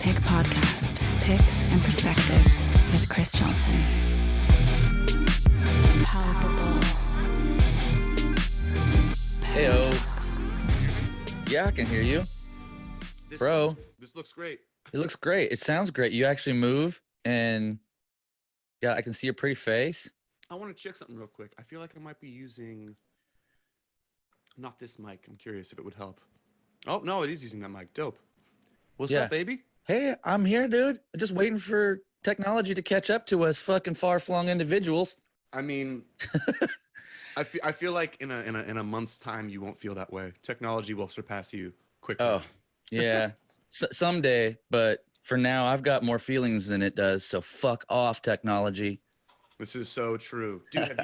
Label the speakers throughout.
Speaker 1: Pick Podcast, Picks and Perspective with Chris Johnson. Palpable.
Speaker 2: Heyo. Yeah, I can hear you. Bro.
Speaker 3: This looks great.
Speaker 2: It looks great. It sounds great. You actually move and yeah, I can see your pretty face.
Speaker 3: I want to check something real quick. I feel like I might be using not this mic. I'm curious if it would help. Oh, no, it is using that mic. Dope. What's up, baby?
Speaker 2: Hey, I'm here, dude. Just waiting for technology to catch up to us fucking far-flung individuals.
Speaker 3: I mean, I feel like in a month's time you won't feel that way. Technology will surpass you quickly.
Speaker 2: Oh, yeah. Someday, but for now I've got more feelings than it does, so fuck off, technology.
Speaker 3: This is so true. Dude,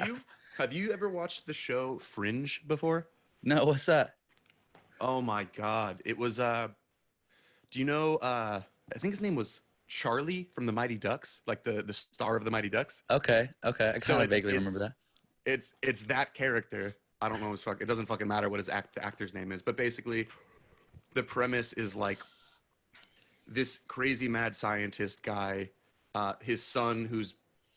Speaker 3: have you ever watched the show Fringe before?
Speaker 2: No, what's that?
Speaker 3: Oh my god. It was do you know I think his name was Charlie from the Mighty Ducks, like the star of the Mighty Ducks.
Speaker 2: Okay. I kind of vaguely remember that.
Speaker 3: It's that character. I don't know it doesn't fucking matter what the actor's name is, but basically the premise is like this crazy mad scientist guy, his son,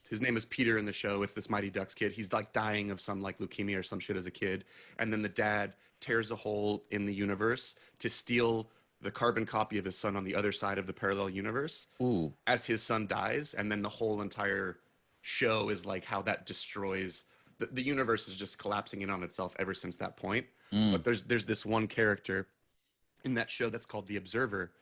Speaker 3: his name is Peter in the show. It's this Mighty Ducks kid. He's like dying of some like leukemia or some shit as a kid. And then the dad tears a hole in the universe to steal the carbon copy of his son on the other side of the parallel universe.
Speaker 2: Ooh.
Speaker 3: As his son dies. And then the whole entire show is like how that destroys the universe is just collapsing in on itself ever since that point. But there's this one character in that show that's called the Observer.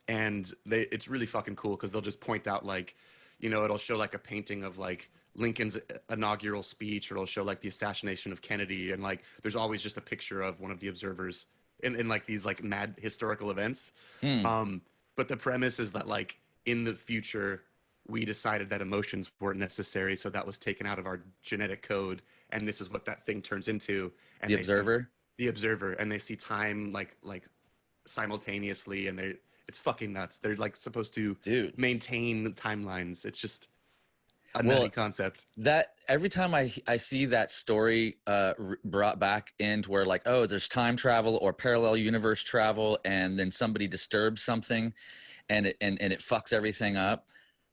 Speaker 3: And it's really fucking cool because they'll just point out like, you know, it'll show like a painting of like Lincoln's inaugural speech, or it'll show like the assassination of Kennedy, and like there's always just a picture of one of the observers in like these like mad historical events. But the premise is that like in the future we decided that emotions weren't necessary, so that was taken out of our genetic code, and this is what that thing turns into. And
Speaker 2: The Observer?
Speaker 3: The Observer, and they see time like simultaneously, and it's fucking nuts. They're like supposed to maintain timelines. It's just a nutty concept.
Speaker 2: That every time I see that story brought back into where like, oh, there's time travel or parallel universe travel, and then somebody disturbs something and it fucks everything up.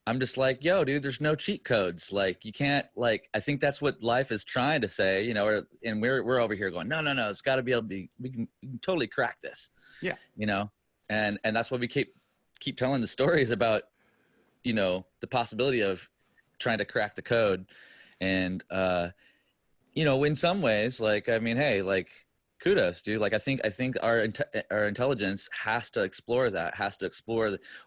Speaker 2: I'm just like, yo, dude, there's no cheat codes. Like, you can't, like, I think that's what life is trying to say, you know, and we're over here going, no, it's got to be able to be, we can totally crack this. Yeah. You know, and that's why we keep telling the stories about, you know, the possibility of trying to crack the code. And, you know, in some ways, like, I mean, hey, like, kudos, dude. Like, I think our intelligence has to explore that,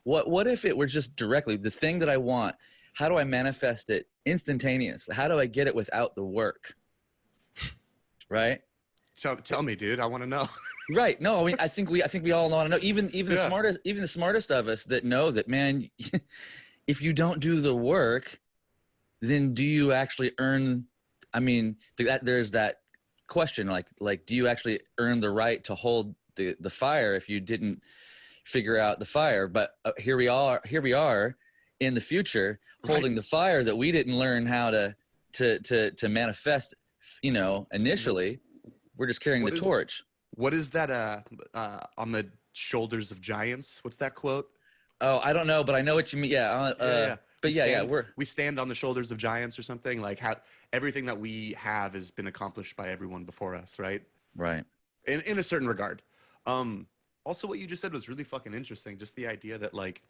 Speaker 2: what if it were just directly the thing that I want? How do I manifest it instantaneously? How do I get it without the work? Right?
Speaker 3: Tell me, dude. I want to know.
Speaker 2: Right. No, I mean, I think we all want to know. Even the smartest of us that know that, man, if you don't do the work, then do you actually earn? I mean, there's that question, like, do you actually earn the right to hold the fire if you didn't figure out the fire? But here we are in the future, holding the fire that we didn't learn how to manifest. You know, initially, we're just carrying the torch.
Speaker 3: What is that? On the shoulders of giants. What's that quote?
Speaker 2: Oh, I don't know, but I know what you mean. Yeah. But
Speaker 3: we stand on the shoulders of giants or something, like how everything that we have has been accomplished by everyone before us, right?
Speaker 2: Right.
Speaker 3: In a certain regard. Also, what you just said was really fucking interesting. Just the idea that like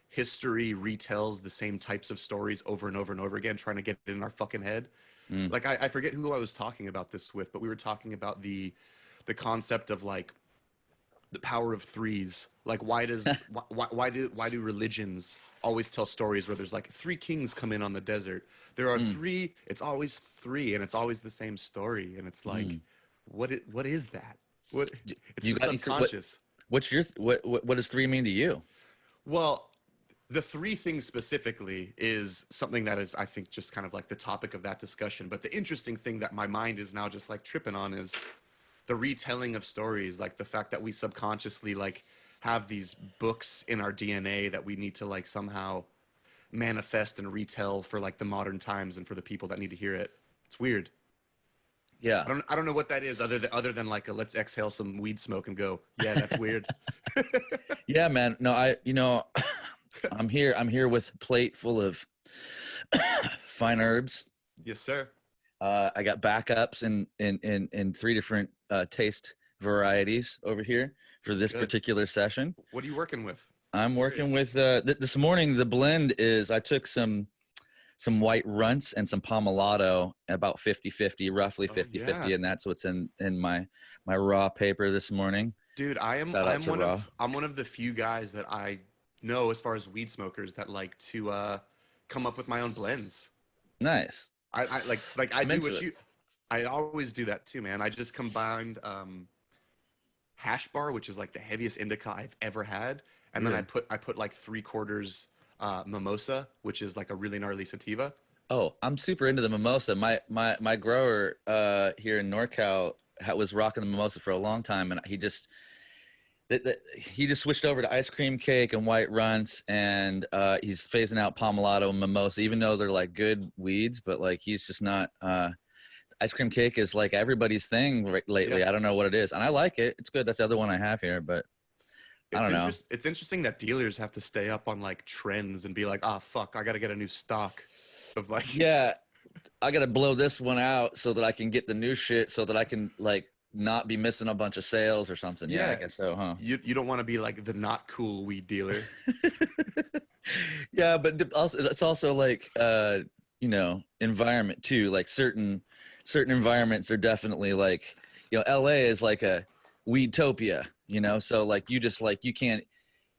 Speaker 3: history retells the same types of stories over and over and over again, trying to get it in our fucking head. Like I forget who I was talking about this with, but we were talking about the concept of like the power of threes. Like why do religions always tell stories where there's like three kings come in on the desert? There are three, it's always three, and it's always the same story. And it's like, what is that? It's the subconscious.
Speaker 2: What does three mean to you?
Speaker 3: Well, the three things specifically is something that is, I think, just kind of like the topic of that discussion. But the interesting thing that my mind is now just like tripping on is the retelling of stories, like the fact that we subconsciously like have these books in our DNA that we need to like somehow manifest and retell for like the modern times and for the people that need to hear it. It's weird.
Speaker 2: Yeah.
Speaker 3: I don't know what that is other than like a let's exhale some weed smoke and go, yeah, that's weird.
Speaker 2: Yeah, man. No, I'm here. I'm here with a plate full of fine herbs.
Speaker 3: Yes, sir.
Speaker 2: I got backups in three different taste varieties over here for this
Speaker 3: Good.
Speaker 2: particular session.
Speaker 3: What are you working with?
Speaker 2: I'm working
Speaker 3: Curious.
Speaker 2: with this morning. The blend is I took some white runts and some pomelato, about 50-50, roughly
Speaker 3: Oh,
Speaker 2: 50-50,
Speaker 3: yeah.
Speaker 2: and that's what's in my raw paper this morning.
Speaker 3: Dude,
Speaker 2: Shout out to Raw.
Speaker 3: I'm one of the few guys that I know as far as weed smokers that like to come up with my own blends.
Speaker 2: Nice.
Speaker 3: I like I
Speaker 2: I'm
Speaker 3: do
Speaker 2: into
Speaker 3: what
Speaker 2: it.
Speaker 3: you I always do that too, man. I just combined hash bar, which is like the heaviest indica I've ever had, and then
Speaker 2: Really?
Speaker 3: I put like 3/4 mimosa, which is like a really gnarly sativa.
Speaker 2: Oh, I'm super into the mimosa. My grower here in NorCal was rocking the mimosa for a long time, and he just switched over to ice cream cake and white runts, and he's phasing out pomelato and mimosa, even though they're like good weeds, but like he's just not. Ice cream cake is like everybody's thing lately.
Speaker 3: Yeah.
Speaker 2: I don't know what it is, and I like it. It's good. That's the other one I have here, but I don't know.
Speaker 3: It's interesting that dealers have to stay up on like trends and be like, ah, fuck, I got to get a new stock of like.
Speaker 2: Yeah, I gotta blow this one out so that I can get the new shit, so that I can like not be missing a bunch of sales or something. Yeah, I
Speaker 3: Yeah.
Speaker 2: guess so, huh?
Speaker 3: You don't want to be like the not cool weed dealer.
Speaker 2: Yeah, but it's also like environment too. Like certain environments are definitely like, LA is like a weedtopia, so like you can't,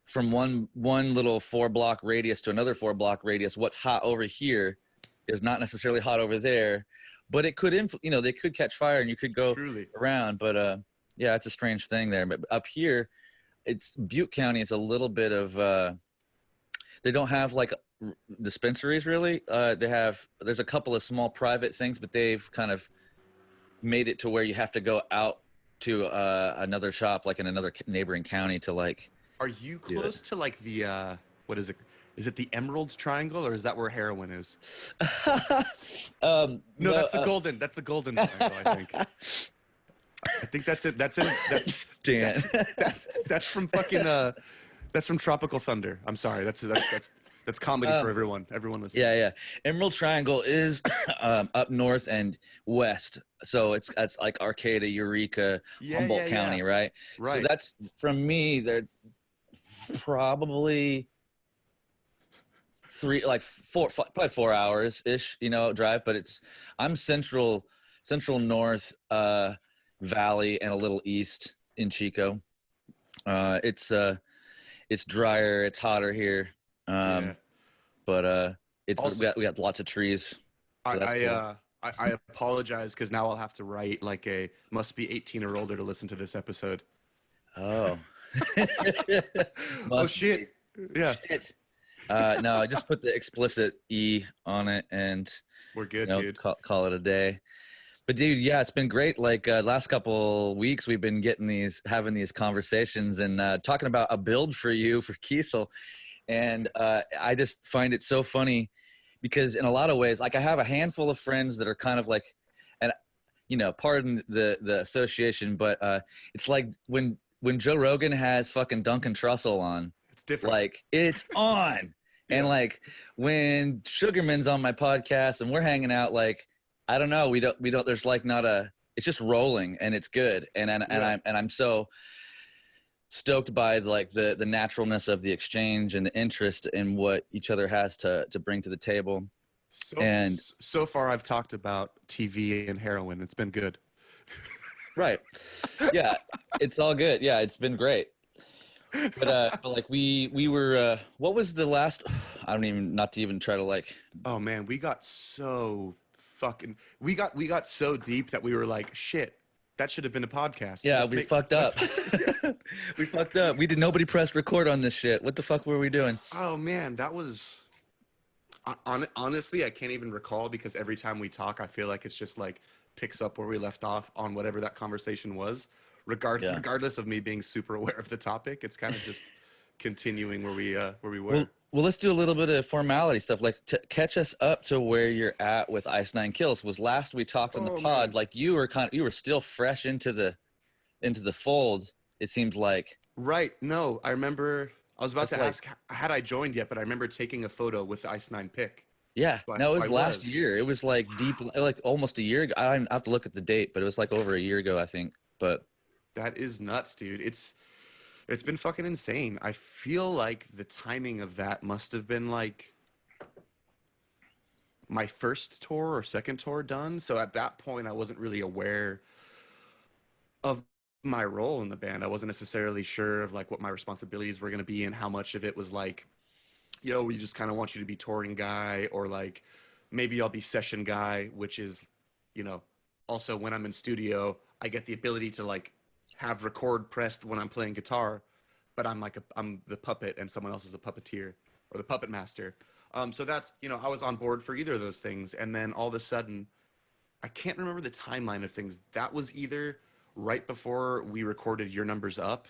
Speaker 2: from one little 4-block radius to another 4-block radius, what's hot over here is not necessarily hot over there, but it could they could catch fire and you could go
Speaker 3: Truly.
Speaker 2: around. But yeah, it's a strange thing there. But up here, it's Butte County is a little bit of they don't have like dispensaries really. There's a couple of small private things, but they've kind of made it to where you have to go out to another shop, like in another neighboring county, to like.
Speaker 3: Are you close to like the what is it? Is it the Emerald Triangle, or is that where heroin is? No, that's the golden. That's the golden triangle, I think. I think that's it. That's it.
Speaker 2: Dan.
Speaker 3: That's from fucking that's from Tropical Thunder. I'm sorry. That's comedy for everyone. Everyone was.
Speaker 2: Yeah. Emerald Triangle is up north and west, so it's like Arcata, Eureka, Humboldt County, right?
Speaker 3: Right.
Speaker 2: So that's, from me, they're probably probably 4 hours ish, drive. But I'm central north valley and a little east in Chico. It's drier, it's hotter here. But it's also, we got lots of trees. So
Speaker 3: I apologize because now I'll have to write like a must be 18 or older to listen to this episode.
Speaker 2: Oh.
Speaker 3: Oh shit. Yeah.
Speaker 2: Shit. No, I just put the explicit E on it and
Speaker 3: We're good, dude.
Speaker 2: Call it a day. But dude, yeah, it's been great. Like last couple weeks, we've been having these conversations and talking about a build for you for Kiesel. And I just find it so funny because in a lot of ways, like I have a handful of friends that are kind of like, and pardon the association, but it's like when Joe Rogan has fucking Duncan Trussell on,
Speaker 3: It's different.
Speaker 2: like it's on.
Speaker 3: Yeah.
Speaker 2: And like when Sugarman's on my podcast and we're hanging out, like I don't know, we don't there's like not it's just rolling and it's good. And I'm so stoked by like the naturalness of the exchange and the interest in what each other has to bring to the table.
Speaker 3: So far I've talked about TV and heroin. It's been good.
Speaker 2: Right. Yeah, it's all good. Yeah, it's been great. But like we were what was the last, I don't even, not to even try to like.
Speaker 3: Oh man, we got so deep that we were like, shit, that should have been a podcast.
Speaker 2: Yeah, fucked up. We fucked up. Nobody pressed record on this shit. What the fuck were we doing?
Speaker 3: Oh man, that was honestly, I can't even recall because every time we talk, I feel like it's just like picks up where we left off on whatever that conversation was. Regardless of me being super aware of the topic, it's kind of just continuing where we were.
Speaker 2: Well, let's do a little bit of formality stuff. Like to catch us up to where you're at with Ice Nine Kills. Was last we talked on the pod,
Speaker 3: man.
Speaker 2: like you were still fresh into the fold. It seemed like.
Speaker 3: Right. No, I remember I was about
Speaker 2: That's
Speaker 3: to
Speaker 2: like,
Speaker 3: ask, had I joined yet, but I remember taking a photo with the Ice Nine pick.
Speaker 2: yeah, no, it
Speaker 3: So I
Speaker 2: was last
Speaker 3: was.
Speaker 2: year. It was like deep, like almost a year ago. I have to look at the date, but it was like over a year ago, I think. But
Speaker 3: That is nuts, dude. It's been fucking insane. I feel like the timing of that must have been like my first tour or second tour done. So at that point, I wasn't really aware of my role in the band. I wasn't necessarily sure of like what my responsibilities were going to be and how much of it was like, yo, we just kind of want you to be touring guy, or like maybe I'll be session guy, which is, you know, also when I'm in studio, I get the ability to like have record pressed when I'm playing guitar, but I'm the puppet and someone else is a puppeteer or the puppet master. So that's, you know, I was on board for either of those things. And then all of a sudden, I can't remember the timeline of things. That was either right before we recorded Your Numbers Up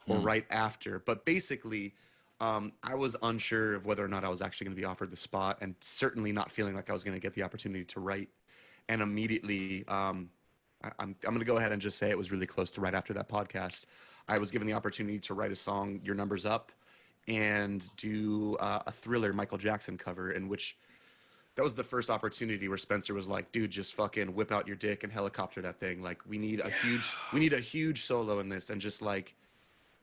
Speaker 3: or right after. But basically, I was unsure of whether or not I was actually going to be offered the spot, and certainly not feeling like I was going to get the opportunity to write. And immediately, I'm going to go ahead and just say it was really close to right after that podcast. I was given the opportunity to write a song, Your Numbers Up, and do a Thriller Michael Jackson cover, in which that was the first opportunity where Spencer was like, dude, just fucking whip out your dick and helicopter that thing. Like, we need a huge solo in this, and just like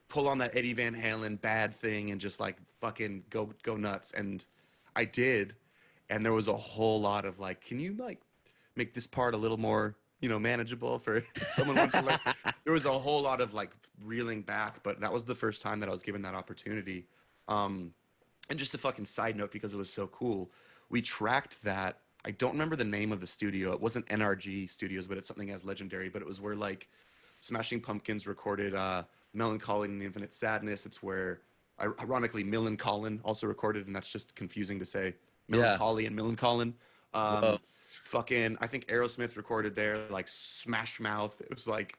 Speaker 3: pull on that Eddie Van Halen Bad thing and just like fucking go nuts. And I did. And there was a whole lot of like, can you like make this part a little more, you know, manageable for someone wants to like, there was a whole lot of like reeling back, but that was the first time that I was given that opportunity. And just a fucking side note, because it was so cool, we tracked that. I don't remember the name of the studio. It wasn't NRG Studios, but it's something as legendary. But it was where like Smashing Pumpkins recorded Melancholy and the Infinite Sadness. It's where, ironically, Millencolin also recorded, and that's just confusing to say.
Speaker 2: yeah.
Speaker 3: Melancholy and Millencolin.
Speaker 2: Whoa.
Speaker 3: Fucking, I think Aerosmith recorded there, like Smash Mouth. It was like,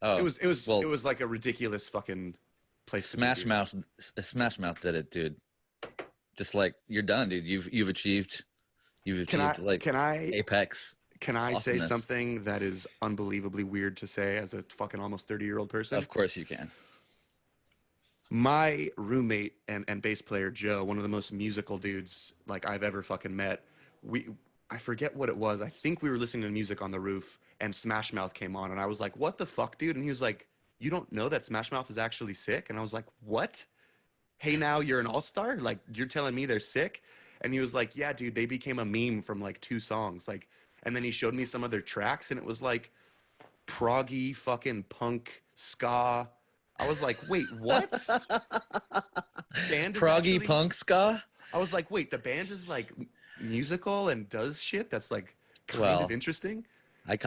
Speaker 2: Oh,
Speaker 3: it
Speaker 2: well,
Speaker 3: was like a ridiculous fucking place to be,
Speaker 2: Smash
Speaker 3: dude.
Speaker 2: Mouth, Smash Mouth did it, dude. Just like you're done, dude. You've achieved like
Speaker 3: Can I
Speaker 2: apex
Speaker 3: Can I say
Speaker 2: awesomeness.
Speaker 3: something that is unbelievably weird to say as a fucking almost 30-year-old person?
Speaker 2: Of course you can.
Speaker 3: My roommate and bass player Joe, one of the most musical dudes like I've ever fucking met. I forget what it was. I think we were listening to music on the roof and Smash Mouth came on, and I was like, "What the fuck, dude?" And he was like, "You don't know that Smash Mouth is actually sick?" And I was like, "What? Hey, now you're an all-star? Like you're telling me they're sick?" And he was like, "Yeah, dude, they became a meme from like 2 songs." Like, and then he showed me some of their tracks, and it was like proggy fucking punk ska. I was like, "Wait, what?" Band is
Speaker 2: Proggy
Speaker 3: actually,
Speaker 2: punk ska.
Speaker 3: I was like, wait, the band is like musical and does shit that's like kind of
Speaker 2: Well,
Speaker 3: interesting.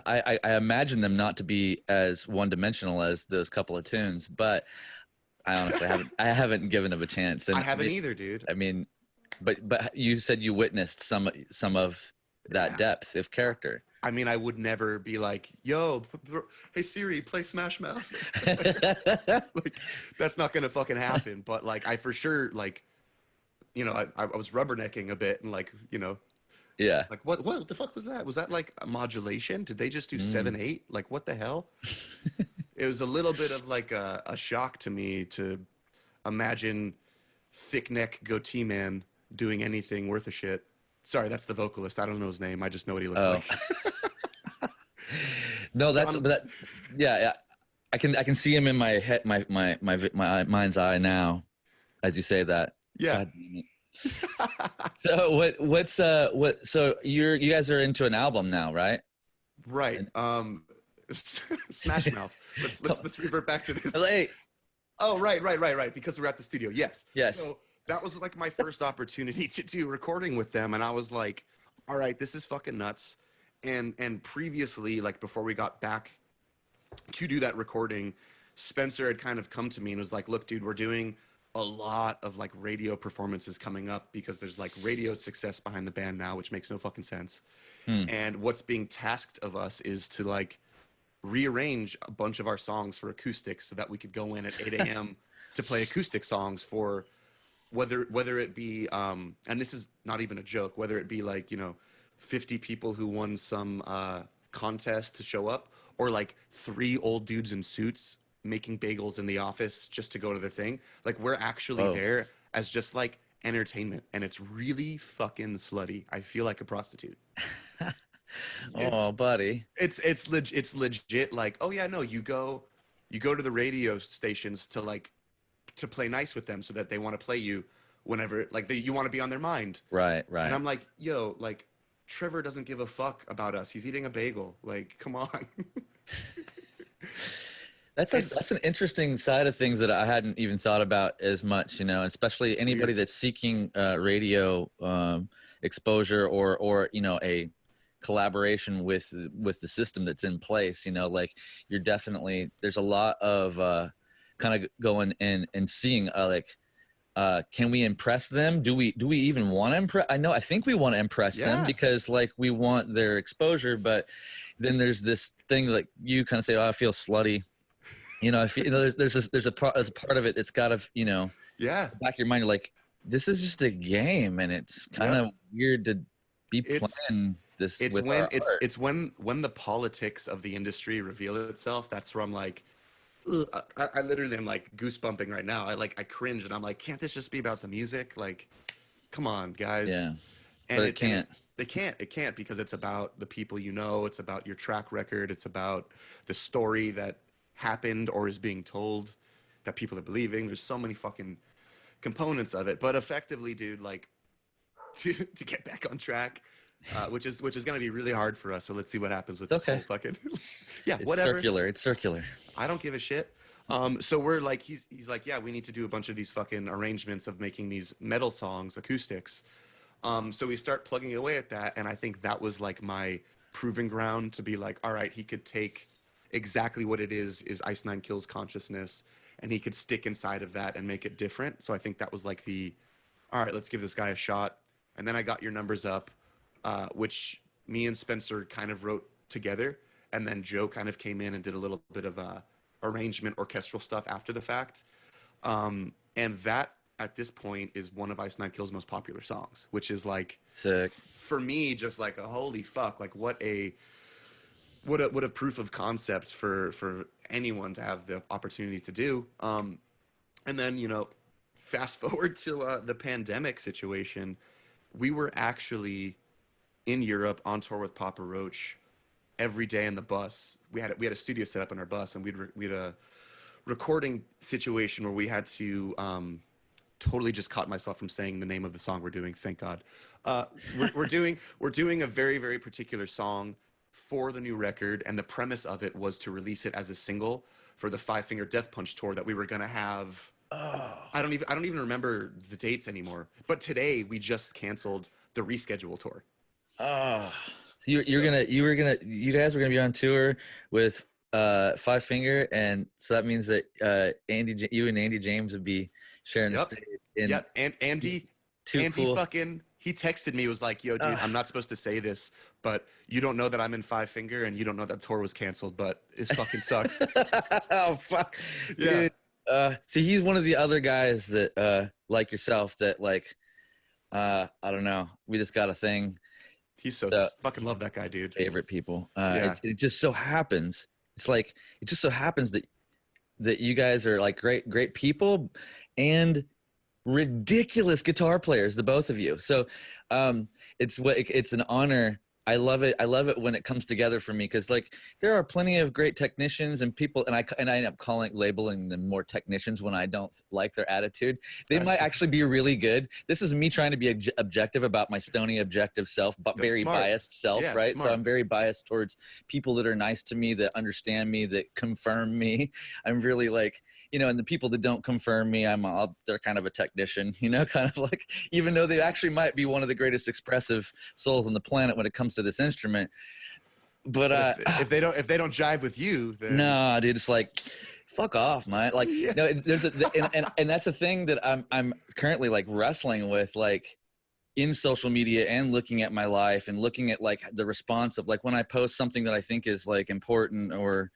Speaker 2: I imagine them not to be as one dimensional as those couple of tunes, but I honestly haven't given them a chance.
Speaker 3: I
Speaker 2: And
Speaker 3: haven't either, dude.
Speaker 2: I mean, but you said you witnessed some of that
Speaker 3: Yeah.
Speaker 2: depth of character.
Speaker 3: I mean, I would never be like, yo, hey Siri, play Smash Mouth. Like, that's not gonna fucking happen. But like, I for sure like, you know, I was rubbernecking a bit and like, you know,
Speaker 2: Yeah.
Speaker 3: like what the fuck was that? Was that like a modulation? Did they just do
Speaker 2: Mm.
Speaker 3: 7/8? Like, what the hell? It was a little bit of like a shock to me to imagine thick neck goatee man doing anything worth a shit. Sorry, that's the vocalist. I don't know his name. I just know what he looks
Speaker 2: Oh
Speaker 3: like.
Speaker 2: no, that's
Speaker 3: John,
Speaker 2: that. Yeah, yeah. I can see him in my head, my mind's eye now, as you say that.
Speaker 3: yeah.
Speaker 2: God damn it. So what so you guys are into an album now, right?
Speaker 3: Right.
Speaker 2: And
Speaker 3: Smash Mouth. Let's revert back to this.
Speaker 2: Hey,
Speaker 3: Oh, right. Because we're at the studio. Yes.
Speaker 2: yes.
Speaker 3: So that was like my first opportunity to do recording with them, and I was like, all right, this is fucking nuts. And previously, like before we got back to do that recording, Spencer had kind of come to me and was like, look, dude, we're doing a lot of like radio performances coming up because there's like radio success behind the band now, which makes no fucking sense. And what's being tasked of us is to like rearrange a bunch of our songs for acoustics so that we could go in at 8 a.m. to play acoustic songs for whether it be and this is not even a joke, whether it be like, you know, 50 people who won some contest to show up, or like 3 old dudes in suits making bagels in the office just to go to the thing. Like we're actually
Speaker 2: Oh,
Speaker 3: there as just like entertainment, and it's really fucking slutty. I feel like a prostitute. It's
Speaker 2: oh, buddy.
Speaker 3: it's legit. Like, oh yeah, no, you go to the radio stations to like to play nice with them so that they want to play you whenever like you want to be on their mind.
Speaker 2: Right,
Speaker 3: And
Speaker 2: right.
Speaker 3: I'm like, yo, like Trevor doesn't give a fuck about us. He's eating a bagel. Like, come on.
Speaker 2: That's
Speaker 3: It's
Speaker 2: an interesting side of things that I hadn't even thought about as much, you know, especially anybody
Speaker 3: weird.
Speaker 2: that's seeking radio exposure or you know a collaboration with the system that's in place. You know, like you're definitely there's a lot of kind of going and seeing like can we impress them? Do we even want to impress? I think we want to impress them
Speaker 3: Yeah.
Speaker 2: because like we want their exposure, but then there's this thing like you kind of say, oh, I feel slutty. You know, if you know, there's a part of it that's got to, you know,
Speaker 3: Yeah.
Speaker 2: back of your mind, you're like, this is just a game, and it's kind
Speaker 3: Yep.
Speaker 2: of weird to be
Speaker 3: It's
Speaker 2: playing this
Speaker 3: it's
Speaker 2: with
Speaker 3: when
Speaker 2: our art.
Speaker 3: it's when the politics of the industry reveal itself. That's where I'm like, ugh, I literally am like goosebumping right now. I cringe and I'm like, can't this just be about the music? Like, come on, guys.
Speaker 2: Yeah,
Speaker 3: And
Speaker 2: but it can't.
Speaker 3: it can't because it's about the people you know. It's about your track record. It's about the story that happened or is being told that people are believing. There's so many fucking components of it. But effectively, dude, like to get back on track, which is gonna be really hard for us. So let's see what happens with
Speaker 2: It's
Speaker 3: this whole
Speaker 2: okay.
Speaker 3: fucking yeah,
Speaker 2: It's
Speaker 3: whatever.
Speaker 2: circular. It's circular.
Speaker 3: I don't give a shit. So we're like, he's like, yeah, we need to do a bunch of these fucking arrangements of making these metal songs, acoustics. So we start plugging away at that, and I think that was like my proving ground to be like, all right, he could take exactly what it is Ice Nine Kills consciousness, and he could stick inside of that and make it different. So I think that was like the, all right, let's give this guy a shot. And then I got your numbers up, which me and Spencer kind of wrote together, and then Joe kind of came in and did a little bit of arrangement, orchestral stuff after the fact. And that at this point is one of Ice Nine Kills' most popular songs, which is like
Speaker 2: Sick.
Speaker 3: for me just like a holy fuck, like what a proof of concept for anyone to have the opportunity to do. And then you know, fast forward to the pandemic situation, we were actually in Europe on tour with Papa Roach every day in the bus. We had a studio set up in our bus, and we had a recording situation where we had to totally just caught myself from saying the name of the song we're doing. Thank God. We're doing a very very particular song for the new record, and the premise of it was to release it as a single for the Five Finger Death Punch tour that we were gonna have.
Speaker 2: Oh,
Speaker 3: I don't even remember the dates anymore. But today we just canceled the reschedule tour.
Speaker 2: oh. So you guys were gonna be on tour with Five Finger, and so that means that you and Andy James would be sharing the
Speaker 3: Yep.
Speaker 2: stage. And
Speaker 3: Yep. And Andy
Speaker 2: too
Speaker 3: Andy
Speaker 2: cool.
Speaker 3: fucking he texted me, was like, yo, dude, I'm not supposed to say this, but you don't know that I'm in Five Finger and you don't know that tour was canceled, but it fucking sucks.
Speaker 2: Oh fuck,
Speaker 3: Yeah.
Speaker 2: dude. See, he's one of the other guys that like yourself that like I don't know. We just got a thing.
Speaker 3: He's so
Speaker 2: So-
Speaker 3: fucking love that guy, dude.
Speaker 2: Favorite people.
Speaker 3: Yeah.
Speaker 2: It just so happens. It's like it just so happens that you guys are like great people and ridiculous guitar players, the both of you. So it's an honor. I love it when it comes together for me, because like there are plenty of great technicians and people, and I end up labeling them more technicians when I don't like their attitude. They
Speaker 3: That's-
Speaker 2: might actually be really good. This is me trying to be objective about my stony objective self, but
Speaker 3: That's
Speaker 2: very
Speaker 3: smart.
Speaker 2: biased self,
Speaker 3: Yeah,
Speaker 2: right?
Speaker 3: smart.
Speaker 2: So I'm very biased towards people that are nice to me, that understand me, that confirm me. I'm really like, you know, and the people that don't confirm me, they're kind of a technician, you know, kind of like, even though they actually might be one of the greatest expressive souls on the planet when it comes to this instrument. But
Speaker 3: if they don't jive with you, then
Speaker 2: no, dude, it's like, fuck off, man. Like,
Speaker 3: Yeah.
Speaker 2: no, there's and that's a thing that I'm currently like wrestling with, like in social media and looking at my life and looking at like the response of like when I post something that I think is like important, or,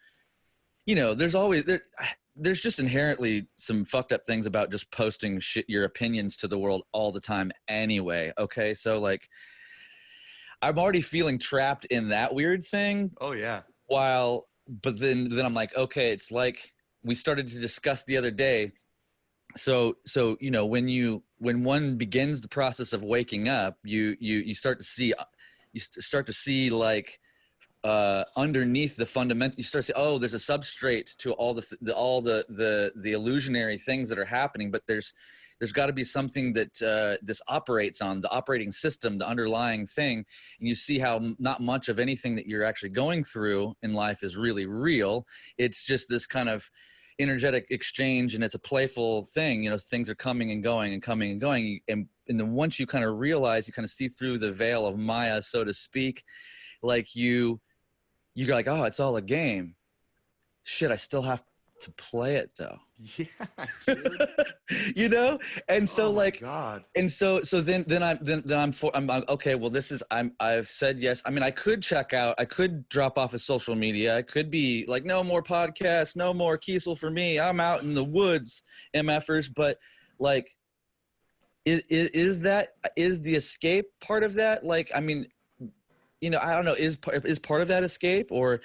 Speaker 2: you know, there's just inherently some fucked up things about just posting your opinions to the world all the time anyway. Okay. So like, I'm already feeling trapped in that weird thing
Speaker 3: oh yeah.
Speaker 2: but then I'm like, okay, it's like we started to discuss the other day. So you know, when one begins the process of waking up, you start to see like underneath the fundamental, you start to say, oh, there's a substrate to all the illusionary things that are happening, but there's got to be something that this operates on, the operating system, the underlying thing. And you see how not much of anything that you're actually going through in life is really real. It's just this kind of energetic exchange, and it's a playful thing. You know, things are coming and going and coming and going. And then once you kind of realize, you kind of see through the veil of Maya, so to speak, like you're like, oh, it's all a game. Shit, I still have to play it though.
Speaker 3: Yeah, dude.
Speaker 2: You know? And so
Speaker 3: Oh my
Speaker 2: like,
Speaker 3: God.
Speaker 2: and so I'm okay, well, I've said yes. I mean, I could check out, I could drop off of social media. I could be like, no more podcasts, no more Kiesel for me. I'm out in the woods, MFers. But like, is the escape part of that? Like, I mean, you know, I don't know, is part of that escape, or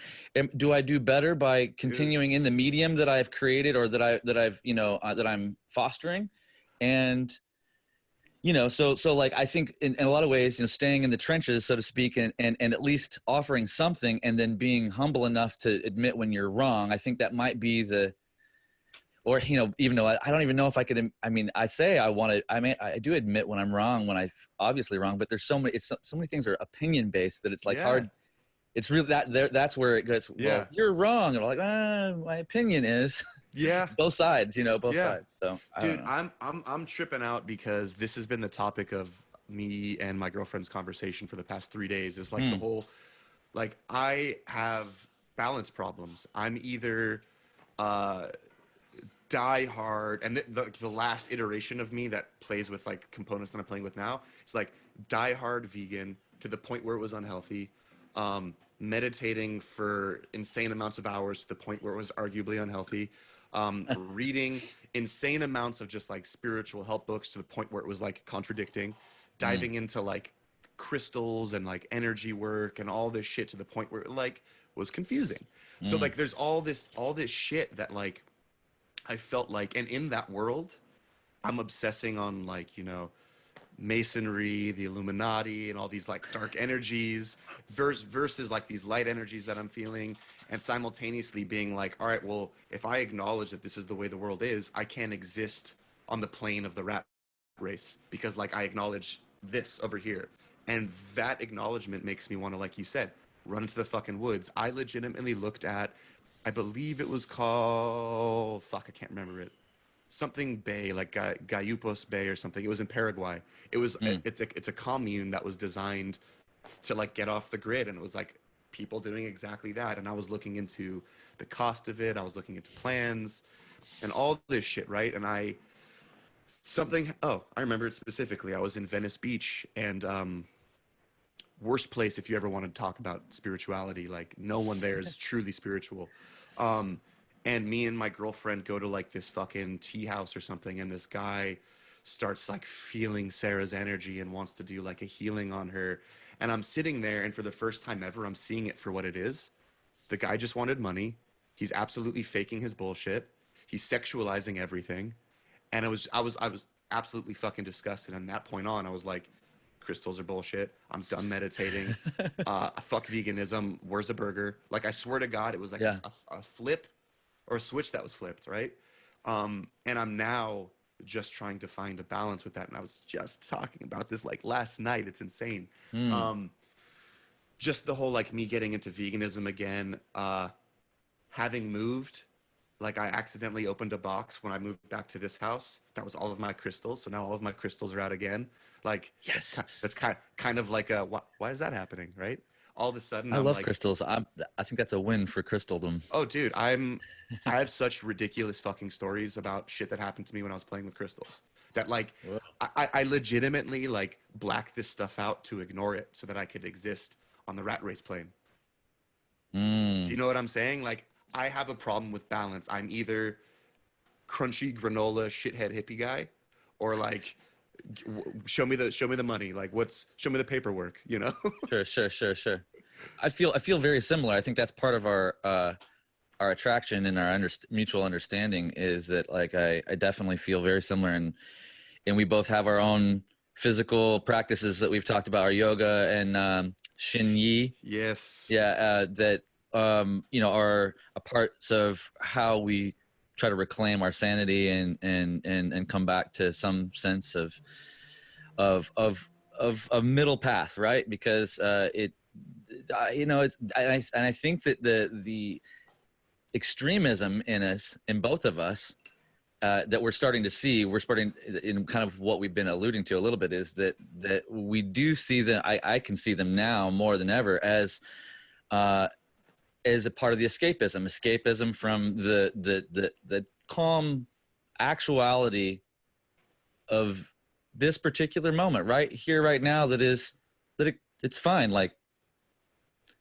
Speaker 2: do I do better by continuing in the medium that I've created, or that I've, you know, that I'm fostering? And, you know, so like, I think in a lot of ways, you know, staying in the trenches, so to speak, and at least offering something, and then being humble enough to admit when you're wrong. I think that might be or, you know, even though I don't even know if I could, I mean, I do admit when I'm wrong, when I'm obviously wrong, but there's so many things are opinion based that it's like hard. It's really that's where it goes. Well, you're wrong. And I'm like, my opinion is both sides, you know, both sides. So
Speaker 3: dude, I'm tripping out because this has been the topic of me and my girlfriend's conversation for the past 3 days. Is like the whole, like, I have balance problems. I'm either, die hard, and the last iteration of me that plays with like components that I'm playing with now is like die hard vegan to the point where it was unhealthy, meditating for insane amounts of hours to the point where it was arguably unhealthy, reading insane amounts of just like spiritual help books to the point where it was like contradicting, diving into like crystals and like energy work and all this shit to the point where it like was confusing. So like there's all this shit that like I felt like, and in that world, I'm obsessing on like, you know, masonry, the Illuminati, and all these like dark energies versus like these light energies that I'm feeling, and simultaneously being like, all right, well, if I acknowledge that this is the way the world is, I can't exist on the plane of the rat race because like I acknowledge this over here. And that acknowledgement makes me want to, like you said, run into the fucking woods. I legitimately looked at, I believe it was called, fuck, I can't remember it. Something Bay, like Gayupos Bay or something. It was in Paraguay. It was, it's a commune that was designed to like get off the grid. And it was like people doing exactly that. And I was looking into the cost of it. I was looking into plans and all this shit, right? And I remember it specifically. I was in Venice Beach, and worst place if you ever want to talk about spirituality. Like no one there is truly spiritual. And me and my girlfriend go to like this fucking tea house or something, and this guy starts like feeling Sarah's energy and wants to do like a healing on her. And I'm sitting there, and for the first time ever, I'm seeing it for what it is. The guy just wanted money. He's absolutely faking his bullshit. He's sexualizing everything. And I was absolutely fucking disgusted. And at that point on, I was like, crystals are bullshit. I'm done meditating. Fuck veganism. Where's a burger? Like, I swear to God, it was like a flip or a switch that was flipped, right? And I'm now just trying to find a balance with that. And I was just talking about this like last night. It's insane. Just the whole like me getting into veganism again, having moved. Like I accidentally opened a box when I moved back to this house. That was all of my crystals. So now all of my crystals are out again. Like, that's kind of like a, why is that happening? Right. All of a sudden,
Speaker 2: I
Speaker 3: I'm
Speaker 2: love
Speaker 3: like,
Speaker 2: crystals. I think that's a win for crystaldom.
Speaker 3: oh dude, I have such ridiculous fucking stories about shit that happened to me when I was playing with crystals that like, I legitimately like blacked this stuff out to ignore it so that I could exist on the rat race plane. Do you know what I'm saying? Like, I have a problem with balance. I'm either crunchy granola shithead hippie guy, or like show me the money. Like show me the paperwork. You know?
Speaker 2: Sure. I feel very similar. I think that's part of our our attraction and our mutual understanding is that like I definitely feel very similar, and we both have our own physical practices that we've talked about, our yoga and Shin Yi.
Speaker 3: Yes.
Speaker 2: Yeah, that you know, are a parts of how we try to reclaim our sanity and come back to some sense of middle path, right? Because you know, it's and I think that the extremism in us, in both of us, that we're starting to see, we're starting in kind of what we've been alluding to a little bit, is that we do see that I can see them now more than ever as a part of the escapism from the calm actuality of this particular moment right here, right now, it's fine. Like,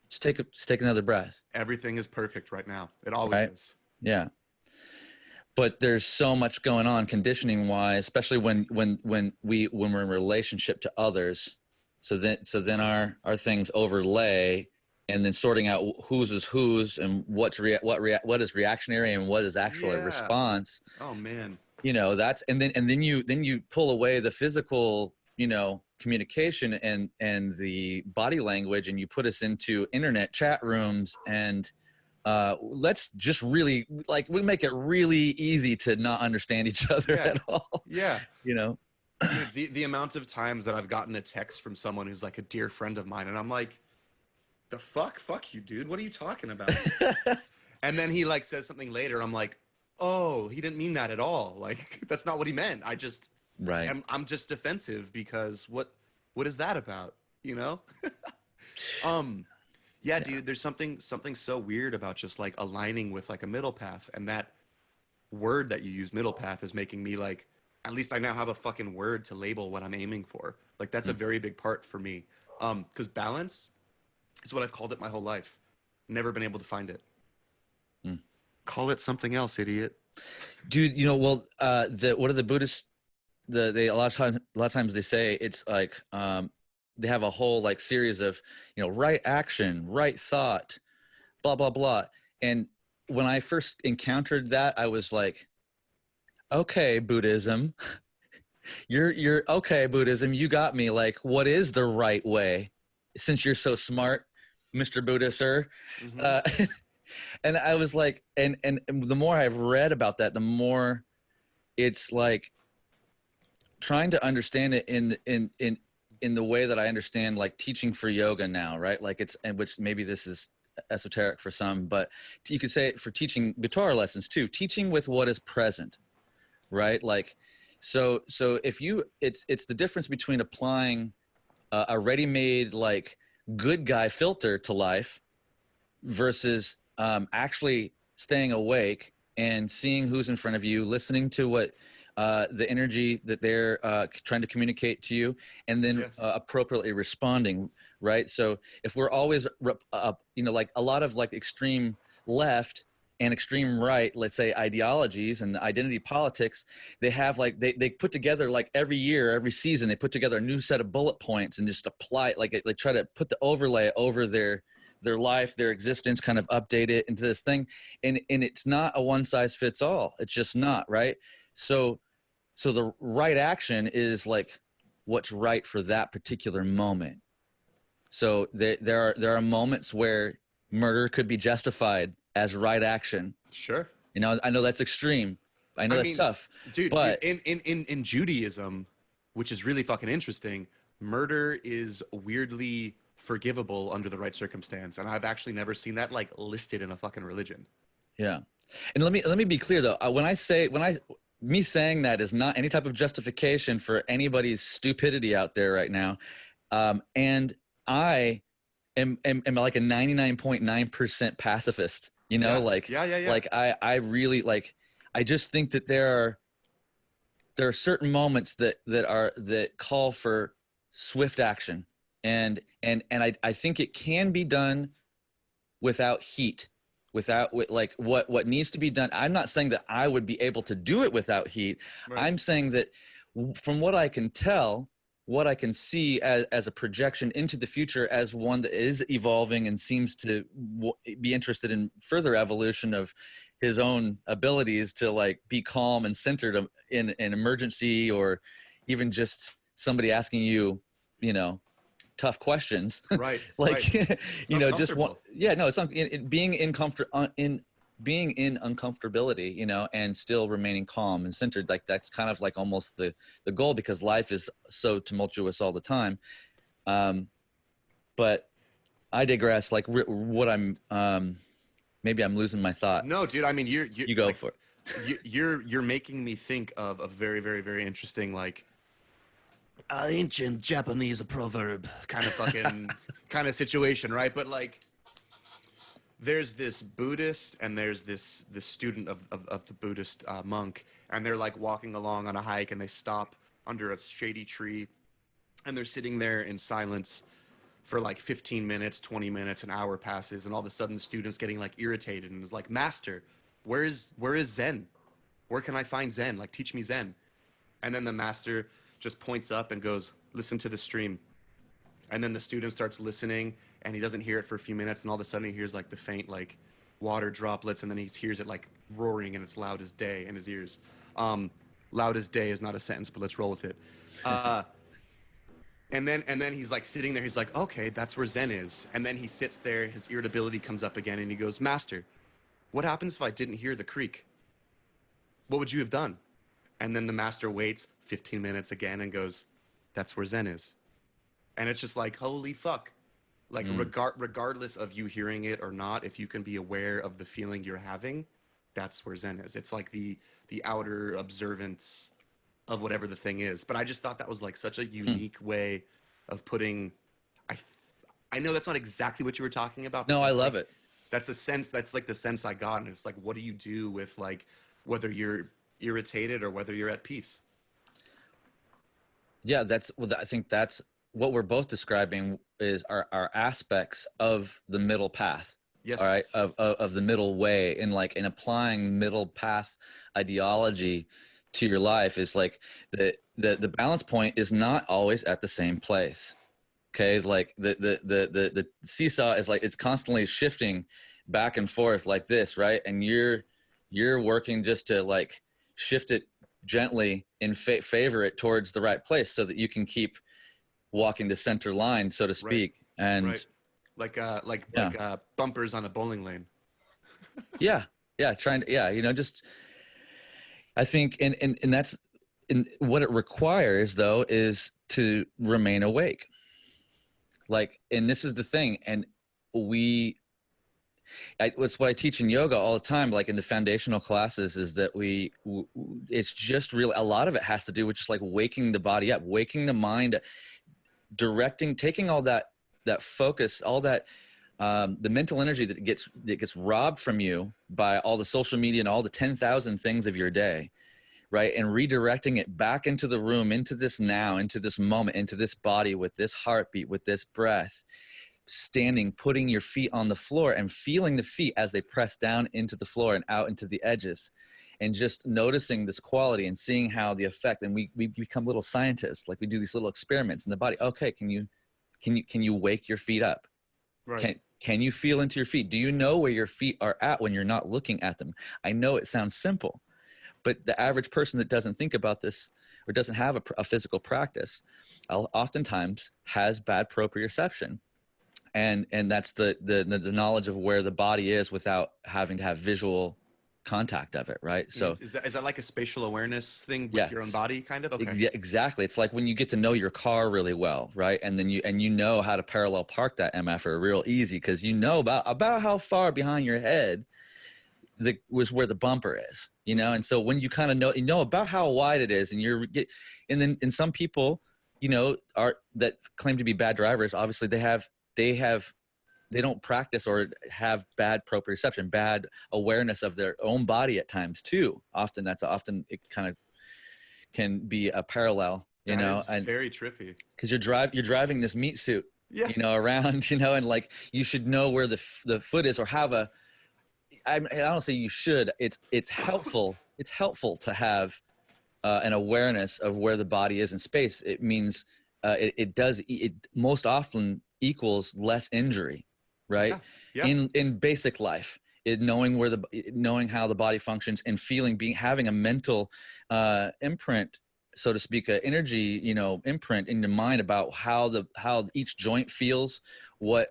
Speaker 2: just take another breath.
Speaker 3: Everything is perfect right now. It always
Speaker 2: Right?
Speaker 3: is.
Speaker 2: Yeah. But there's so much going on conditioning wise, especially when we're in relationship to others. So then our things overlay, and then sorting out whose is whose and what is reactionary and what is actual
Speaker 3: Yeah.
Speaker 2: response.
Speaker 3: Oh man.
Speaker 2: You know, that's and then you pull away the physical, you know, communication and the body language, and you put us into internet chat rooms, and let's just really, like, we make it really easy to not understand each other
Speaker 3: Yeah.
Speaker 2: at all.
Speaker 3: Yeah.
Speaker 2: You know?
Speaker 3: Dude, the amount of times that I've gotten a text from someone who's like a dear friend of mine, and I'm like, the fuck you, dude, what are you talking about? And then he like says something later, I'm like, oh, he didn't mean that at all, like that's not what he meant.
Speaker 2: Right.
Speaker 3: I'm just defensive because what is that about, you know? Yeah, dude, there's something so weird about just like aligning with like a middle path, and that word that you use, middle path, is making me like, at least I now have a fucking word to label what I'm aiming for. Like that's a very big part for me. Because balance is what I've called it my whole life. Never been able to find it. Call it something else, idiot.
Speaker 2: Dude, you know, well, what are the Buddhists, they a lot of times they say it's like, they have a whole like series of, you know, right action, right thought, blah, blah, blah. And when I first encountered that, I was like, okay, Buddhism, you're okay, Buddhism, you got me. Like, what is the right way? Since you're so smart, Mr. Buddha, sir.
Speaker 3: Mhm.
Speaker 2: And I was like, and the more I've read about that, the more it's like trying to understand it in the way that I understand like teaching for yoga now, right? Like and which maybe this is esoteric for some, but you could say it for teaching guitar lessons too, teaching with what is present, right? Like, so if it's the difference between applying a ready-made like good guy filter to life versus actually staying awake and seeing who's in front of you, listening to what the energy that they're trying to communicate to you, and then
Speaker 3: Yes.
Speaker 2: Appropriately responding, right? So if we're always, you know, like a lot of like extreme left and extreme right, let's say, ideologies and identity politics, they have like, they put together like every year, every season, they put together a new set of bullet points and just apply it, like they try to put the overlay over their life, their existence, kind of update it into this thing. And it's not a one size fits all. It's just not, right? So the right action is like what's right for that particular moment. So there are moments where murder could be justified as right action.
Speaker 3: Sure.
Speaker 2: You know, I know that's extreme. I know that's tough.
Speaker 3: Dude,
Speaker 2: but
Speaker 3: in Judaism, which is really fucking interesting, murder is weirdly forgivable under the right circumstance, and I've actually never seen that like listed in a fucking religion.
Speaker 2: yeah. And let me be clear though. Me saying that is not any type of justification for anybody's stupidity out there right now. And I am like a 99.9% pacifist, you know,
Speaker 3: Yeah.
Speaker 2: like I really like, I just think that there are certain moments that call for swift action. And I think it can be done without heat, without like what needs to be done. I'm not saying that I would be able to do it without heat.
Speaker 3: Right.
Speaker 2: I'm saying that from what I can tell, what I can see as a projection into the future as one that is evolving and seems to be interested in further evolution of his own abilities to like be calm and centered in an emergency, or even just somebody asking you, you know, tough questions.
Speaker 3: Right.
Speaker 2: Like,
Speaker 3: right.
Speaker 2: you know, just one,
Speaker 3: Uncomfortable.
Speaker 2: yeah, no, it's being in comfort, being in uncomfortability, you know, and still remaining calm and centered. Like that's kind of like almost the goal, because life is so tumultuous all the time. But I digress. Like what I'm, maybe I'm losing my thought.
Speaker 3: No, dude. I mean,
Speaker 2: You go
Speaker 3: like,
Speaker 2: for it.
Speaker 3: you're making me think of a very, very, very interesting, like, ancient Japanese proverb kind of fucking kind of situation, right? But like, there's this Buddhist and there's this student of the Buddhist monk, and they're like walking along on a hike, and they stop under a shady tree, and they're sitting there in silence for like 15 minutes, 20 minutes, an hour passes, and all of a sudden the student's getting like irritated and is like, "Master, where is Zen? Where can I find Zen? Like, teach me Zen." And then the master just points up and goes, "Listen to the stream." And then the student starts listening, and he doesn't hear it for a few minutes, and all of a sudden he hears like the faint like water droplets, and then he hears it like roaring, and it's loud as day in his ears. Loud as day is not a sentence, but let's roll with it. And then he's like sitting there, he's like, "Okay, that's where Zen is." And then he sits there, his irritability comes up again, and he goes, "Master, what happens if I didn't hear the creak? What would you have done?" And then the master waits 15 minutes again and goes, "That's where Zen is." And it's just like, holy fuck. Like, regardless of you hearing it or not, if you can be aware of the feeling you're having, that's where Zen is. It's like the outer observance of whatever the thing is. But I just thought that was like such a unique way of putting. I know that's not exactly what you were talking about.
Speaker 2: No, I love
Speaker 3: like,
Speaker 2: it.
Speaker 3: That's a sense. That's like the sense I got, and it's like, what do you do with like whether you're irritated or whether you're at peace?
Speaker 2: Yeah, I think that's what we're both describing is our aspects of the middle path.
Speaker 3: Yes.
Speaker 2: All right. Of the middle way, and like in applying middle path ideology to your life is like the balance point is not always at the same place. Okay. Like the seesaw is like, it's constantly shifting back and forth like this. Right. And you're working just to like shift it gently and favor it towards the right place so that you can keep walking the center line, so to speak.
Speaker 3: Right.
Speaker 2: And
Speaker 3: right. Like bumpers on a bowling lane.
Speaker 2: yeah, trying to, you know, just, I think, and that's, and what it requires though is to remain awake. Like, and this is the thing, and it's what I teach in yoga all the time, like in the foundational classes, is that it's just really, a lot of it has to do with just like waking the body up, waking the mind, directing, taking all that focus, all that, the mental energy that gets robbed from you by all the social media and all the 10,000 things of your day, right? And redirecting it back into the room, into this now, into this moment, into this body, with this heartbeat, with this breath, standing, putting your feet on the floor and feeling the feet as they press down into the floor and out into the edges, and just noticing this quality and seeing how the effect, and we become little scientists. Like, we do these little experiments in the body. Okay, can you wake your feet up?
Speaker 3: Right.
Speaker 2: Can you feel into your feet? Do you know where your feet are at when you're not looking at them? I know it sounds simple, but the average person that doesn't think about this or doesn't have a physical practice oftentimes has bad proprioception. And that's the knowledge of where the body is without having to have visual contact of it, right? So
Speaker 3: is that like a spatial awareness thing with your own body, kind of? Okay.
Speaker 2: Exactly. It's like when you get to know your car really well, right? And then you know how to parallel park that MFer real easy, because you know about how far behind your head was where the bumper is, you know? And so when you kind of know about how wide it is, and and some people, you know, that claim to be bad drivers, obviously they don't practice or have bad proprioception, bad awareness of their own body at times too. Often it kind of can be a parallel, you know,
Speaker 3: and very trippy,
Speaker 2: because you're driving this meat suit,
Speaker 3: yeah,
Speaker 2: you know, around, you know, and like you should know where the foot is, or have I don't say you should. It's helpful. It's helpful to have an awareness of where the body is in space. It means it most often equals less injury, right?
Speaker 3: Yeah. Yeah.
Speaker 2: In basic life, knowing how the body functions and having a mental imprint, so to speak, an energy, imprint in your mind about how each joint feels, what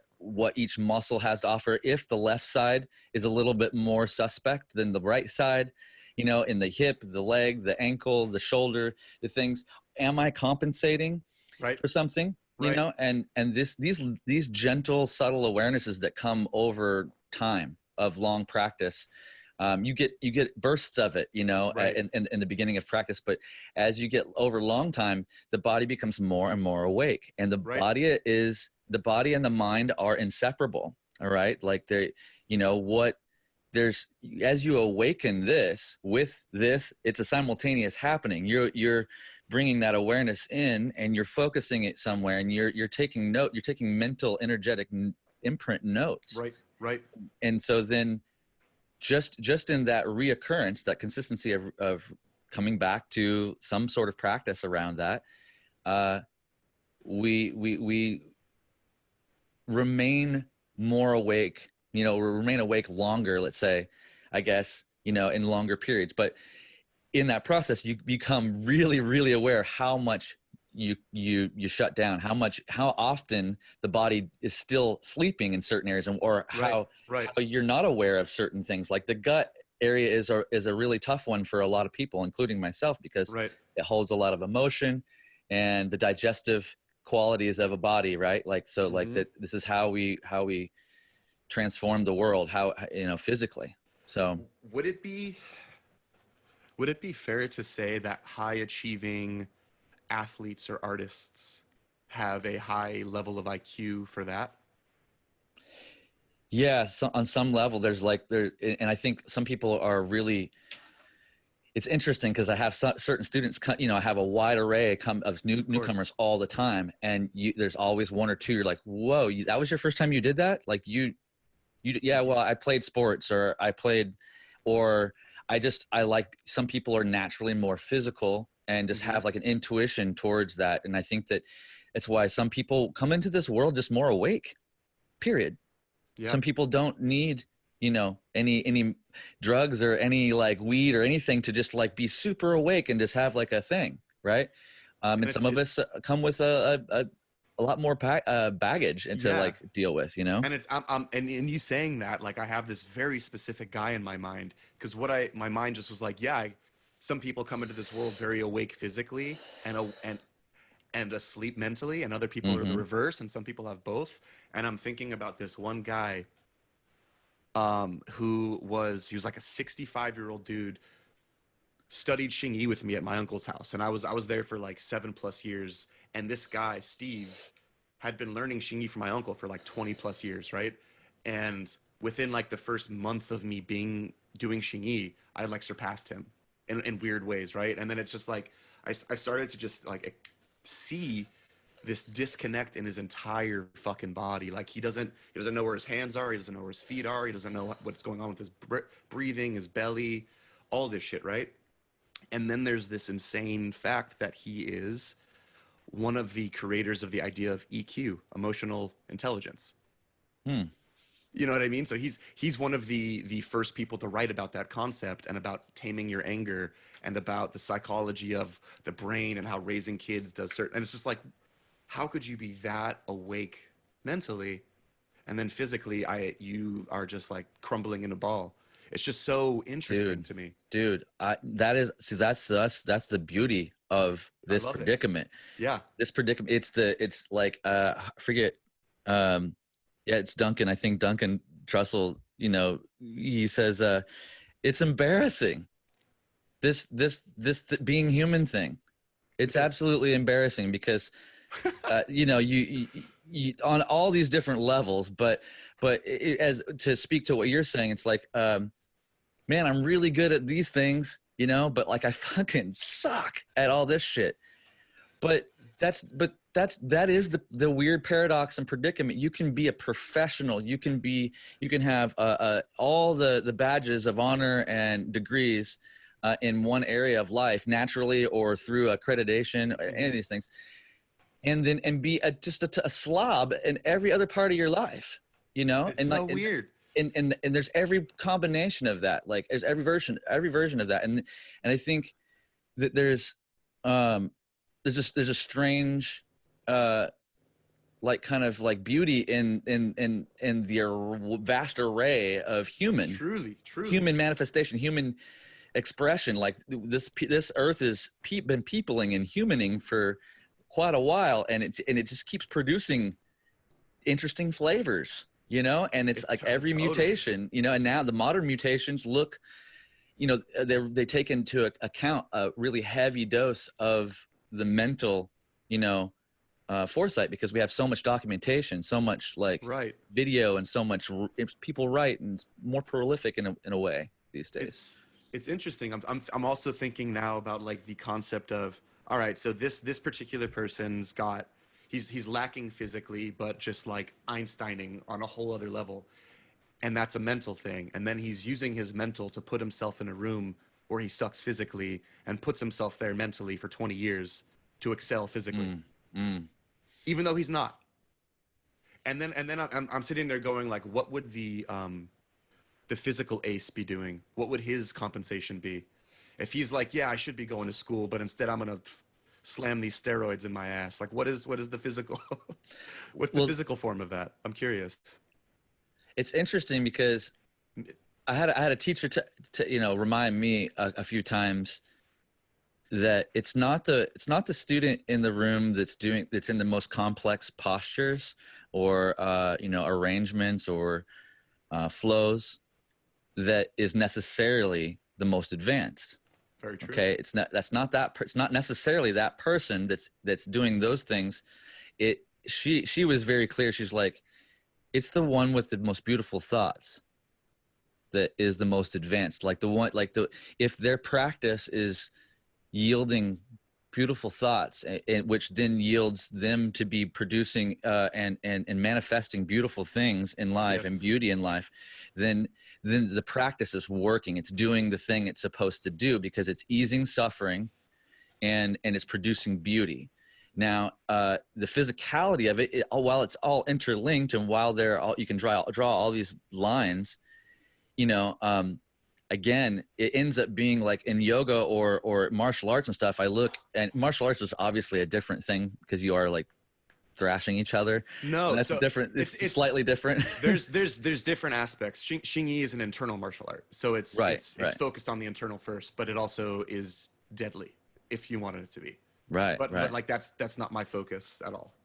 Speaker 2: each muscle has to offer. If the left side is a little bit more suspect than the right side, in the hip, the leg, the ankle, the shoulder, the things, am I compensating
Speaker 3: Right.
Speaker 2: for something?
Speaker 3: Right.
Speaker 2: And these gentle, subtle awarenesses that come over time of long practice, you get bursts of it,
Speaker 3: Right.
Speaker 2: in the beginning of practice, but as you get over long time, the body becomes more and more awake, and the
Speaker 3: Right.
Speaker 2: body and the mind are inseparable. All right, like as you awaken this with this, it's a simultaneous happening. You're bringing that awareness in, and you're focusing it somewhere, and you're taking mental, energetic imprint notes.
Speaker 3: Right. Right.
Speaker 2: And so then just in that reoccurrence, that consistency of coming back to some sort of practice around that, we remain more awake, remain awake longer, let's say, I guess, in longer periods. But in that process, you become really, really aware how much you shut down, how often the body is still sleeping in certain areas, or how you're not aware of certain things. Like the gut area is a really tough one for a lot of people, including myself, because it holds a lot of emotion and the digestive qualities of a body, right? Like, so like that, this is how we transform the world, physically. So
Speaker 3: would it be fair to say that high achieving athletes or artists have a high level of IQ for that?
Speaker 2: Yeah, so on some level, and I think some people are really. It's interesting because I have certain students, I have a wide array of newcomers all the time, and there's always one or two. You're like, whoa, that was your first time you did that? Like yeah, well, I played sports, or I like, some people are naturally more physical and just have like an intuition towards that. And I think that it's why some people come into this world just more awake, period. Yeah. Some people don't need, any drugs or any like weed or anything to just like be super awake and just have like a thing. Right. And some of us come with a lot more baggage to like deal with,
Speaker 3: And it's and in you saying that, like, I have this very specific guy in my mind, because my mind just was like, some people come into this world very awake physically and asleep mentally, and other people are the reverse, and some people have both. And I'm thinking about this one guy he was like a 65-year-old dude, studied Xingyi with me at my uncle's house, and I was there for like 7+ years. And this guy Steve had been learning Xingyi from my uncle for like 20+ years, right? And within like the first month of me doing Xingyi, I like surpassed him in weird ways, right? And then it's just like I started to just like see this disconnect in his entire fucking body. Like he doesn't know where his hands are, he doesn't know where his feet are, he doesn't know what's going on with his breathing, his belly, all this shit, right? And then there's this insane fact that he is one of the creators of the idea of EQ, emotional intelligence. You know what I mean? So he's one of the first people to write about that concept, and about taming your anger, and about the psychology of the brain, and how raising kids does certain. And it's just like, how could you be that awake mentally, and then physically you are just like crumbling in a ball? It's just so interesting to me.
Speaker 2: Dude, that's the beauty of this predicament.
Speaker 3: Yeah.
Speaker 2: This predicament, it's like, I forget, it's Duncan. I think Duncan Trussell, he says, it's embarrassing. This being human thing. It's absolutely embarrassing, because, you on all these different levels, but as to speak to what you're saying, it's like, man, I'm really good at these things, but like I fucking suck at all this shit. But that is the weird paradox and predicament. You can be a professional. You can have all the badges of honor and degrees in one area of life, naturally or through accreditation, any of these things. and be just a slob in every other part of your life, you know?
Speaker 3: It's so weird.
Speaker 2: And there's every combination of that. Like there's every version of that. And I think that there's a strange, like kind of like beauty in the vast array of
Speaker 3: Truly.
Speaker 2: human manifestation, human expression. Like this earth has been peopling and humaning for quite a while, and it just keeps producing interesting flavors, you know. And it's like every mutation, you know. And now the modern mutations look, you know, they take into account a really heavy dose of the mental, you know, foresight, because we have so much documentation, so much like video, and so much people write, and it's more prolific in a way these days.
Speaker 3: It's interesting. I'm also thinking now about like the concept of, all right, so this particular person's got, he's lacking physically, but just like Einsteining on a whole other level, and that's a mental thing. And then he's using his mental to put himself in a room where he sucks physically and puts himself there mentally for 20 years to excel physically, even though he's not. And then I'm sitting there going like, what would the physical ace be doing? What would his compensation be? If he's like, yeah, I should be going to school, but instead I'm going to slam these steroids in my ass. Like, what is the physical, what's the physical form of that? I'm curious. It's
Speaker 2: interesting because I had a teacher to you know, remind me a few times that it's not the student in the room that's in the most complex postures or you know, arrangements or flows that is necessarily the most advanced.
Speaker 3: Very true.
Speaker 2: Okay, it's not necessarily that person that's doing those things. She was very clear. She's like, it's the one with the most beautiful thoughts that is the most advanced. Like if their practice is yielding beautiful thoughts, and which then yields them to be producing and manifesting beautiful things in life, and beauty in life, then the practice is working. It's doing the thing it's supposed to do, because it's easing suffering and it's producing beauty. Now, the physicality of it, while it's all interlinked, and while you can draw all these lines, you know, again, it ends up being like in yoga or martial arts and stuff. I look, and martial arts is obviously a different thing, because you are like thrashing each other.
Speaker 3: No,
Speaker 2: and that's different. It's slightly different.
Speaker 3: there's different aspects. Xingyi is an internal martial art, so it's focused on the internal first, but it also is deadly if you wanted it to be. But like that's not my focus at all.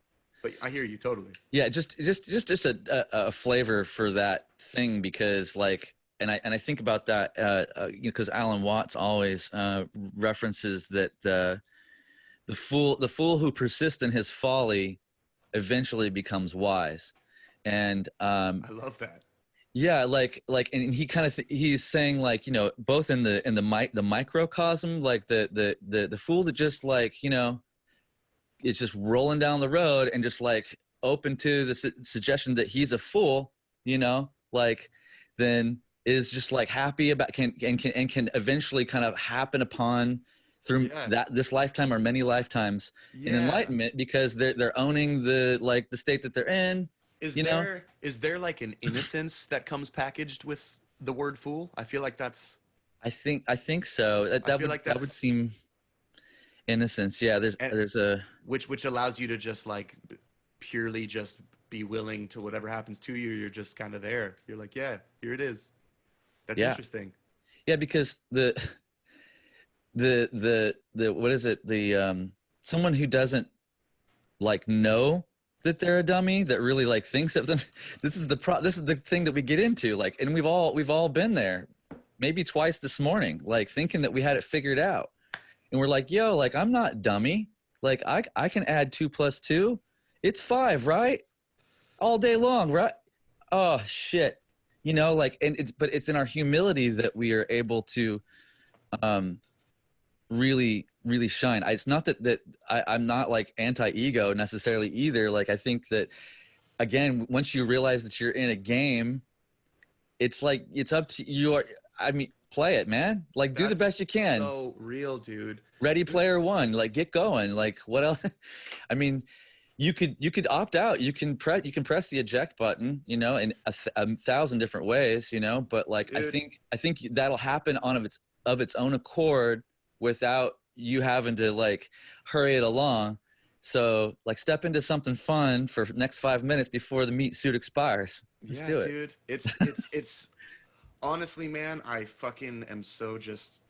Speaker 3: But I hear you totally. Yeah,
Speaker 2: just a flavor for that thing, because like, and I think about that, you know, because Alan Watts always references that the fool who persists in his folly eventually becomes wise, and
Speaker 3: I love that.
Speaker 2: Yeah, like, and he kind of he's saying, like, you know, both in the microcosm, like the fool that just, like, you know, is just rolling down the road and just like open to the suggestion that he's a fool, you know, like, then is just like happy about can eventually kind of happen upon through this lifetime or many lifetimes in enlightenment, because they're owning the state that they're in.
Speaker 3: Is there like an innocence that comes packaged with the word fool? I feel like that's.
Speaker 2: I think so. That would seem innocence. Yeah, there's a
Speaker 3: which allows you to just like purely just be willing to whatever happens to you. You're just kind of there. You're like, yeah, here it is. That's interesting.
Speaker 2: Yeah, because the what is it? The someone who doesn't like know that they're a dummy, that really like thinks of them. This is the thing that we get into, like, and we've all been there, maybe twice this morning, like thinking that we had it figured out, and we're like, yo, like, I'm not dummy, like I can add 2 + 2, it's 5, right? All day long, right? Oh shit, you know, like, and but it's in our humility that we are able to really shine. It's not that I'm not like anti-ego necessarily either. Like, I think that, again, once you realize that you're in a game, it's like, it's up to you. I mean, play it, man. Like, do the best you can.
Speaker 3: So real, dude.
Speaker 2: Ready Player One, like, get going. Like, what else? I mean, you could opt out. You can press the eject button, in a thousand different ways, but like
Speaker 3: Dude.
Speaker 2: I think that'll happen of its own accord without you having to like hurry it along. So like step into something fun for next 5 minutes before the meat suit expires. Let's
Speaker 3: Yeah,
Speaker 2: do it.
Speaker 3: dude. It's honestly, man, I fucking am so just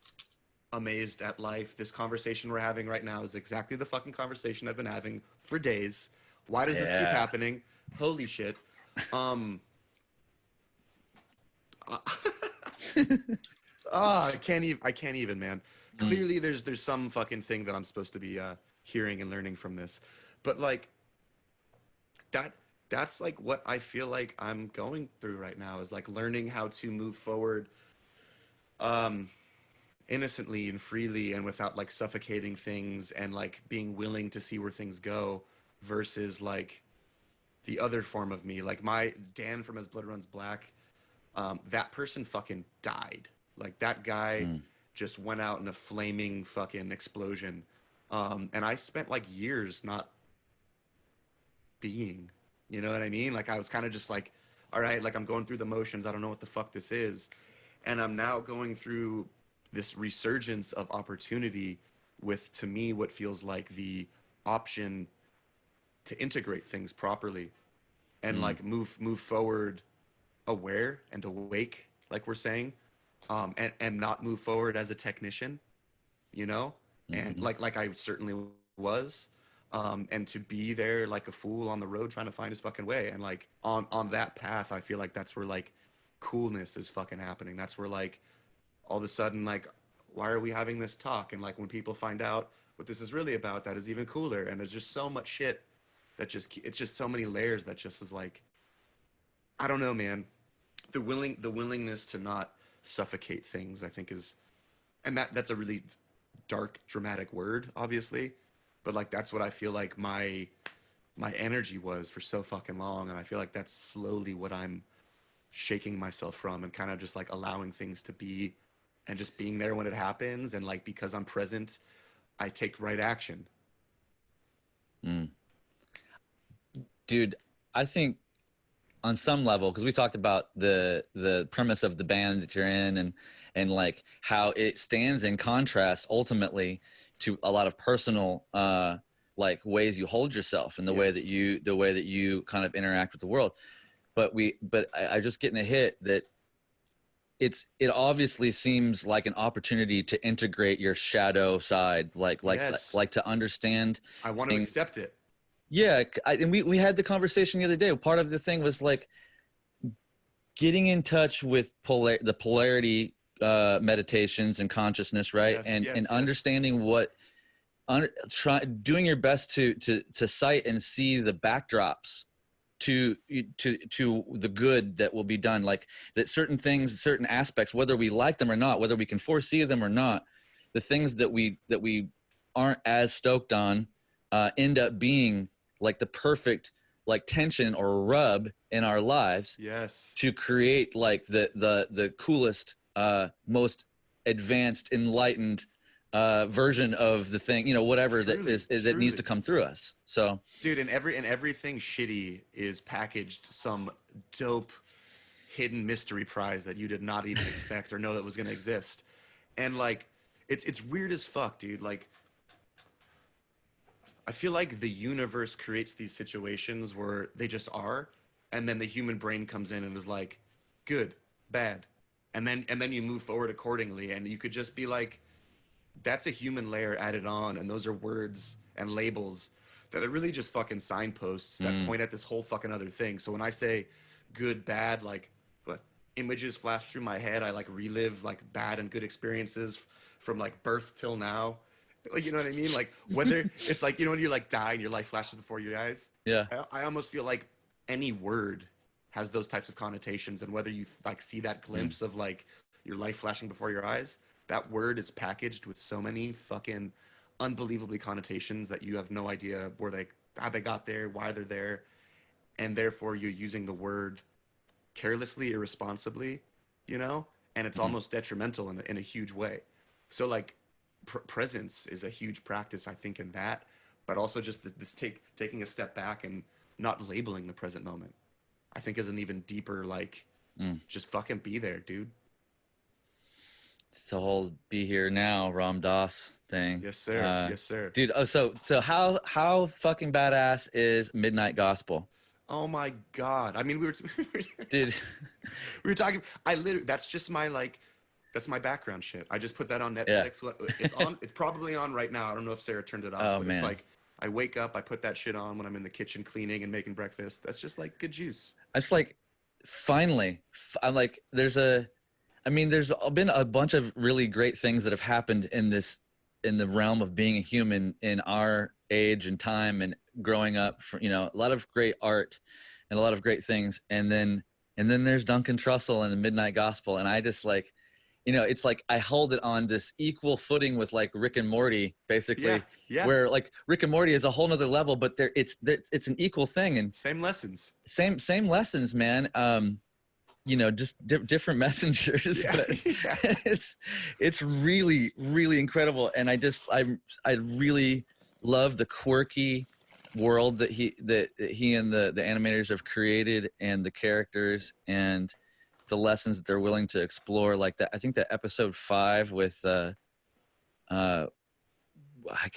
Speaker 3: amazed at life. This conversation we're having right now is exactly the fucking conversation I've been having for days. Why does this keep
Speaker 2: Yeah.
Speaker 3: happening? Holy shit. Um I can't even, man. Clearly there's some fucking thing that I'm supposed to be hearing and learning from this. But like that that's like what I feel like I'm going through right now, is like learning how to move forward um innocently and freely and without like suffocating things, and like being willing to see where things go, versus like the other form of me, like my Dan from As Blood Runs Black. That person fucking died. Like that guy just went out in a flaming fucking explosion. And I spent like years not being, you know what I mean? Like I was kind of just like, all right, like I'm going through the motions. I don't know what the fuck this is. And I'm now going through this resurgence of opportunity with, to me, what feels like the option to integrate things properly and like move forward aware and awake, like we're saying, and not move forward as a technician, you know, and like I certainly was, and to be there like a fool on the road trying to find his fucking way, and like on that path, I feel like that's where like coolness is fucking happening. That's where like all of a sudden like, why are we having this talk? And like when people find out what this is really about, that is even cooler. And there's just so much shit that just, it's just so many layers that just is like, I don't know, man. The willingness to not suffocate things, I think, is, and that's a really dark, dramatic word, obviously, but like that's what I feel like my energy was for so fucking long, and I feel like that's slowly what I'm shaking myself from, and kind of just like allowing things to be, and just being there when it happens, and like because I'm present, I take right action.
Speaker 2: Dude, I think on some level, because we talked about the premise of the band that you're in, and like how it stands in contrast ultimately to a lot of personal like ways you hold yourself, and the way that you kind of interact with the world. But I just getting a hit that it obviously seems like an opportunity to integrate your shadow side,
Speaker 3: Yes,
Speaker 2: like to understand
Speaker 3: I want to
Speaker 2: things.
Speaker 3: accept it.
Speaker 2: Yeah, and we had the conversation the other day. Part of the thing was like getting in touch with the polarity meditations and consciousness, right?
Speaker 3: Yes,
Speaker 2: And
Speaker 3: yes,
Speaker 2: and
Speaker 3: yes.
Speaker 2: understanding doing your best to sight and see the backdrops to the good that will be done, like that certain things, certain aspects, whether we like them or not, whether we can foresee them or not, the things that we aren't as stoked on end up being like the perfect like tension or rub in our lives
Speaker 3: Yes.
Speaker 2: to create like the coolest most advanced enlightened version of the thing, whatever that
Speaker 3: Truly,
Speaker 2: that needs
Speaker 3: truly.
Speaker 2: to come through us. So
Speaker 3: Dude, and everything shitty is packaged some dope hidden mystery prize that you did not even expect or know that was going to exist. And like it's weird as fuck, dude. Like I feel like the universe creates these situations where they just are, and then the human brain comes in and is like, good, bad. And then you move forward accordingly, and you could just be like, that's a human layer added on, and those are words and labels that are really just fucking signposts that point at this whole fucking other thing. So when I say good, bad, like what images flash through my head, I like relive like bad and good experiences from like birth till now. Like, you know what I mean? Like whether it's like, when you like die and your life flashes before your eyes.
Speaker 2: yeah.
Speaker 3: I almost feel like any word has those types of connotations, and whether you like see that glimpse of like your life flashing before your eyes, that word is packaged with so many fucking unbelievably connotations that you have no idea how they got there, why they're there, and therefore you're using the word carelessly, irresponsibly, and it's almost detrimental in a huge way. So like presence is a huge practice, I think, in that. but also just taking a step back and not labeling the present moment, I think is an even deeper, like, just fucking be there, dude.
Speaker 2: It's the whole be here now Ram Dass thing.
Speaker 3: Yes, sir. Yes, sir.
Speaker 2: Dude. Oh, so how fucking badass is Midnight Gospel?
Speaker 3: Oh my God. I mean,
Speaker 2: Dude.
Speaker 3: we were talking, that's just my, like, that's my background shit. I just put that on
Speaker 2: Yeah.
Speaker 3: Netflix. It's probably on right now. I don't know if Sarah turned it off,
Speaker 2: Oh,
Speaker 3: but
Speaker 2: man.
Speaker 3: it's like, I wake up, I put that shit on when I'm in the kitchen cleaning and making breakfast. That's just like good juice.
Speaker 2: I just like, finally, I'm like, there's been a bunch of really great things that have happened in the realm of being a human in our age and time and growing up, a lot of great art and a lot of great things. And then there's Duncan Trussell and the Midnight Gospel. And I just like, it's like I hold it on this equal footing with like Rick and Morty, basically, where like Rick and Morty is a whole nother level, but it's an equal thing and
Speaker 3: same lessons,
Speaker 2: same lessons, man. Just different messengers, but it's really, really incredible. And I really love the quirky world that he and the animators have created, and the characters and the lessons that they're willing to explore. Like that, I think that episode 5 with I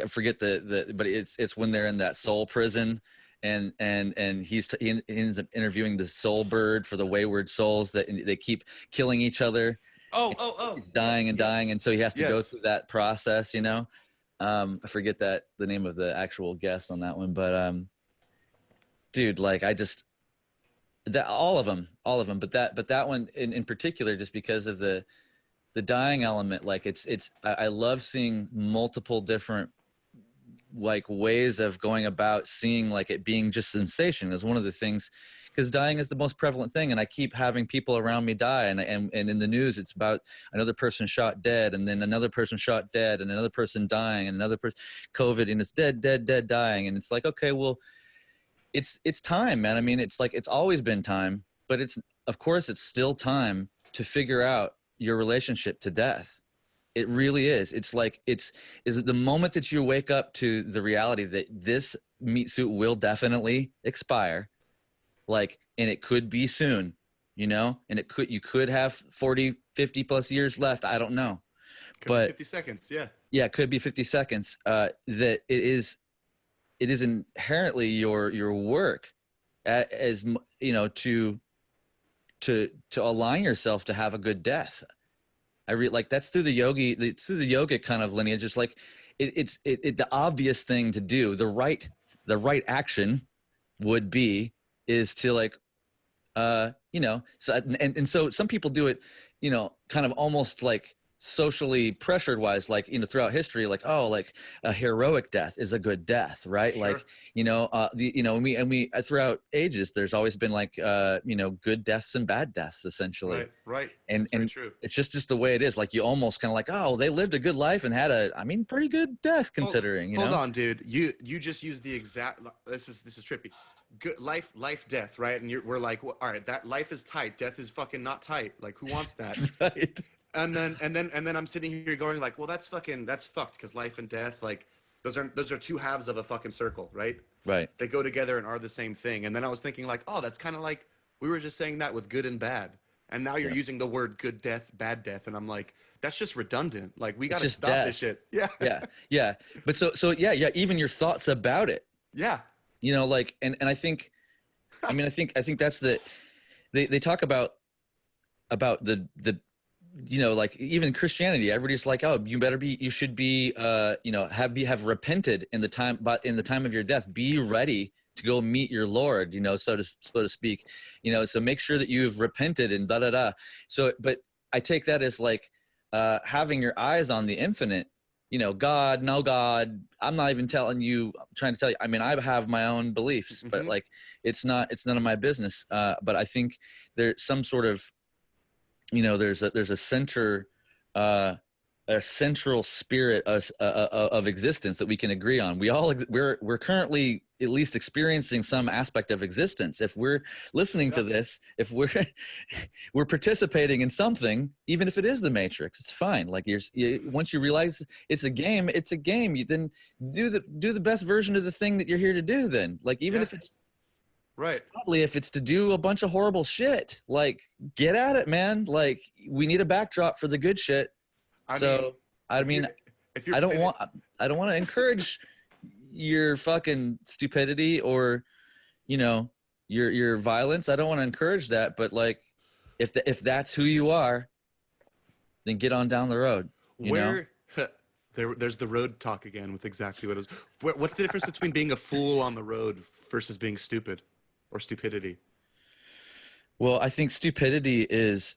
Speaker 2: forget but it's when they're in that soul prison, and he ends up interviewing the soul bird for the wayward souls that they keep killing each other. Dying and dying, and so he has to go through that process. I forget the name of the actual guest on that one, but dude, like all of them, but that one in particular, just because of the dying element. Like I love seeing multiple different like ways of going about seeing like it being just sensation is one of the things, because dying is the most prevalent thing, and I keep having people around me die, and in the news it's about another person shot dead, and then another person shot dead, and another person dying, and another person COVID, and it's dead dying, and it's like, okay, well, it's time, man. I mean, it's like it's always been time, but of course it's still time to figure out your relationship to death. It really is. It's like is the moment that you wake up to the reality that this meat suit will definitely expire, like, and it could be soon, and you could have 40, 50 plus years left. I don't know, but
Speaker 3: 50 seconds.
Speaker 2: Yeah, it could be 50 seconds. That it is inherently your work as to align yourself to have a good death. Like that's through the yoga kind of lineage. It's like it's the obvious thing to do. The right action would be is to like so some people do it, kind of almost like socially pressured wise, like, throughout history, like, oh, like a heroic death is a good death, right? Sure. Like, we throughout ages, there's always been like, good deaths and bad deaths, essentially.
Speaker 3: Right.
Speaker 2: And
Speaker 3: true.
Speaker 2: It's just the way it is. Like, you almost kind of like, oh, they lived a good life and had pretty good death considering,
Speaker 3: Hold on, dude. You just used the exact, this is trippy. Good life, death, right? And we're like, well, all right, that life is tight. Death is fucking not tight. Like, who wants that?
Speaker 2: Right.
Speaker 3: And then I'm sitting here going like, well, that's fucked, because life and death, like, those are two halves of a fucking circle, right?
Speaker 2: Right.
Speaker 3: They go together and are the same thing. And then I was thinking like, oh, that's kind of like we were just saying that with good and bad, and now you're using the word good death, bad death, and I'm like, that's just redundant. Like, we got to stop this shit.
Speaker 2: Yeah. But so yeah. Even your thoughts about it.
Speaker 3: Yeah.
Speaker 2: Like, and I think, I think that's they talk about the like even Christianity, everybody's like, oh, you should be, have repented in the time of your death, be ready to go meet your Lord, so to speak, so make sure that you've repented and da da da. So, but I take that as like, having your eyes on the infinite, God, no God, I'm not even trying to tell you. I mean, I have my own beliefs, but like, it's none of my business. But I think there's some sort of, there's a center a central spirit of existence that we can agree on. We're currently at least experiencing some aspect of existence. If we're listening to this, if we're participating in something, even if it is the Matrix, it's fine. Like once you realize it's a game, it's a game. You then do the best version of the thing that you're here to do. Then, like, even if it's
Speaker 3: right,
Speaker 2: sadly, if it's to do a bunch of horrible shit, like, get at it, man. Like, we need a backdrop for the good shit. I don't want to encourage your fucking stupidity or, you know, your violence. I don't want to encourage that, but like, if that's who you are, then get on down the road.
Speaker 3: There's the road talk again with exactly what it is. What's the difference between being a fool on the road versus being stupid or stupidity?
Speaker 2: Well, I think stupidity is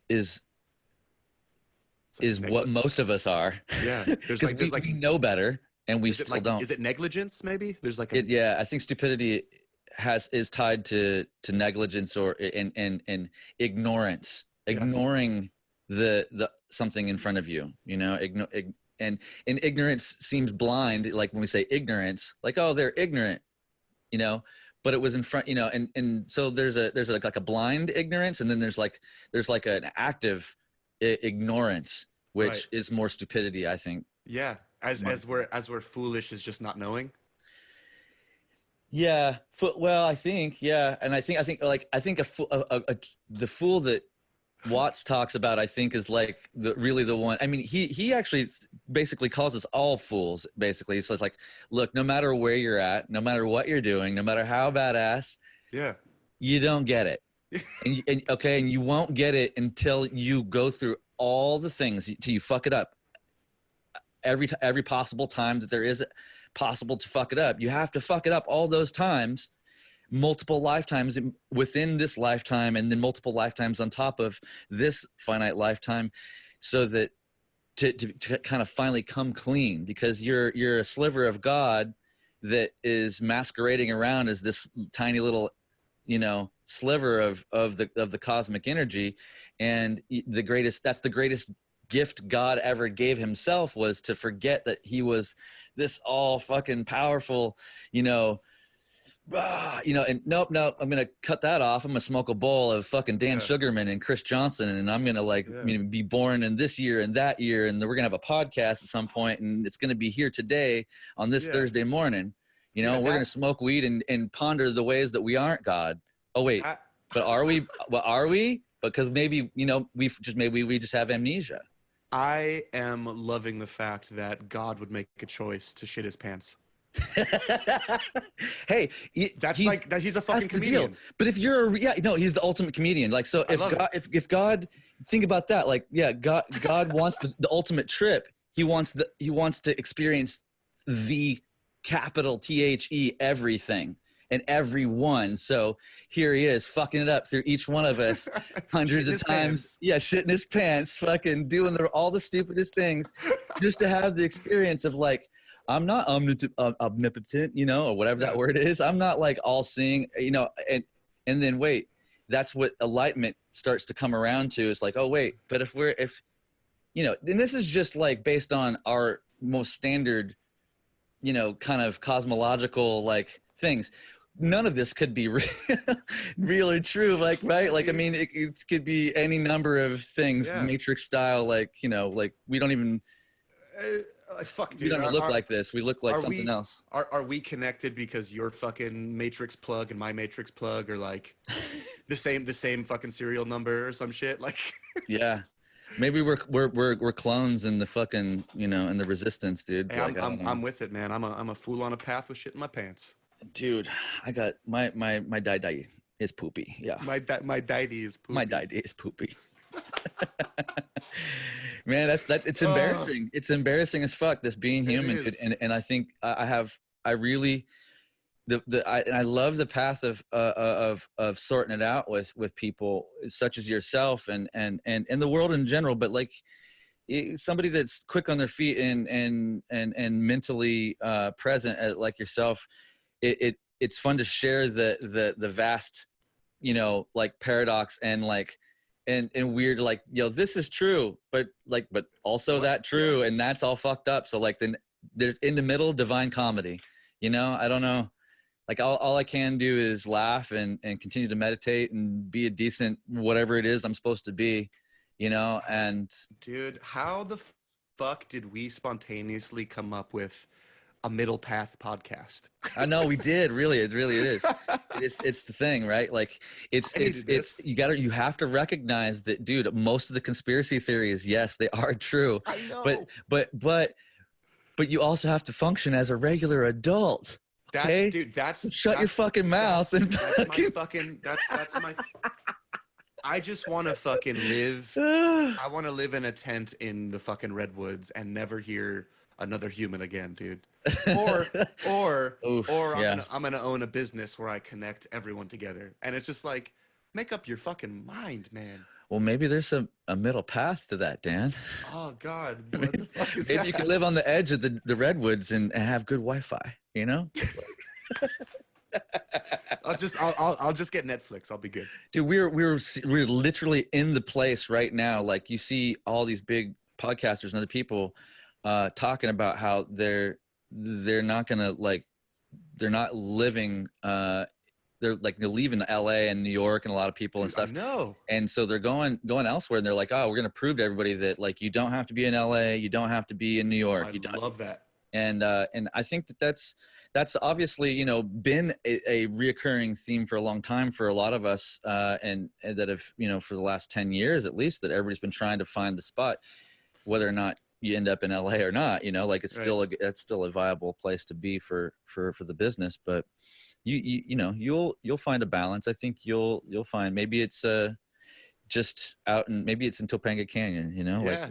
Speaker 2: what most of us are.
Speaker 3: Yeah,
Speaker 2: because we know better and we still don't.
Speaker 3: Is it negligence? Maybe there's like
Speaker 2: yeah. I think stupidity is tied to negligence or and ignorance, ignoring the something in front of you. You know, and ignorance seems blind. Like when we say ignorance, like, oh, they're ignorant. You know. But it was in front, you know, and so there's like a blind ignorance, and then there's like an active ignorance, which is more stupidity, I think.
Speaker 3: Yeah, as we're foolish is just not knowing.
Speaker 2: Yeah, well, I think, yeah, and I think the fool that Watts talks about, I think, is like the one. I mean, he actually basically calls us all fools. Basically, so it's like, look, no matter where you're at, no matter what you're doing, no matter how badass, you don't get it, and you won't get it until you go through all the things till you fuck it up. Every possible time that there is possible to fuck it up, you have to fuck it up all those times. Multiple lifetimes within this lifetime, and then multiple lifetimes on top of this finite lifetime, so that to kind of finally come clean, because you're a sliver of God that is masquerading around as this tiny little, you know, sliver of the cosmic energy, and that's the greatest gift God ever gave himself, was to forget that he was this all fucking powerful, you know, and nope, I'm gonna cut that off. I'm gonna smoke a bowl of fucking Dan Sugarman and Chris Johnson, and I'm gonna be born in this year and that year, and we're gonna have a podcast at some point, and it's gonna be here today on this Thursday morning. You know, we're gonna smoke weed and ponder the ways that we aren't God. Oh wait, but are we? Well, are we? Because maybe, you know, we just have amnesia.
Speaker 3: I am loving the fact that God would make a choice to shit his pants.
Speaker 2: Hey,
Speaker 3: he's a fucking comedian.
Speaker 2: Deal. But if you're he's the ultimate comedian. Like, so if God, think about that, like, God wants the ultimate trip. He wants to experience the capital THE everything and everyone. So here he is fucking it up through each one of us hundreds of times. Yeah, shitting his pants, fucking doing all the stupidest things, just to have the experience of, like, I'm not omnipotent, you know, or whatever that word is. I'm not like all seeing, you know, and then wait, that's what enlightenment starts to come around to. It's like, oh wait, but if you know, and this is just like based on our most standard, you know, kind of cosmological like things. None of this could be real or true, like, right? Like, I mean, it could be any number of things, Matrix style, like, you know, like we don't even.
Speaker 3: Fuck, dude.
Speaker 2: We don't look like this. We look like something else.
Speaker 3: Are we connected because your fucking Matrix plug and my Matrix plug are like the same fucking serial number or some shit? Like,
Speaker 2: yeah, maybe we're clones in the fucking, you know, in the resistance, dude.
Speaker 3: Hey, I'm with it, man. I'm a fool on a path with shit in my pants.
Speaker 2: Dude, I got my dai is poopy. Yeah,
Speaker 3: my dai is poopy. My
Speaker 2: dai is poopy. Man, that's it's embarrassing. It's embarrassing as fuck, this being human. And I think I really I love the path of sorting it out with people such as yourself and the world in general, but like somebody that's quick on their feet and mentally present, like yourself. It's fun to share the vast, you know, like paradox and like and weird, like, yo, this is true, but also
Speaker 3: What?
Speaker 2: that true, and that's all fucked up. So like then there's in the middle, divine comedy. I don't know. Like all I can do is laugh and continue to meditate and be a decent whatever it is I'm supposed to be, and
Speaker 3: Dude, how the fuck did we spontaneously come up with a middle path podcast?
Speaker 2: I know we did. Really, it is. It's the thing, right? Like it's you have to recognize that, dude. Most of the conspiracy theories, yes, they are true.
Speaker 3: I know.
Speaker 2: But you also have to function as a regular adult. Okay, shut your fucking mouth and
Speaker 3: that's my. I just want to fucking live. I want to live in a tent in the fucking redwoods and never hear another human again, dude. Or I'm gonna own a business where I connect everyone together, and it's just like, make up your fucking mind, man.
Speaker 2: Well, maybe there's a middle path to that, Dan.
Speaker 3: Oh God, what the fuck is
Speaker 2: maybe
Speaker 3: that?
Speaker 2: you can live on the edge of the redwoods and have good Wi-Fi.
Speaker 3: I'll just get Netflix. I'll be good.
Speaker 2: Dude, we're literally in the place right now. Like you see all these big podcasters and other people talking about how they're not gonna they're not living they're leaving LA and New York and a lot of people and stuff.
Speaker 3: No. And
Speaker 2: so they're going elsewhere, and they're like, oh, we're gonna prove to everybody that like you don't have to be in LA, you don't have to be in New York.
Speaker 3: I love that.
Speaker 2: And I think that's obviously been a reoccurring theme for a long time for a lot of us, and that have for the last 10 years at least, that everybody's been trying to find the spot, whether or not you end up in LA or not. Like it's
Speaker 3: right.
Speaker 2: it's still a viable place to be for the business. But you'll find a balance. I think you'll find, maybe it's just out, and maybe it's in Topanga Canyon.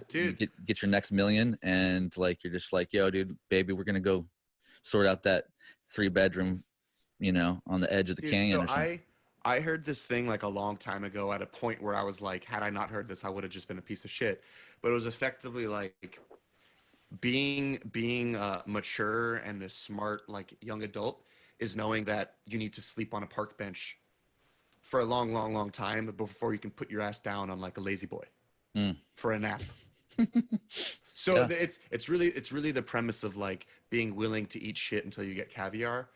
Speaker 3: Dude,
Speaker 2: get your next million, and like you're just like, yo, dude, baby, we're gonna go sort out that 3-bedroom, on the edge of the canyon.
Speaker 3: So
Speaker 2: or something.
Speaker 3: I heard this thing like a long time ago at a point where I was like, had I not heard this, I would have just been a piece of shit. But it was effectively like being mature and a smart like young adult is knowing that you need to sleep on a park bench for a long, long, long time before you can put your ass down on like a lazy boy for a nap. So yeah. It's really the premise of like being willing to eat shit until you get caviar.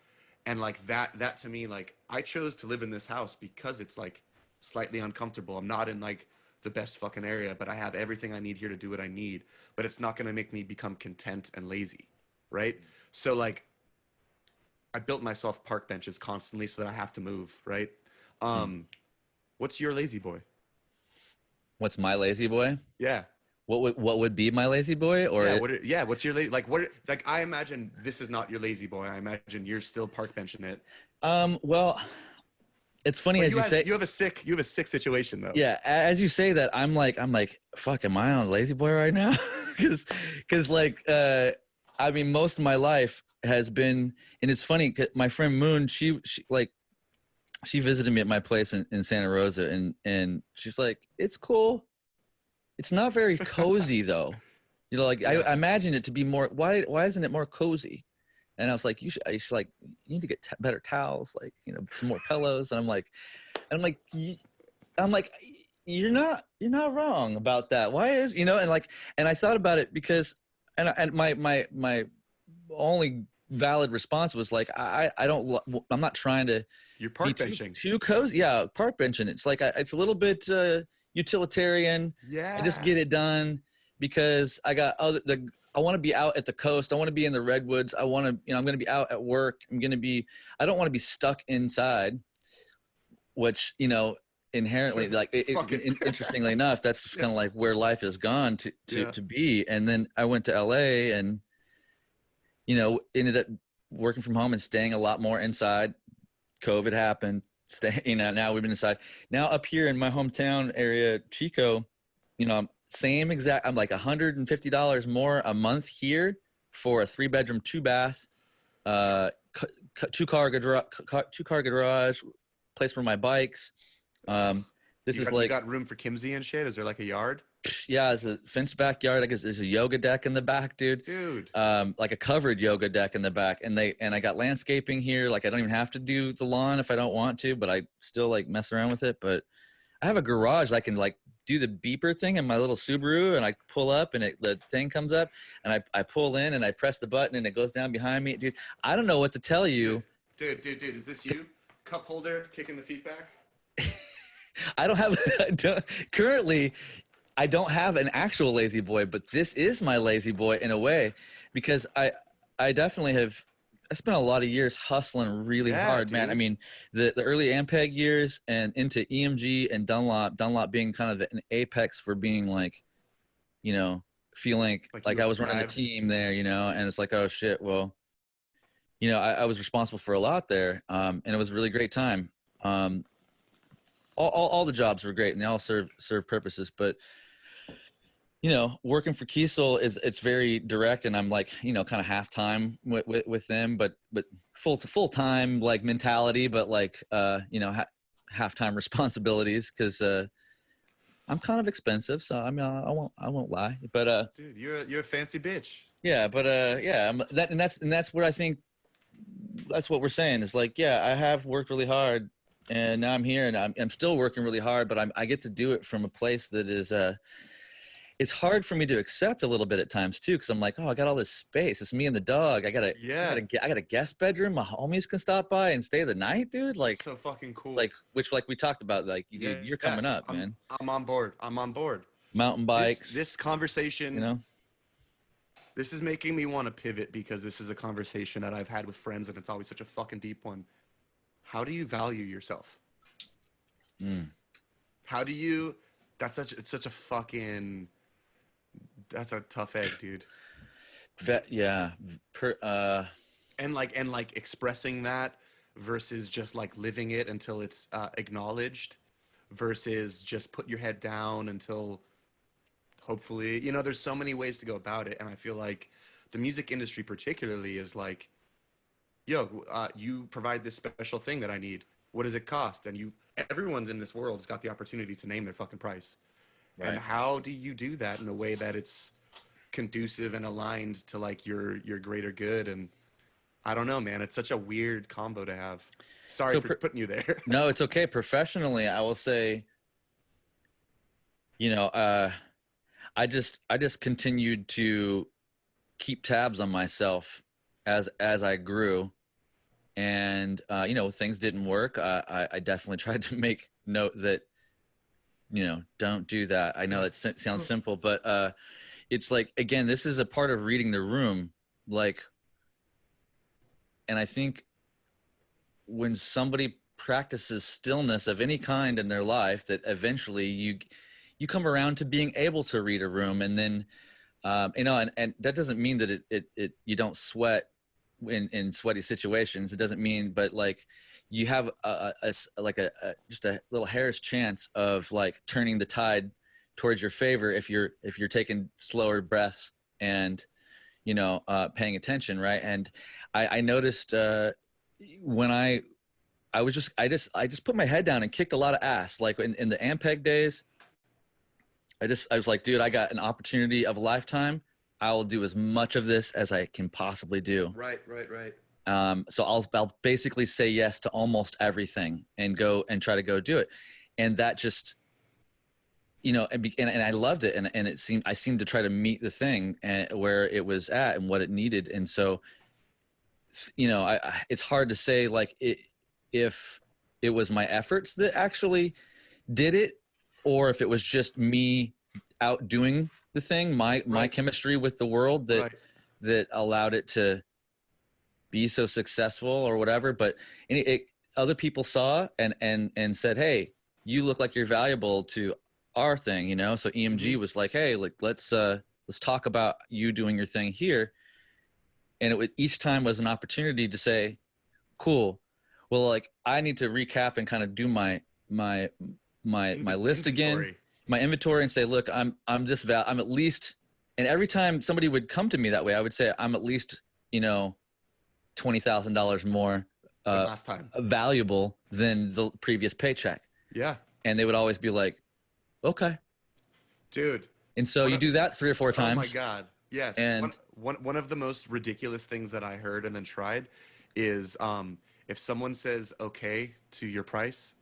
Speaker 3: And like that to me, like I chose to live in this house because it's like slightly uncomfortable. I'm not in like the best fucking area, but I have everything I need here to do what I need, but it's not going to make me become content and lazy. Right. So like I built myself park benches constantly so that I have to move. Right. What's your lazy boy?
Speaker 2: What's my lazy boy?
Speaker 3: Yeah.
Speaker 2: What would be my lazy boy? Or
Speaker 3: what's your I imagine this is not your lazy boy. I imagine you're still park benching it.
Speaker 2: Well, it's funny as you say.
Speaker 3: You have a sick situation though.
Speaker 2: Yeah, as you say that, I'm like, fuck, am I on a lazy boy right now? Because like, I mean, most of my life has been, and it's funny. 'Cause my friend Moon, she visited me at my place in Santa Rosa, and she's like, it's cool. It's not very cozy though. I imagine it to be more. Why isn't it more cozy? And I was like, you need to get better towels, like some more pillows. And I'm like, you're not wrong about that. Why is and I thought about it because, and my only valid response was like, I'm not trying to.
Speaker 3: You're park benching.
Speaker 2: Too cozy. Yeah, park benching. It's like it's a little bit utilitarian.
Speaker 3: Yeah.
Speaker 2: I just get it done because I got I want to be out at the coast. I want to be in the redwoods. I want to, I'm going to be out at work. I don't want to be stuck inside, which, inherently, like, interestingly enough, that's just kind of like where life has gone to be. And then I went to LA and, ended up working from home and staying a lot more inside. COVID happened. Now we've been inside. Now up here in my hometown area, Chico, same exact. I'm like $150 more a month here for a 3-bedroom, 2-bath, 2-car garage, place for my bikes. You
Speaker 3: got room for Kimsey and shit? Is there like a yard?
Speaker 2: Yeah, it's a fenced backyard. I guess there's a yoga deck in the back, dude. Like a covered yoga deck in the back, and I got landscaping here. Like I don't even have to do the lawn if I don't want to, but I still like mess around with it. But I have a garage I can like do the beeper thing in my little Subaru, and I pull up, and the thing comes up, and I pull in, and I press the button, and it goes down behind me, dude. I don't know what to tell you.
Speaker 3: Dude, is this you? Cup holder, kicking the feet back?
Speaker 2: I don't have currently. I don't have an actual lazy boy, but this is my lazy boy in a way, because I definitely have. I spent a lot of years hustling really hard, man. I mean, the early Ampeg years and into EMG and Dunlop being kind of an apex for being like, you know, feeling like I was running the team there, you know, and it's like, oh shit, well, you know, I was responsible for a lot there, and it was a really great time. All the jobs were great and they all serve purposes, but you know, working for Kiesel it's very direct, and I'm like, you know, kind of half time with them, but full time like mentality, but like you know, half time responsibilities, because I'm kind of expensive, so I mean I won't lie, but
Speaker 3: dude, you're a fancy bitch.
Speaker 2: Yeah, but yeah, that's what I think. That's what we're saying is like, yeah, I have worked really hard, and now I'm here, and I'm still working really hard, but I get to do it from a place that is it's hard for me to accept a little bit at times too, because I'm like, oh, I got all this space. It's me and the dog. I got a guest bedroom. My homies can stop by and stay the night, dude. Like,
Speaker 3: so fucking cool.
Speaker 2: Like like we talked about. Like, dude, you're coming up, man.
Speaker 3: I'm on board.
Speaker 2: Mountain bikes.
Speaker 3: This conversation,
Speaker 2: you know,
Speaker 3: this is making me want to pivot, because this is a conversation that I've had with friends, and it's always such a fucking deep one. How do you value yourself? How do you? It's such a fucking. That's a tough egg, dude.
Speaker 2: Yeah.
Speaker 3: And like expressing that versus just like living it until it's acknowledged, versus just put your head down until hopefully, you know, there's so many ways to go about it. And I feel like the music industry particularly is like, yo, you provide this special thing that I need. What does it cost? And everyone's in this world's got the opportunity to name their fucking price. Right. And how do you do that in a way that it's conducive and aligned to like your greater good? And I don't know, man, it's such a weird combo to have. Sorry for putting you there.
Speaker 2: No, it's okay. Professionally, I will say, you know, I just continued to keep tabs on myself as I grew, and you know, things didn't work. I definitely tried to make note that, you know, don't do that. I know that sounds simple, but it's like, again, this is a part of reading the room. Like, and I think when somebody practices stillness of any kind in their life, that eventually you come around to being able to read a room. And then, you know, and that doesn't mean that it you don't sweat in sweaty situations. It doesn't mean, but like, you have just a little hair's chance of like turning the tide towards your favor if you're taking slower breaths and, you know, paying attention, right? And I noticed when I just put my head down and kicked a lot of ass. Like in the Ampeg days, I was like, dude, I got an opportunity of a lifetime. I will do as much of this as I can possibly do.
Speaker 3: Right.
Speaker 2: So I'll basically say yes to almost everything and go and try to go do it. And that just, you know, and I loved it. And I seemed to try to meet the thing where it was at and what it needed. And so, you know, it's hard to say like if it was my efforts that actually did it, or if it was just me out doing the thing, my chemistry with the world that allowed it to be so successful or whatever. But other people saw and said, hey, you look like you're valuable to our thing, you know? So EMG was like, hey, like, let's talk about you doing your thing here. And each time was an opportunity to say, cool, well, like, I need to recap and kind of do my list again, my inventory, and say, look, I'm at least, and every time somebody would come to me that way, I would say, I'm at least, you know, $20,000 more
Speaker 3: last time
Speaker 2: valuable than the previous paycheck.
Speaker 3: Yeah.
Speaker 2: And they would always be like, okay,
Speaker 3: dude.
Speaker 2: And so you do that 3 or 4 times.
Speaker 3: Oh my God. Yes. And one of the most ridiculous things that I heard and then tried is if someone says okay to your price,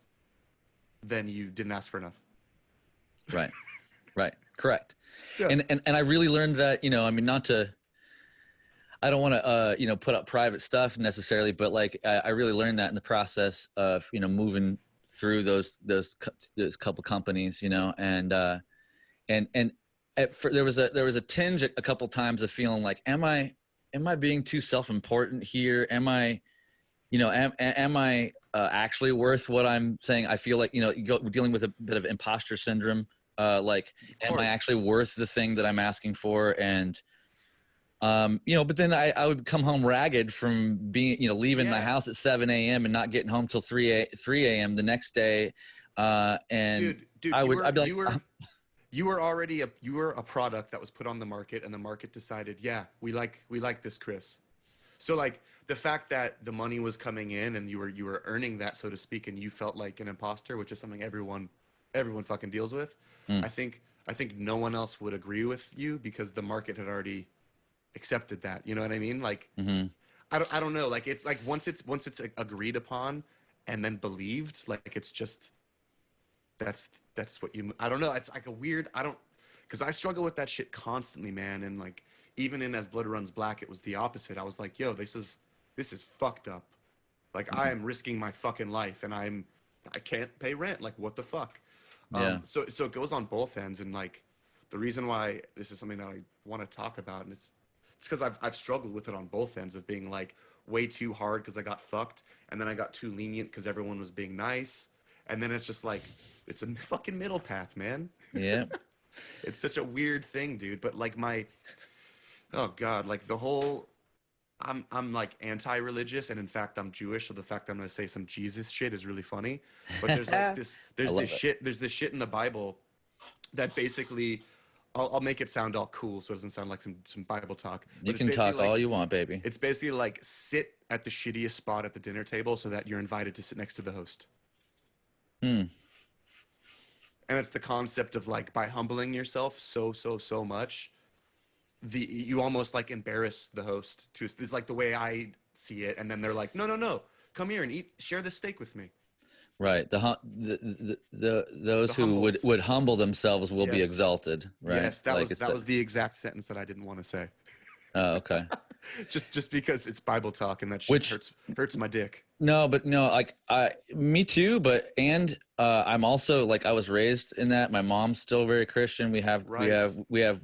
Speaker 3: then you didn't ask for enough.
Speaker 2: Right. Right. Correct.
Speaker 3: Yeah.
Speaker 2: And I really learned that, I mean, I don't want to, put up private stuff necessarily, but like, I really learned that in the process of, moving through those couple companies, and there was a tinge a couple times of feeling like, am I being too self-important here? Am I, am I actually worth what I'm saying? I feel like, dealing with a bit of imposter syndrome. Like, am I actually worth the thing that I'm asking for? And, but then I would come home ragged from being, leaving the house at 7 a.m. and not getting home till 3 a.m. the next day. And
Speaker 3: dude,
Speaker 2: I'd be like,
Speaker 3: you were a product that was put on the market, and the market decided, yeah, we like this Chris. So like the fact that the money was coming in and you were earning that, so to speak, and you felt like an imposter, which is something everyone fucking deals with. I think no one else would agree with you because the market had already accepted that. You know what I mean? Like, I don't know. Like, it's like once it's agreed upon and then believed, like it's just that's what you. I don't know. It's like a weird. Because I struggle with that shit constantly, man. And like even in As Blood Runs Black, it was the opposite. I was like, yo, this is fucked up. Like I am risking my fucking life, and I can't pay rent. Like what the fuck?
Speaker 2: Yeah.
Speaker 3: So it goes on both ends, and like the reason why this is something that I want to talk about, and it's because I've struggled with it on both ends of being like way too hard because I got fucked, and then I got too lenient because everyone was being nice, and then it's just like it's a fucking middle path, man.
Speaker 2: Yeah.
Speaker 3: It's such a weird thing, dude. But like oh god, like the whole. I'm like anti-religious, and in fact I'm Jewish, so the fact that I'm gonna say some Jesus shit is really funny. But there's like there's this shit in the Bible that basically I'll make it sound all cool so it doesn't sound like some Bible talk.
Speaker 2: You can talk all you want, baby.
Speaker 3: It's basically like sit at the shittiest spot at the dinner table so that you're invited to sit next to the host. And it's the concept of like by humbling yourself so much, you almost like embarrass the host too. It's like the way I see it, and then they're like, no, come here and share this steak with me.
Speaker 2: Right. Those who would humble themselves will be exalted. Right.
Speaker 3: Yes, that was the exact sentence that I didn't want to say.
Speaker 2: Oh, okay.
Speaker 3: just because it's Bible talk and that shit hurts my dick.
Speaker 2: No, like me too. But I'm also like I was raised in that. My mom's still very Christian. We have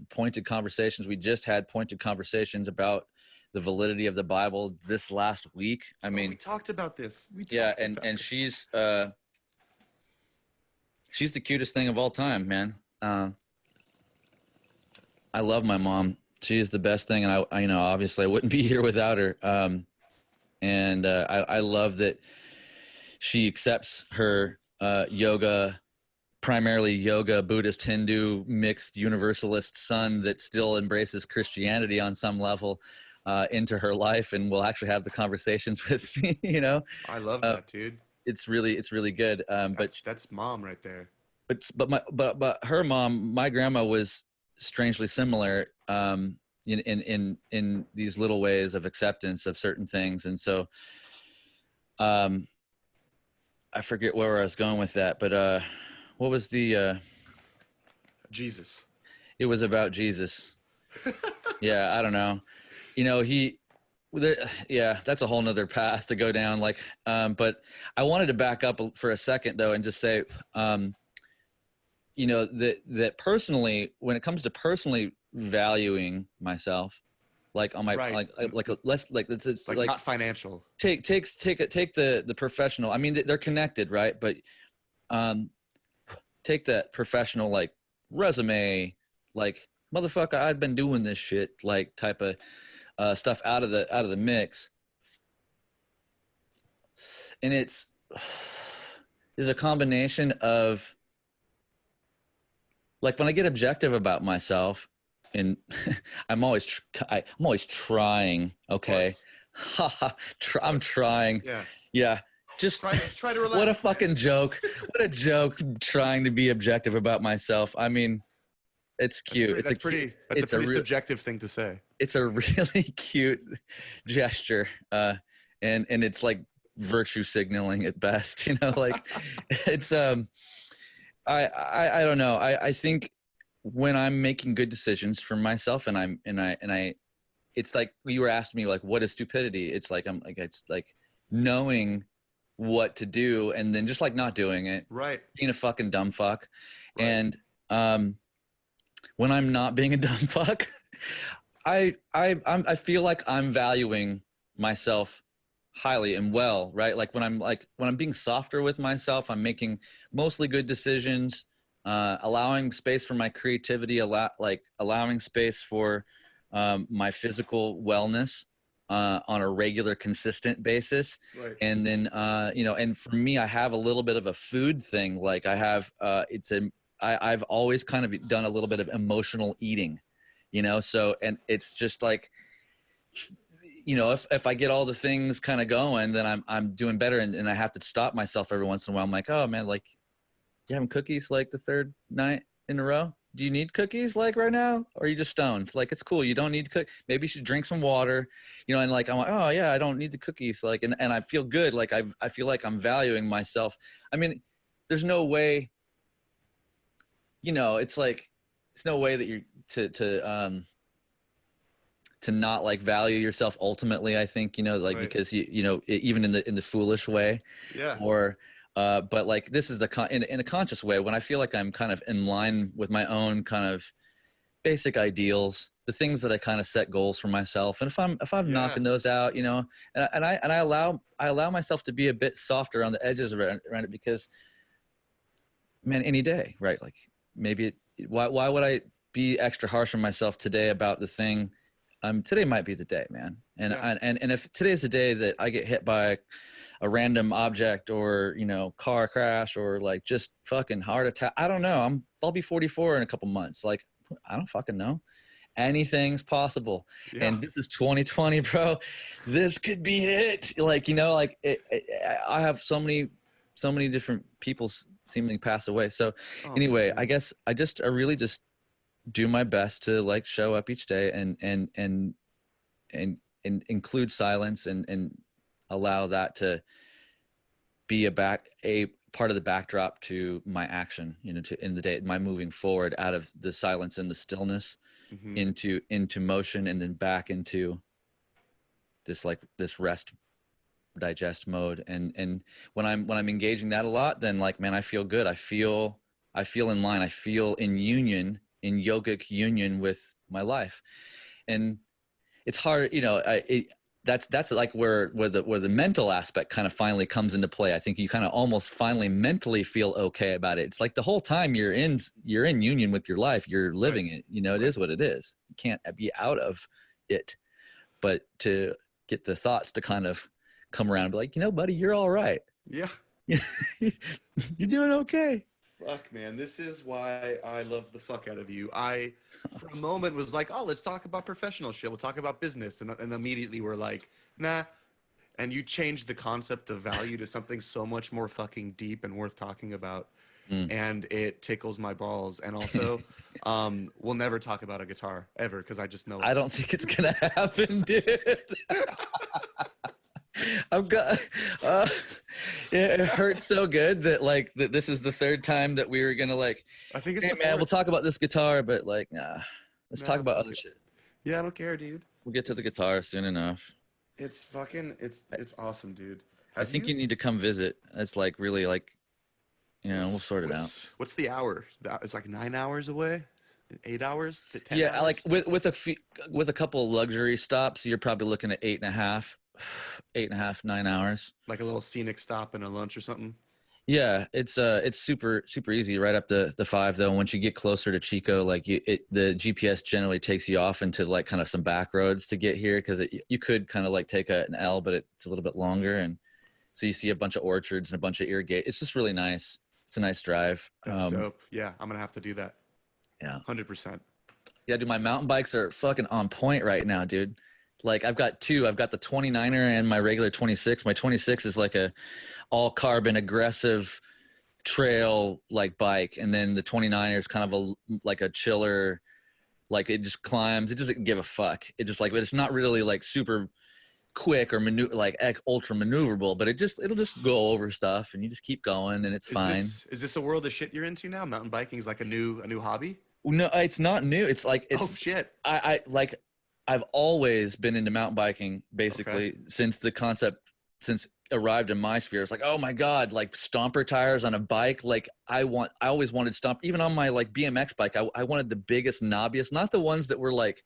Speaker 2: pointed conversations. We just had pointed conversations about the validity of the Bible this last week. I mean,
Speaker 3: we talked about this.
Speaker 2: And she's the cutest thing of all time, man. I love my mom. She's the best thing, and I obviously I wouldn't be here without her. I love that she accepts her primarily yoga, Buddhist, Hindu, mixed universalist son that still embraces Christianity on some level into her life, and will actually have the conversations with me.
Speaker 3: I love that, dude.
Speaker 2: It's really good.
Speaker 3: That's mom right there.
Speaker 2: But her mom, my grandma, was strangely similar in these little ways of acceptance of certain things. And so I forget where I was going with that, but what was the
Speaker 3: Jesus?
Speaker 2: It was about Jesus. Yeah, I don't know. That's a whole nother path to go down. Like, but I wanted to back up for a second though and just say, that personally, when it comes to personally valuing myself, like on my like less like it's
Speaker 3: like not financial.
Speaker 2: Take the professional. I mean, they're connected, right? But take that professional like resume, like motherfucker, I've been doing this shit, like type of stuff out of the mix, and there's a combination of like when I get objective about myself, and I'm always trying. Okay, I'm trying. Yeah. Just
Speaker 3: try to relax.
Speaker 2: What a fucking joke! What a joke! Trying to be objective about myself. I mean, it's cute.
Speaker 3: That's a pretty subjective thing to say.
Speaker 2: It's a really cute gesture, and it's like virtue signaling at best. Like it's I don't know. I think when I'm making good decisions for myself and it's like you were asking me like, what is stupidity? It's like, it's like knowing what to do and then just like not doing it,
Speaker 3: Right.
Speaker 2: being a fucking dumb fuck.
Speaker 3: Right.
Speaker 2: And, when I'm not being a dumb fuck, I feel like I'm valuing myself highly and well, right? Like when I'm being softer with myself, I'm making mostly good decisions, allowing space for my creativity, allowing space for my physical wellness on a regular, consistent basis.
Speaker 3: Right.
Speaker 2: And then and for me, I have a little bit of a food thing. Like I have, I've always kind of done a little bit of emotional eating, so, and it's just like, if I get all the things kind of going, then I'm doing better. And I have to stop myself every once in a while. I'm like, oh man, like you having cookies like the third night in a row? Do you need cookies like right now? Or are you just stoned? Like, it's cool. You don't need to cook. Maybe you should drink some water, and like, I'm like, oh yeah, I don't need the cookies. Like, and I feel good. Like I feel like I'm valuing myself. I mean, there's no way, it's like, there's no way that you're to not like value yourself ultimately, I think, like,
Speaker 3: Right.
Speaker 2: because even in the foolish way,
Speaker 3: Yeah.
Speaker 2: or but like this is in a conscious way, when I feel like I'm kind of in line with my own kind of basic ideals, the things that I kind of set goals for myself, and if I'm
Speaker 3: Yeah.
Speaker 2: knocking those out, and I allow myself to be a bit softer on the edges around it, because man, any day, right? Like maybe why would I be extra harsh on myself today about the thing? Today might be the day, man. And,
Speaker 3: Yeah.
Speaker 2: and if today's the day that I get hit by a random object or, car crash or like just fucking heart attack, I don't know. I'll be 44 in a couple months. Like, I don't fucking know. Anything's possible.
Speaker 3: Yeah.
Speaker 2: And this is 2020, bro. This could be it. Like, I have so many different people seemingly pass away. So anyway,
Speaker 3: man.
Speaker 2: I guess I really just do my best to like show up each day and include silence and allow that to be a part of the backdrop to my action, to in the day, my moving forward out of the silence and the stillness
Speaker 3: Mhm.
Speaker 2: into motion, and then back into this rest digest mode. And when I'm engaging that a lot, then like, man, I feel good. I feel in line. I feel in yogic union with my life. And it's hard, that's like where the mental aspect kind of finally comes into play. I think you kind of almost finally mentally feel okay about it. It's like the whole time you're in union with your life, you're living it, it is what it is. You can't be out of it, but to get the thoughts to kind of come around and be like, buddy, you're all right.
Speaker 3: Yeah.
Speaker 2: You're doing okay.
Speaker 3: Fuck, man. This is why I love the fuck out of you. I, for a moment, was like, oh, let's talk about professional shit. We'll talk about business. And immediately we're like, nah. And you changed the concept of value to something so much more fucking deep and worth talking about. And it tickles my balls. And also, we'll never talk about a guitar ever, because I just know
Speaker 2: I don't think it's going to happen, dude. It hurts so good that like that this is the third time that we were gonna like,
Speaker 3: I think it's
Speaker 2: hey
Speaker 3: the
Speaker 2: man,
Speaker 3: fourth.
Speaker 2: we'll talk about this guitar, but like, nah, let's talk about other shit.
Speaker 3: Yeah, I don't care, dude.
Speaker 2: We'll get to the guitar soon enough.
Speaker 3: It's fucking, it's awesome, dude.
Speaker 2: I think you need to come visit. It's like really like, we'll sort it out.
Speaker 3: What's the hour? It's like 9 hours away, 8 hours, 10
Speaker 2: Yeah,
Speaker 3: hours?
Speaker 2: like with a couple of luxury stops, you're probably looking at 8.5, 9 hours.
Speaker 3: Like a little scenic stop and a lunch or something.
Speaker 2: Yeah, it's super easy right up the 5 though. Once you get closer to Chico, like the GPS generally takes you off into like kind of some back roads to get here, because you could kind of like take an L, but it's a little bit longer, and so you see a bunch of orchards and a bunch of irrigate. It's just really nice. It's a nice drive.
Speaker 3: That's dope. Yeah, I'm gonna have to do that.
Speaker 2: Yeah,
Speaker 3: 100%.
Speaker 2: Yeah, dude, my mountain bikes are fucking on point right now, dude. Like I've got two. I've got the 29er and my regular 26. My 26 is like a all carbon aggressive trail like bike, and then the 29er is kind of like a chiller, like it just climbs. It doesn't give a fuck. It just like, but it's not really like super quick or ultra maneuverable, but it'll just go over stuff, and you just keep going, and it's fine.
Speaker 3: Is this a world of shit you're into now? Mountain biking is like a new hobby?
Speaker 2: No, it's not new. It's like
Speaker 3: Oh shit.
Speaker 2: I've always been into mountain biking basically since since arrived in my sphere. It's like, oh my God, like stomper tires on a bike. Like I always wanted stomp, even on my like BMX bike. I wanted the biggest, knobbiest, not the ones that were like,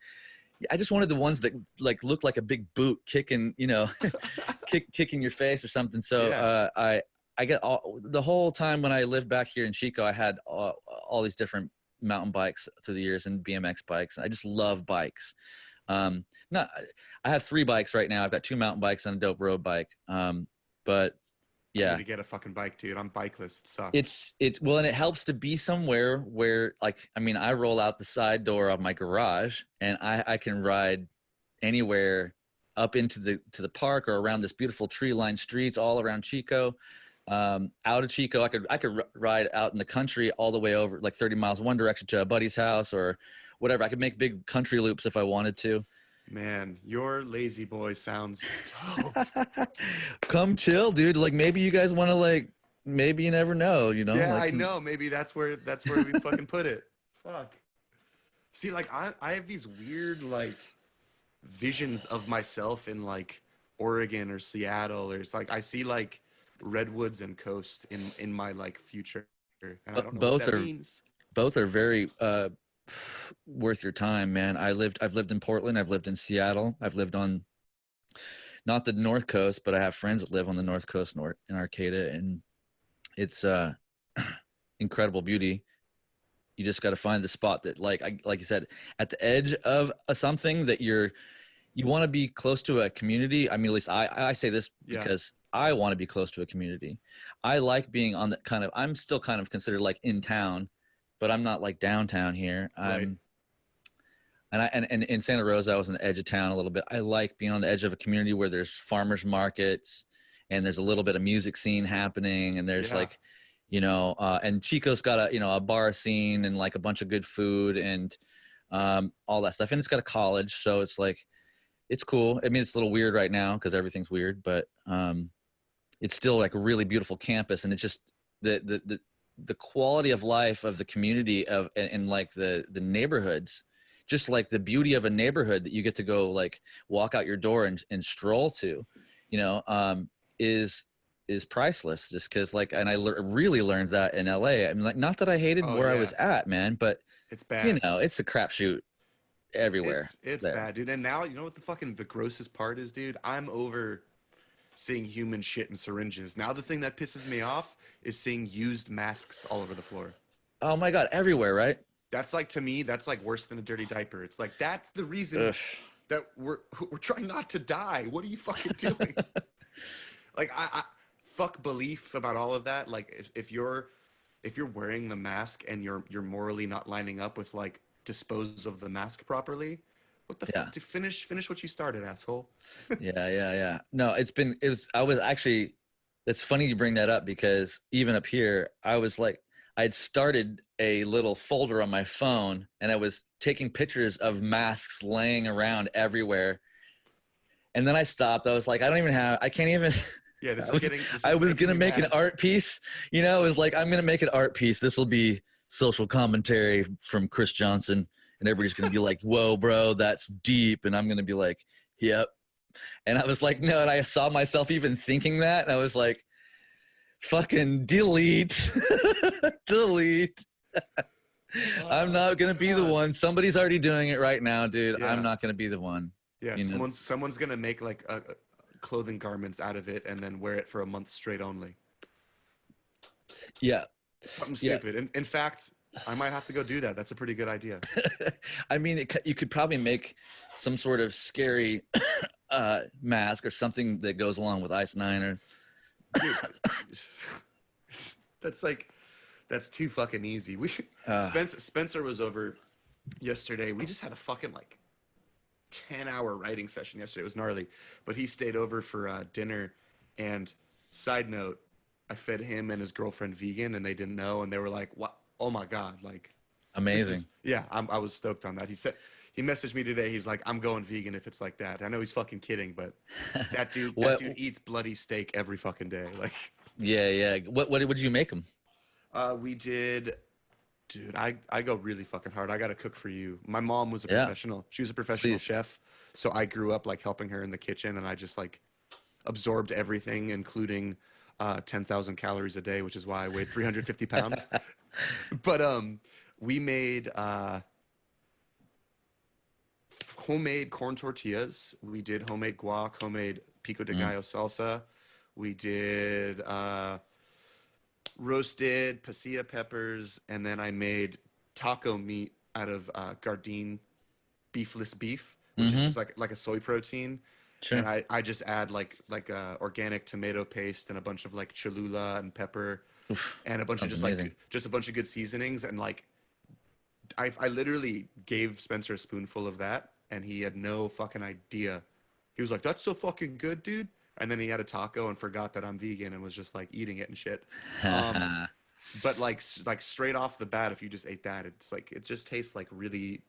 Speaker 2: I just wanted the ones that like looked like a big boot kicking, kicking your face or something. So I get the whole time when I lived back here in Chico, I had all these different mountain bikes through the years and BMX bikes. I just love bikes. I have 3 bikes right now. I've got 2 mountain bikes and a dope road bike. But yeah,
Speaker 3: I need to get a fucking bike, dude. I'm bikeless. It sucks.
Speaker 2: it's well, and it helps to be somewhere where, like, I mean, I roll out the side door of my garage and I can ride anywhere up into the park or around this beautiful tree lined streets all around Chico. Out of Chico, I could ride out in the country all the way over like 30 miles one direction to a buddy's house or whatever. I could make big country loops if I wanted to.
Speaker 3: Man, your lazy boy sounds dope.
Speaker 2: Come chill, dude. Like maybe you guys want to maybe you never know,
Speaker 3: Yeah,
Speaker 2: like,
Speaker 3: I know. Maybe that's where we fucking put it. Fuck. See, like I have these weird like visions of myself in like Oregon or Seattle, or it's like I see like redwoods and coast in my like future, and I don't know what that means.
Speaker 2: Both are very worth your time, man. I've lived in Portland, I've lived in Seattle, I've lived on not the North Coast, but I have friends that live on the North Coast in Arcata, and it's incredible beauty. You just got to find the spot that like you said, at the edge of something that you want to be close to a community. I mean, at least I say this because I want to be close to a community. I like being on that kind of, I'm still kind of considered like in town, but I'm not like downtown here.
Speaker 3: Right.
Speaker 2: And in Santa Rosa, I was on the edge of town a little bit. I like being on the edge of a community where there's farmers markets and there's a little bit of music scene happening, and there's like, and Chico's got a bar scene and like a bunch of good food and all that stuff. And it's got a college, so it's like, it's cool. I mean, it's a little weird right now because everything's weird, but it's still like a really beautiful campus, and it's just the quality of life of the community and like the neighborhoods, just like the beauty of a neighborhood that you get to go like walk out your door and stroll to, is priceless. Just because like, and I really learned that in LA. I mean, like, not that I hated where I was at, man, but
Speaker 3: it's bad.
Speaker 2: It's a crapshoot everywhere.
Speaker 3: It's bad, dude. And now, you know what the grossest part is, dude? I'm over seeing human shit in syringes. Now the thing that pisses me off is seeing used masks all over the floor.
Speaker 2: Oh my God, everywhere, right?
Speaker 3: That's like, to me, that's like worse than a dirty diaper. It's like, that's the reason that we're trying not to die. What are you fucking doing? Like, I fuck belief about all of that. Like, if you're wearing the mask and you're morally not lining up with like dispose of the mask properly, what the fuck? To finish what you started, asshole.
Speaker 2: Yeah. No, it's funny you bring that up, because even up here, I'd started a little folder on my phone and I was taking pictures of masks laying around everywhere. And then I stopped. I was like, I can't even.
Speaker 3: Yeah,
Speaker 2: I was going to make an art piece. It was like, I'm going to make an art piece. This will be social commentary from Chris Johnson. And everybody's going to be like, whoa, bro, that's deep. And I'm going to be like, yep. And I was like, no. And I saw myself even thinking that. And I was like, fucking delete. Delete. I'm not going to be the one. Somebody's already doing it right now, dude. Yeah. I'm not going to be the one.
Speaker 3: Yeah, someone's going to make like clothing garments out of it and then wear it for a month straight only.
Speaker 2: Yeah.
Speaker 3: Something stupid. Yeah. In fact, I might have to go do that. That's a pretty good idea.
Speaker 2: I mean, you could probably make some sort of scary mask or something that goes along with Ice Nine or.
Speaker 3: Dude, that's too fucking easy. Spencer was over yesterday. We just had a fucking like 10-hour writing session yesterday. It was gnarly, but he stayed over for dinner. And side note, I fed him and his girlfriend vegan, and they didn't know, and they were like, "What? Oh my God!" Like,
Speaker 2: amazing.
Speaker 3: I was stoked on that. he messaged me today. He's like, I'm going vegan if it's like that. I know he's fucking kidding, but that
Speaker 2: What?
Speaker 3: dude eats bloody steak every fucking day. Like,
Speaker 2: Yeah, yeah. What did you make them?
Speaker 3: we did, dude. I go really fucking hard. I gotta cook for you. My mom was a
Speaker 2: Yeah,
Speaker 3: professional. She was a professional
Speaker 2: please.
Speaker 3: chef, so I grew up like helping her in the kitchen, and I just like absorbed everything, including 10,000 calories a day, which is why I weighed 350 pounds. But we made homemade corn tortillas. We did homemade guac, homemade pico de
Speaker 2: Mm.
Speaker 3: gallo salsa. We did roasted pasilla peppers, and then I made taco meat out of Gardein beefless beef, which is
Speaker 2: Mm-hmm.
Speaker 3: just like a soy protein. And
Speaker 2: Sure.
Speaker 3: I just add like organic tomato paste and a bunch of like Cholula and pepper
Speaker 2: Oof,
Speaker 3: and a bunch of
Speaker 2: sounds amazing.
Speaker 3: just a bunch of good seasonings. And like I literally gave Spencer a spoonful of that, and he had no fucking idea. He was like, "That's so fucking good, dude." And then he had a taco and forgot that I'm vegan and was just like eating it and shit. Um, but like straight off the bat, if you just ate that, it's like it just tastes like really.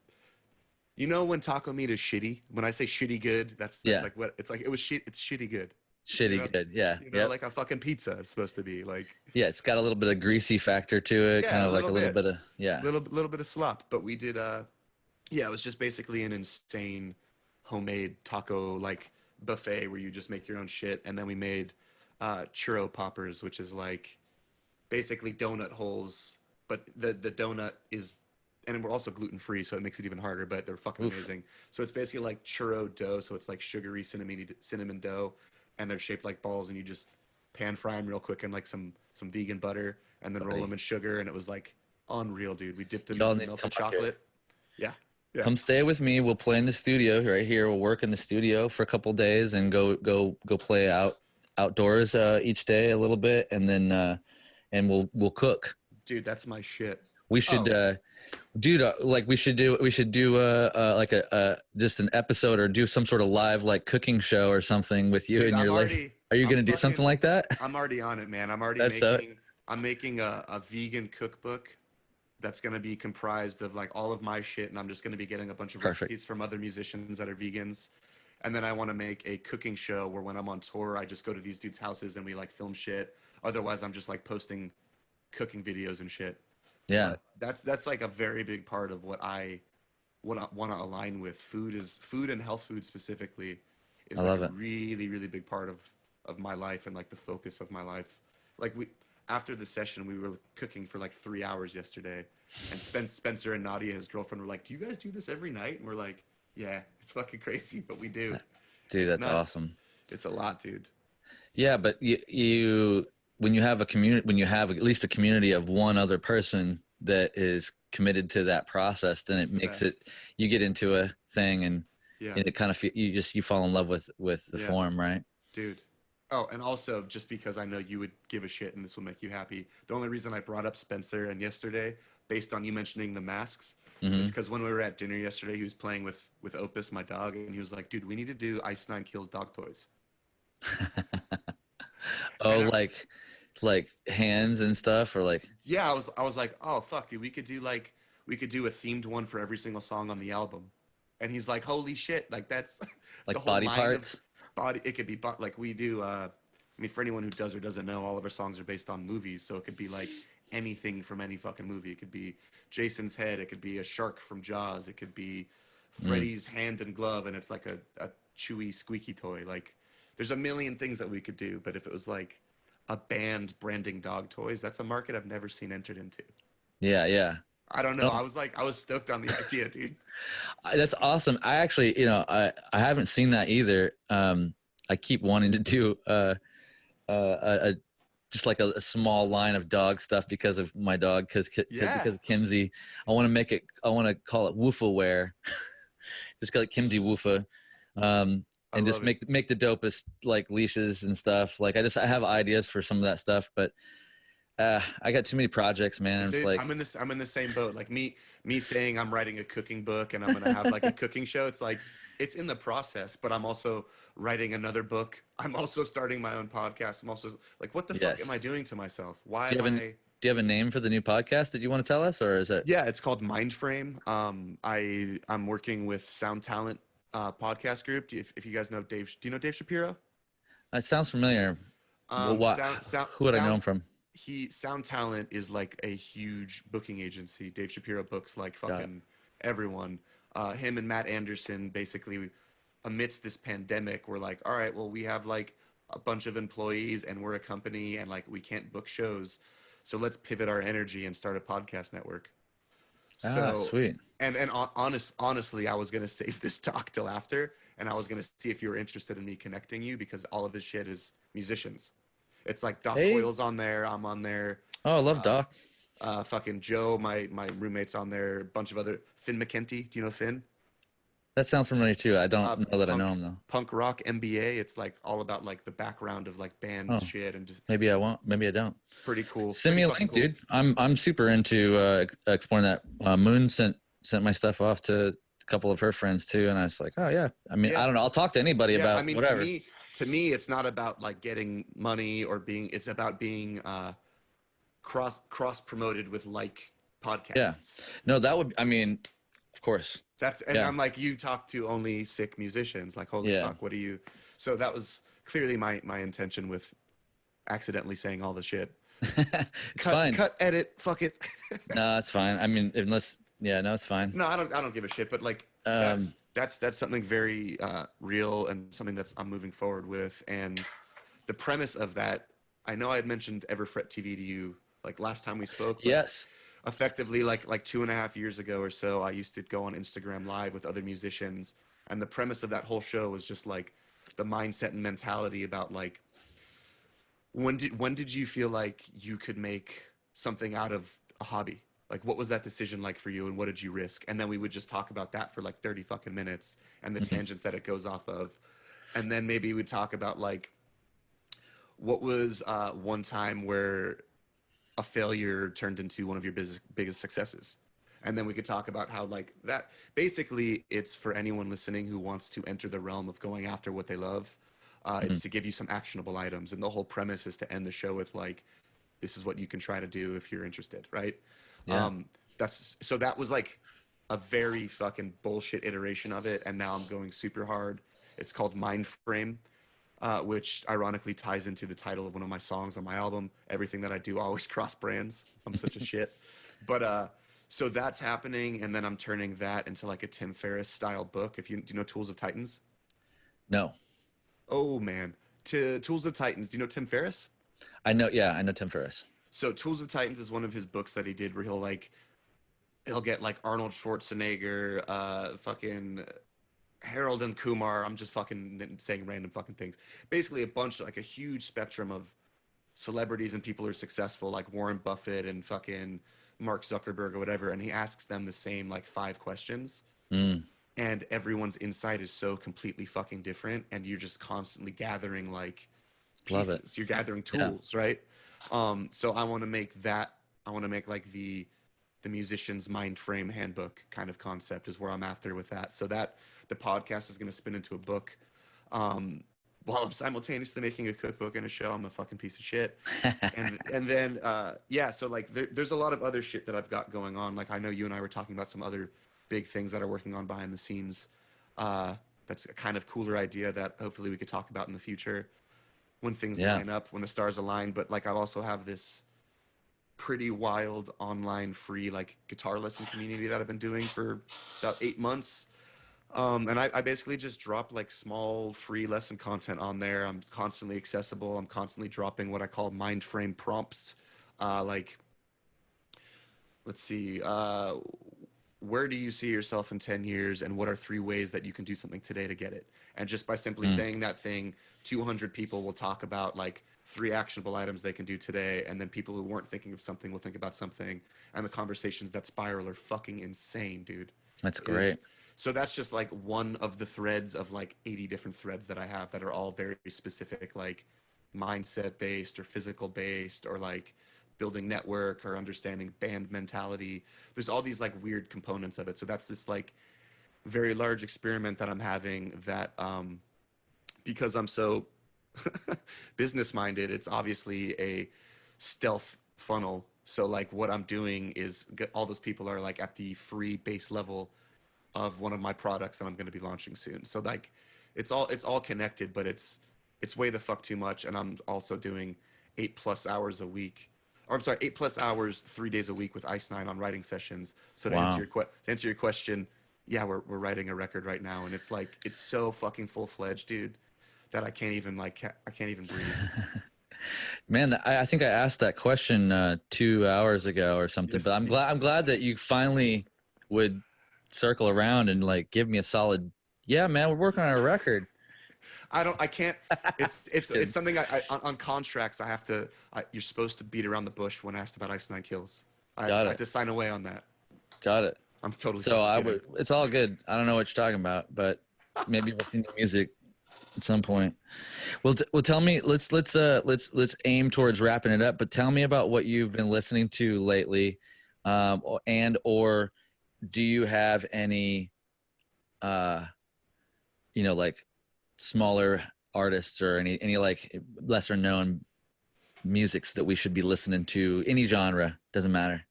Speaker 3: You know when taco meat is shitty? When I say shitty good, that's
Speaker 2: Yeah,
Speaker 3: like what it's like. It was shit. It's shitty good. You know,
Speaker 2: shitty good. Yeah, yep.
Speaker 3: like a fucking pizza is supposed to be like.
Speaker 2: Yeah, it's got a little bit of greasy factor to it, kind
Speaker 3: Yeah, a
Speaker 2: of like
Speaker 3: little
Speaker 2: a little
Speaker 3: bit,
Speaker 2: bit of yeah.
Speaker 3: little bit of slop. But we did yeah, it was just basically an insane homemade taco like buffet where you just make your own shit, and then we made churro poppers, which is like basically donut holes, but the donut is, and we're also gluten free, so it makes it even harder. But they're fucking
Speaker 2: Oof.
Speaker 3: amazing. So it's basically like churro dough, so it's like sugary cinnamon dough, and they're shaped like balls, and you just pan fry them real quick in like some vegan butter, and then roll
Speaker 2: Buddy,
Speaker 3: them in sugar, and it was like unreal, dude. We dipped them in
Speaker 2: y'all
Speaker 3: some
Speaker 2: need to come
Speaker 3: melted
Speaker 2: out here.
Speaker 3: chocolate. Yeah, yeah.
Speaker 2: Come stay with me. We'll play in the studio right here. We'll work in the studio for a couple days and go play outdoors each day a little bit, and then and we'll cook.
Speaker 3: Dude, that's my shit.
Speaker 2: We should
Speaker 3: Oh,
Speaker 2: dude, like we should do like a just an episode or do some sort of live like cooking show or something with you
Speaker 3: dude,
Speaker 2: and your like. Are you gonna do something like that?
Speaker 3: I'm already on it, man.
Speaker 2: That's
Speaker 3: I'm making a vegan cookbook that's going to be comprised of like all of my shit, and I'm just going to be getting a bunch of
Speaker 2: perfect.
Speaker 3: recipes from other musicians that are vegans. And then I want to make a cooking show where when I'm on tour, I just go to these dudes' houses and we like film shit. Otherwise, I'm just like posting cooking videos and shit.
Speaker 2: Yeah,
Speaker 3: But that's like a very big part of what I want to align with. Food and health food specifically is
Speaker 2: I
Speaker 3: like
Speaker 2: love
Speaker 3: a
Speaker 2: it.
Speaker 3: really really big part of my life and like the focus of my life. Like we after the session we were cooking for like 3 hours yesterday, and Spencer and Nadia, his girlfriend, were like, "Do you guys do this every night?" And we're like, "Yeah, it's fucking crazy, but we do.
Speaker 2: Dude,
Speaker 3: It's
Speaker 2: that's
Speaker 3: nuts.
Speaker 2: awesome.
Speaker 3: It's a lot, dude."
Speaker 2: Yeah, but you when you have a community, when you have at least a community of one other person that is committed to that process, then
Speaker 3: It's
Speaker 2: it
Speaker 3: the
Speaker 2: makes it.
Speaker 3: best.
Speaker 2: You get into a thing
Speaker 3: Yeah,
Speaker 2: and it kind of you fall in love with the
Speaker 3: yeah,
Speaker 2: form, right?
Speaker 3: dude. Oh, and also just because I know you would give a shit and this will make you happy. The only reason I brought up Spencer and yesterday, based on you mentioning the masks, is
Speaker 2: Hmm.
Speaker 3: because when we were at dinner yesterday, he was playing with Opus, my dog, and he was like, "Dude, we need to do Ice Nine Kills dog toys."
Speaker 2: Oh,
Speaker 3: And
Speaker 2: like hands and stuff, or like
Speaker 3: yeah, I was like, "Oh fuck, dude, we could do a themed one for every single song on the album." And he's like, "Holy shit, like that's it's a
Speaker 2: like
Speaker 3: whole
Speaker 2: body
Speaker 3: mind of
Speaker 2: parts.
Speaker 3: body. It could be like we do. I mean, for anyone who does or doesn't know, all of our songs are based on movies, so it could be like anything from any fucking movie. It could be Jason's head. It could be a shark from Jaws. It could be
Speaker 2: Mm.
Speaker 3: Freddy's hand and glove, and it's like a chewy, squeaky toy. Like, there's a million things that we could do, but if it was like a band branding dog toys, that's a market I've never seen entered into.
Speaker 2: Yeah, yeah.
Speaker 3: I don't know.
Speaker 2: No,
Speaker 3: I was stoked on the idea, dude.
Speaker 2: that's awesome. I actually, I haven't seen that either. I keep wanting to do a just like a small line of dog stuff because of my dog,
Speaker 3: Yeah,
Speaker 2: because of Kimsey. I want to make it. I want to call it Woofa Wear. Just call it Kimsey Woofa.
Speaker 3: I
Speaker 2: And just
Speaker 3: love it.
Speaker 2: make the dopest like leashes and stuff. Like I have ideas for some of that stuff, but I got too many projects, man. It's
Speaker 3: Dude,
Speaker 2: like
Speaker 3: I'm in the same boat. Like me saying I'm writing a cooking book and I'm gonna have like a cooking show. It's like it's in the process, but I'm also writing another book. I'm also starting my own podcast. I'm also like, what the fuck am I
Speaker 2: yes.
Speaker 3: doing to myself? Why
Speaker 2: Do
Speaker 3: am
Speaker 2: you have
Speaker 3: I?
Speaker 2: Do you have a name for the new podcast that you want to tell us, or is it?
Speaker 3: Yeah, it's called Mindframe. I'm working with Sound Talent podcast group. If you guys know Dave, do you know Dave Shapiro?
Speaker 2: It sounds familiar. Well, what? Who would I know him from?
Speaker 3: Sound Talent is like a huge booking agency. Dave Shapiro books like
Speaker 2: Got it.
Speaker 3: fucking everyone. Him and Matt Anderson basically, amidst this pandemic, were like, all right, well, we have like a bunch of employees and we're a company and like we can't book shows, so let's pivot our energy and start a podcast network. So
Speaker 2: Sweet.
Speaker 3: and honestly, I was gonna save this talk till after, and I was gonna see if you were interested in me connecting you, because all of this shit is musicians. It's like Doc
Speaker 2: Hey.
Speaker 3: Coyle's on there. I'm on there.
Speaker 2: Oh, I love Doc.
Speaker 3: Fucking Joe, my roommate's on there. A bunch of other Finn McKenty. Do you know Finn?
Speaker 2: That sounds familiar too. I don't know that I know him though.
Speaker 3: Punk rock MBA. It's like all about like the background of like band shit and just
Speaker 2: Maybe I won't. Maybe I don't.
Speaker 3: pretty cool.
Speaker 2: Send me a link, dude. I'm super into exploring that. Moon sent my stuff off to a couple of her friends too, and I was like, oh yeah. I mean, I don't know. I'll talk to anybody about whatever.
Speaker 3: To me, it's not about like getting money or being. It's about being cross promoted with like podcasts.
Speaker 2: Yeah. No, that would. I mean, of course.
Speaker 3: I'm like, you talk to only sick musicians. Like, holy fuck, what do you? So that was clearly my intention with accidentally saying all the shit.
Speaker 2: It's fine.
Speaker 3: Cut, edit, fuck it.
Speaker 2: No, it's fine. I mean, unless, no, it's fine.
Speaker 3: No, I don't give a shit. But like, that's something very real and something that's I'm moving forward with. And the premise of that, I know I had mentioned Everfret TV to you like last time we spoke.
Speaker 2: Yes.
Speaker 3: Effectively, like 2.5 years ago or so, I used to go on Instagram Live with other musicians, and the premise of that whole show was just like the mindset and mentality about like when did you feel like you could make something out of a hobby? Like, what was that decision like for you, and what did you risk? And then we would just talk about that for like 30 fucking minutes and the tangents that it goes off of, and then maybe we'd talk about like what was one time where a failure turned into one of your biggest successes. And then we could talk about how like that, basically it's for anyone listening who wants to enter the realm of going after what they love. It's to give you some actionable items. And the whole premise is to end the show with like, this is what you can try to do if you're interested. Right.
Speaker 2: Yeah.
Speaker 3: So that was like a very fucking bullshit iteration of it. And now I'm going super hard. It's called Mindframe. Which ironically ties into the title of one of my songs on my album. Everything that I do always cross brands. I'm such a shit. But so that's happening, and then I'm turning that into like a Tim Ferriss style book. Do you know Tools of Titans?
Speaker 2: No.
Speaker 3: Oh man, Tools of Titans. Do you know Tim Ferriss?
Speaker 2: I know. Yeah, I know Tim Ferriss.
Speaker 3: So Tools of Titans is one of his books that he did where he'll get like Arnold Schwarzenegger, fucking Harold and Kumar. I'm just fucking saying random fucking things. Basically a huge spectrum of celebrities and people who are successful, like Warren Buffett and fucking Mark Zuckerberg or whatever. And he asks them the same like 5 questions. And everyone's insight is so completely fucking different. And you're just constantly gathering like pieces.
Speaker 2: Love it.
Speaker 3: You're gathering tools, right? So I want to make like the musician's mind frame handbook kind of concept is where I'm after with that. So that the podcast is going to spin into a book while I'm simultaneously making a cookbook and a show. I'm a fucking piece of shit. and then so like there's a lot of other shit that I've got going on. Like I know you and I were talking about some other big things that are working on behind the scenes. That's a kind of cooler idea that hopefully we could talk about in the future when things line up, when the stars align. But like I also have this pretty wild online free like guitar lesson community that I've been doing for about 8 months. And I basically just drop like small free lesson content on there. I'm constantly accessible. I'm constantly dropping what I call mind frame prompts. Like, let's see, where do you see yourself in 10 years? And what are 3 ways that you can do something today to get it? And just by simply saying that thing, 200 people will talk about like 3 actionable items they can do today. And then people who weren't thinking of something will think about something. And the conversations that spiral are fucking insane, dude.
Speaker 2: That's great.
Speaker 3: So that's just like one of the threads of like 80 different threads that I have that are all very specific, like mindset based or physical based or like building network or understanding band mentality. There's all these like weird components of it. So that's this like very large experiment that I'm having that because I'm so business minded, it's obviously a stealth funnel So like what I'm doing is all those people are like at the free base level of one of my products that I'm going to be launching soon. So like it's all connected, but it's way the fuck too much. And I'm also doing 8+ hours a week, or I'm sorry, 8+ hours 3 days a week with Ice Nine on writing sessions. So
Speaker 2: Wow.
Speaker 3: to answer your question, yeah, we're writing a record right now, and it's like it's so fucking full fledged, dude, that I can't even I can't even breathe.
Speaker 2: Man, I think I asked that question 2 hours ago or something, but
Speaker 3: Yes.
Speaker 2: I'm glad that you finally would circle around and like give me a solid, yeah, man, we're working on a record.
Speaker 3: I can't.
Speaker 2: Just
Speaker 3: It's
Speaker 2: kidding.
Speaker 3: something on contracts I have to. You're supposed to beat around the bush when asked about Ice Nine Kills.
Speaker 2: Got
Speaker 3: I have
Speaker 2: it.
Speaker 3: to sign away on that.
Speaker 2: Got it.
Speaker 3: I'm totally
Speaker 2: So
Speaker 3: fucking
Speaker 2: I
Speaker 3: kidding.
Speaker 2: would, it's all good. I don't know what you're talking about, but maybe we'll see new music at some point. Well, tell me, let's aim towards wrapping it up, but tell me about what you've been listening to lately. Or do you have any, uh, like smaller artists or any like lesser known musics that we should be listening to? Any genre, doesn't matter.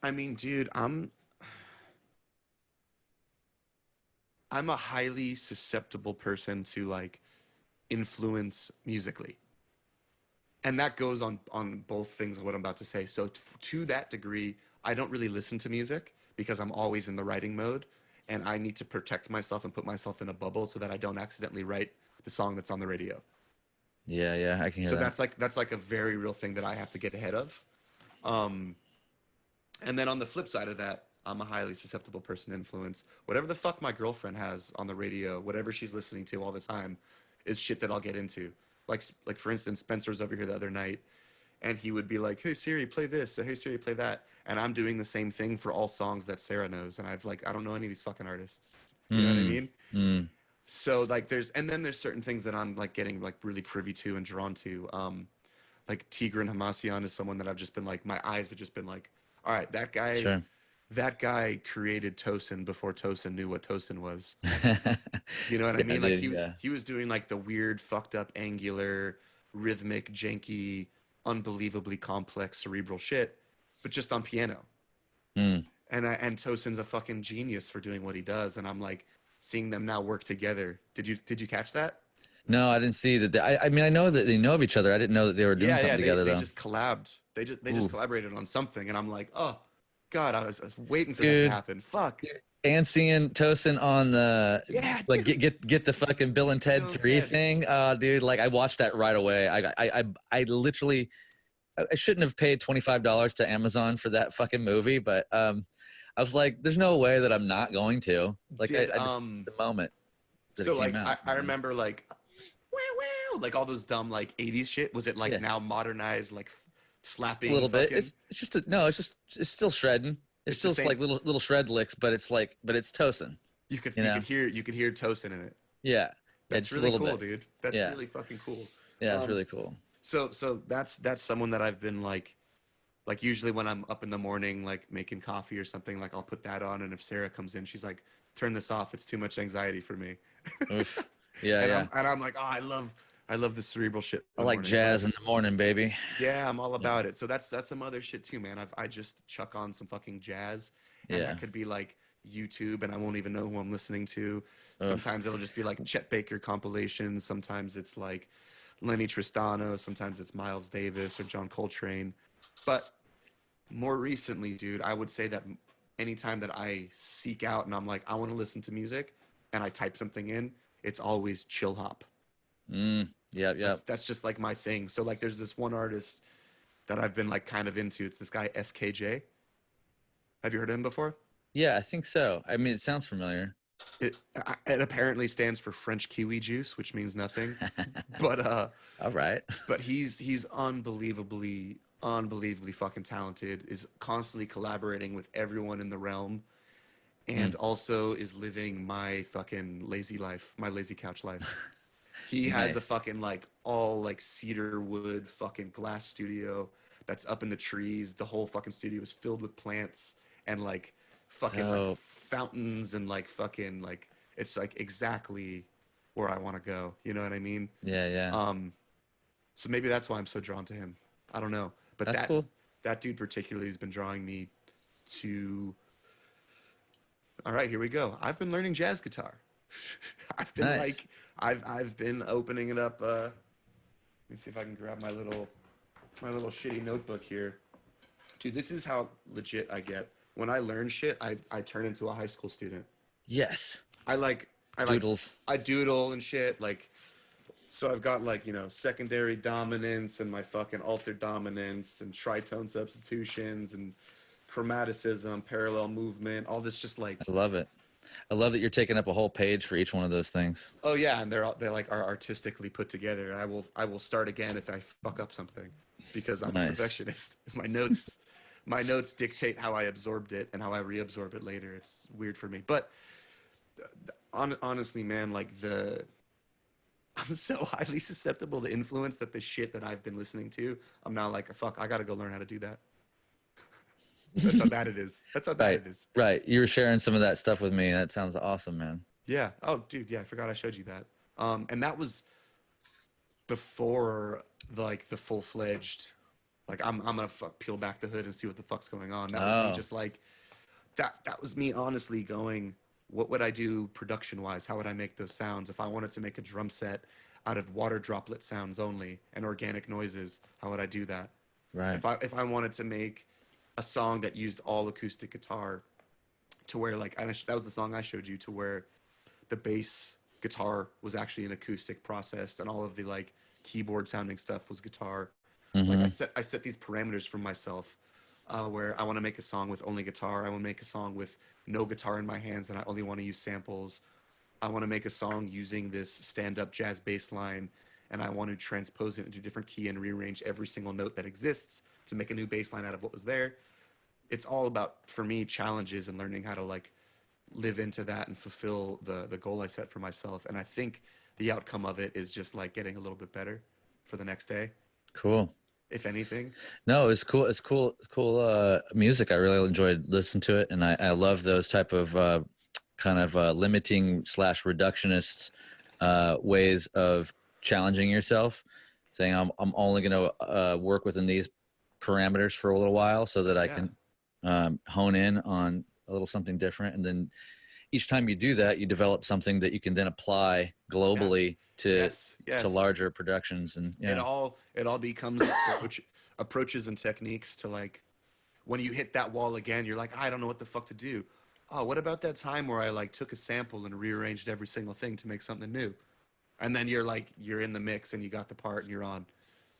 Speaker 3: I mean, dude, I'm a highly susceptible person to like influence musically, and that goes on both things of what I'm about to say. So to that degree, I don't really listen to music because I'm always in the writing mode, and I need to protect myself and put myself in a bubble so that I don't accidentally write the song that's on the radio.
Speaker 2: Yeah, yeah, I can hear
Speaker 3: So
Speaker 2: that.
Speaker 3: that's like a very real thing that I have to get ahead of. Um, and then on the flip side of that, I'm a highly susceptible person to influence. Whatever the fuck my girlfriend has on the radio, whatever she's listening to all the time, is shit that I'll get into. Like for instance, Spencer was over here the other night, and he would be like, "Hey Siri, play this," or "Hey Siri, play that," and I'm doing the same thing for all songs that Sarah knows, and I don't know any of these fucking artists. You know what I
Speaker 2: Mm,
Speaker 3: mean?
Speaker 2: mm,
Speaker 3: So like there's certain things that I'm like getting like really privy to and drawn to. Like Tigran Hamasyan is someone that I've just been like my eyes have just been like, all right,
Speaker 2: sure.
Speaker 3: that guy created Tosin before Tosin knew what Tosin was. You know what I
Speaker 2: Yeah,
Speaker 3: mean? Like
Speaker 2: dude. Yeah.
Speaker 3: he was doing like the weird, fucked up, angular, rhythmic, janky, unbelievably complex cerebral shit, but just on piano.
Speaker 2: Mm.
Speaker 3: And Tosin's a fucking genius for doing what he does. And I'm like seeing them now work together. Did you catch that?
Speaker 2: No, I didn't see that. I mean, I know that they know of each other. I didn't know that they were doing
Speaker 3: Yeah,
Speaker 2: something together,
Speaker 3: they
Speaker 2: though.
Speaker 3: just collabed. They just
Speaker 2: Ooh,
Speaker 3: collaborated on something, and I'm like, oh god, I was waiting for that to
Speaker 2: dude.
Speaker 3: happen. Fuck.
Speaker 2: And seeing Tosin on the
Speaker 3: Yeah,
Speaker 2: like
Speaker 3: dude.
Speaker 2: get the fucking Bill and Ted
Speaker 3: Bill and
Speaker 2: 3
Speaker 3: Ted.
Speaker 2: thing. Dude, like I watched that right away. I literally I shouldn't have paid $25 to Amazon for that fucking movie, but I was like, there's no way that I'm not going to. Like
Speaker 3: Did
Speaker 2: I just the moment that it
Speaker 3: so
Speaker 2: came
Speaker 3: like
Speaker 2: out.
Speaker 3: I remember like wow wow like all those dumb like 80s shit. Was it like
Speaker 2: Yeah,
Speaker 3: now modernized like
Speaker 2: just a
Speaker 3: slapping
Speaker 2: little bit.
Speaker 3: fucking
Speaker 2: It's just no. It's still shredding. It's
Speaker 3: it's the
Speaker 2: still
Speaker 3: same
Speaker 2: like little shred licks, but it's Tosin. You know?
Speaker 3: you could hear Tosin in it.
Speaker 2: Yeah, yeah,
Speaker 3: That's
Speaker 2: just a
Speaker 3: really
Speaker 2: little
Speaker 3: cool,
Speaker 2: bit.
Speaker 3: dude. That's
Speaker 2: Yeah,
Speaker 3: really fucking cool.
Speaker 2: yeah, it's
Speaker 3: Um
Speaker 2: really cool.
Speaker 3: so that's someone that I've been like usually when I'm up in the morning like making coffee or something, like I'll put that on, and if Sarah comes in, she's like, turn this off, it's too much anxiety for me.
Speaker 2: Oof. Yeah,
Speaker 3: and
Speaker 2: yeah.
Speaker 3: I'm like, oh, I love the cerebral shit
Speaker 2: I
Speaker 3: in the
Speaker 2: like
Speaker 3: morning. But
Speaker 2: jazz in the morning, baby.
Speaker 3: yeah, I'm all
Speaker 2: Yeah,
Speaker 3: about it. So that's some other shit too, man. I just chuck on some fucking jazz, and
Speaker 2: yeah.
Speaker 3: that could be like YouTube, and I won't even know who I'm listening to.
Speaker 2: Oof.
Speaker 3: Sometimes it'll just be like Chet Baker compilations. Sometimes it's like Lenny Tristano. Sometimes it's Miles Davis or John Coltrane. But more recently, dude, I would say that anytime that I seek out and I'm like, I want to listen to music, and I type something in, it's always chill hop.
Speaker 2: Yep, yep.
Speaker 3: That's just like my thing. So like, there's this one artist that I've been like kind of into. It's this guy FKJ. Have you heard of him before?
Speaker 2: Yeah, I think so. I mean, it sounds familiar.
Speaker 3: It apparently stands for French kiwi juice, which means nothing. But
Speaker 2: All right.
Speaker 3: he's unbelievably fucking talented. Is constantly collaborating with everyone in the realm,
Speaker 2: Hmm.
Speaker 3: and also is living my fucking lazy life, my lazy couch life. He has a
Speaker 2: Nice.
Speaker 3: fucking like all like cedar wood fucking glass studio that's up in the trees. The whole fucking studio is filled with plants and like fucking like
Speaker 2: Dope.
Speaker 3: fountains and like fucking like it's like exactly where I want to go. You know what I mean?
Speaker 2: Yeah, yeah.
Speaker 3: Um, so maybe that's why I'm so drawn to him. I don't know, but
Speaker 2: That's cool.
Speaker 3: that dude particularly has been drawing me to. All right, here we go. I've been learning jazz guitar. I've been
Speaker 2: Nice.
Speaker 3: like, I've been opening it up. Let me see if I can grab my little shitty notebook here. Dude, this is how legit I get. When I learn shit, I turn into a high school student.
Speaker 2: Yes.
Speaker 3: I like
Speaker 2: Doodles.
Speaker 3: I doodle and shit. Like, so I've got like, secondary dominance and my fucking altered dominance and tritone substitutions and chromaticism, parallel movement, all this just like,
Speaker 2: I love it. I love that you're taking up a whole page for each one of those things.
Speaker 3: oh yeah, and they like are artistically put together. I will start again if I fuck up something because I'm a
Speaker 2: Nice.
Speaker 3: perfectionist. My notes dictate how I absorbed it and how I reabsorb it later. It's weird for me, but honestly, man, like I'm so highly susceptible to influence that the shit that I've been listening to, I'm now like, fuck, I gotta go learn how to do that. That's how bad it is. That's how bad
Speaker 2: Right.
Speaker 3: it is.
Speaker 2: Right. You were sharing some of that stuff with me. That sounds awesome, man.
Speaker 3: Yeah. Oh, dude. Yeah, I forgot I showed you that. And that was before the full fledged. Like I'm gonna peel back the hood and see what the fuck's going on. That was me just like that. That was me honestly going, what would I do production wise? How would I make those sounds? If I wanted to make a drum set out of water droplet sounds only and organic noises, how would I do that?
Speaker 2: Right.
Speaker 3: If I wanted to make a song that used all acoustic guitar to where like that was the song I showed you, to where the bass guitar was actually an acoustic process and all of the like keyboard sounding stuff was guitar. Like I set these parameters for myself where I want to make a song with only guitar. I want to make a song with no guitar in my hands and I only want to use samples. I want to make a song using this stand-up jazz bass line and I want to transpose it into a different key and rearrange every single note that exists to make a new bass line out of what was there. It's all about, for me, challenges and learning how to like live into that and fulfill the goal I set for myself. And I think the outcome of it is just like getting a little bit better for the next day,
Speaker 2: Cool.
Speaker 3: if anything.
Speaker 2: No, it's cool. It's cool. It's cool music. I really enjoyed listening to it, and I love those type of kind of limiting / reductionist ways of challenging yourself. Saying I'm only going to work within these parameters for a little while, so that I can hone in on a little something different, and then each time you do that, you develop something that you can then apply globally to larger productions. And
Speaker 3: it all becomes approaches and techniques to like when you hit that wall again, you're like, I don't know what the fuck to do. Oh, what about that time where I like took a sample and rearranged every single thing to make something new? And then you're in the mix and you got the part and you're on.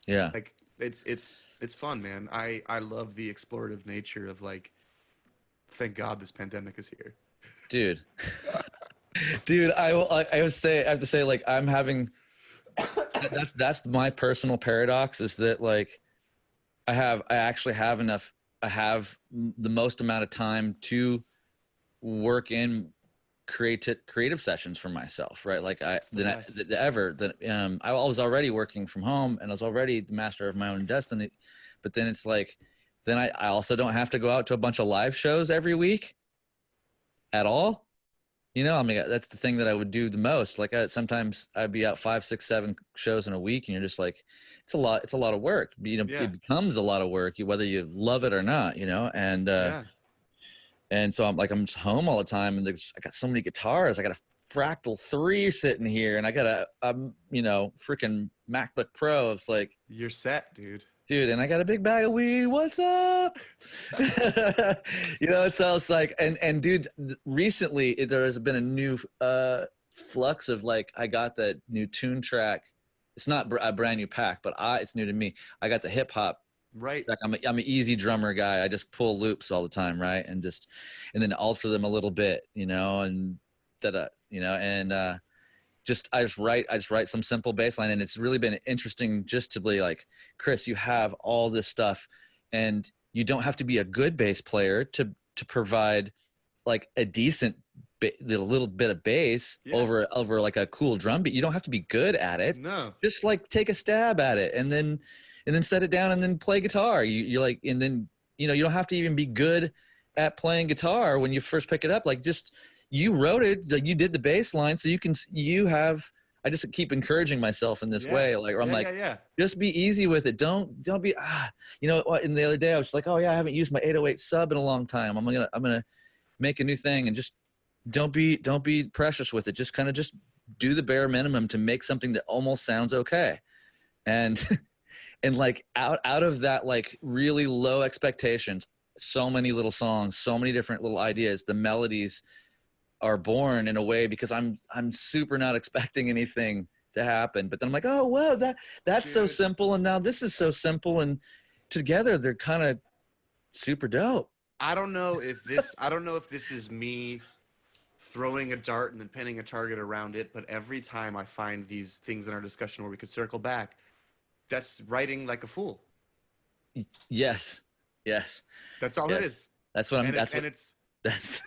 Speaker 2: Yeah.
Speaker 3: Like it's fun, man. I love the explorative nature of like, thank God this pandemic is here.
Speaker 2: Dude. Dude, I have to say, like, I'm having, that's my personal paradox, is that like I actually have enough, I have the most amount of time to work in creative sessions for myself, right? Like I was already working from home and I was already the master of my own destiny, but then it's like, then I also don't have to go out to a bunch of live shows every week at all. You know, I mean, that's the thing that I would do the most. Like sometimes I'd be out 5, 6, 7 shows in a week, and you're just like, it's a lot of work. You know, it becomes a lot of work, whether you love it or not. You know, and so I'm just home all the time, and I got so many guitars. I got a Fractal 3 sitting here, and I got a freaking MacBook Pro. It's like,
Speaker 3: you're set, dude.
Speaker 2: And I got a big bag of weed. What's up? You know, so it's like, and dude, recently there has been a new flux of like, I got that new tune track. It's not a brand new pack, but it's new to me. I got the hip hop.
Speaker 3: Right.
Speaker 2: Like I'm an easy drummer guy. I just pull loops all the time, right? And then alter them a little bit, you know, and you know, and I just write some simple bass line, and it's really been interesting just to be like, Chris, you have all this stuff, and you don't have to be a good bass player to provide like a decent little bit of bass over like a cool drum beat. You don't have to be good at it.
Speaker 3: No,
Speaker 2: just like take a stab at it, and then set it down, and then play guitar. You're like, and then, you know, you don't have to even be good at playing guitar when you first pick it up. Like, just, you wrote it, like you did the bass line, so you have I just keep encouraging myself in this
Speaker 3: Yeah.
Speaker 2: way. Like, or I'm
Speaker 3: Yeah,
Speaker 2: like,
Speaker 3: yeah, yeah.
Speaker 2: just be easy with it. Don't be, you know what? And the other day I was like, oh yeah, I haven't used my 808 sub in a long time. I'm going to make a new thing, and just don't be precious with it. Just kind of just do the bare minimum to make something that almost sounds okay. And, and like out of that, like really low expectations, so many little songs, so many different little ideas, the melodies are born in a way because I'm super not expecting anything to happen. But then I'm like, oh, whoa, that's so
Speaker 3: Dude.
Speaker 2: simple. And now this is so simple. And together they're kind of super dope.
Speaker 3: I don't know if this is me throwing a dart and then pinning a target around it, but every time I find these things in our discussion where we could circle back, that's writing like a fool.
Speaker 2: Yes. Yes.
Speaker 3: That's all it is.
Speaker 2: That's what I'm,
Speaker 3: And
Speaker 2: that's what,
Speaker 3: it's
Speaker 2: that's,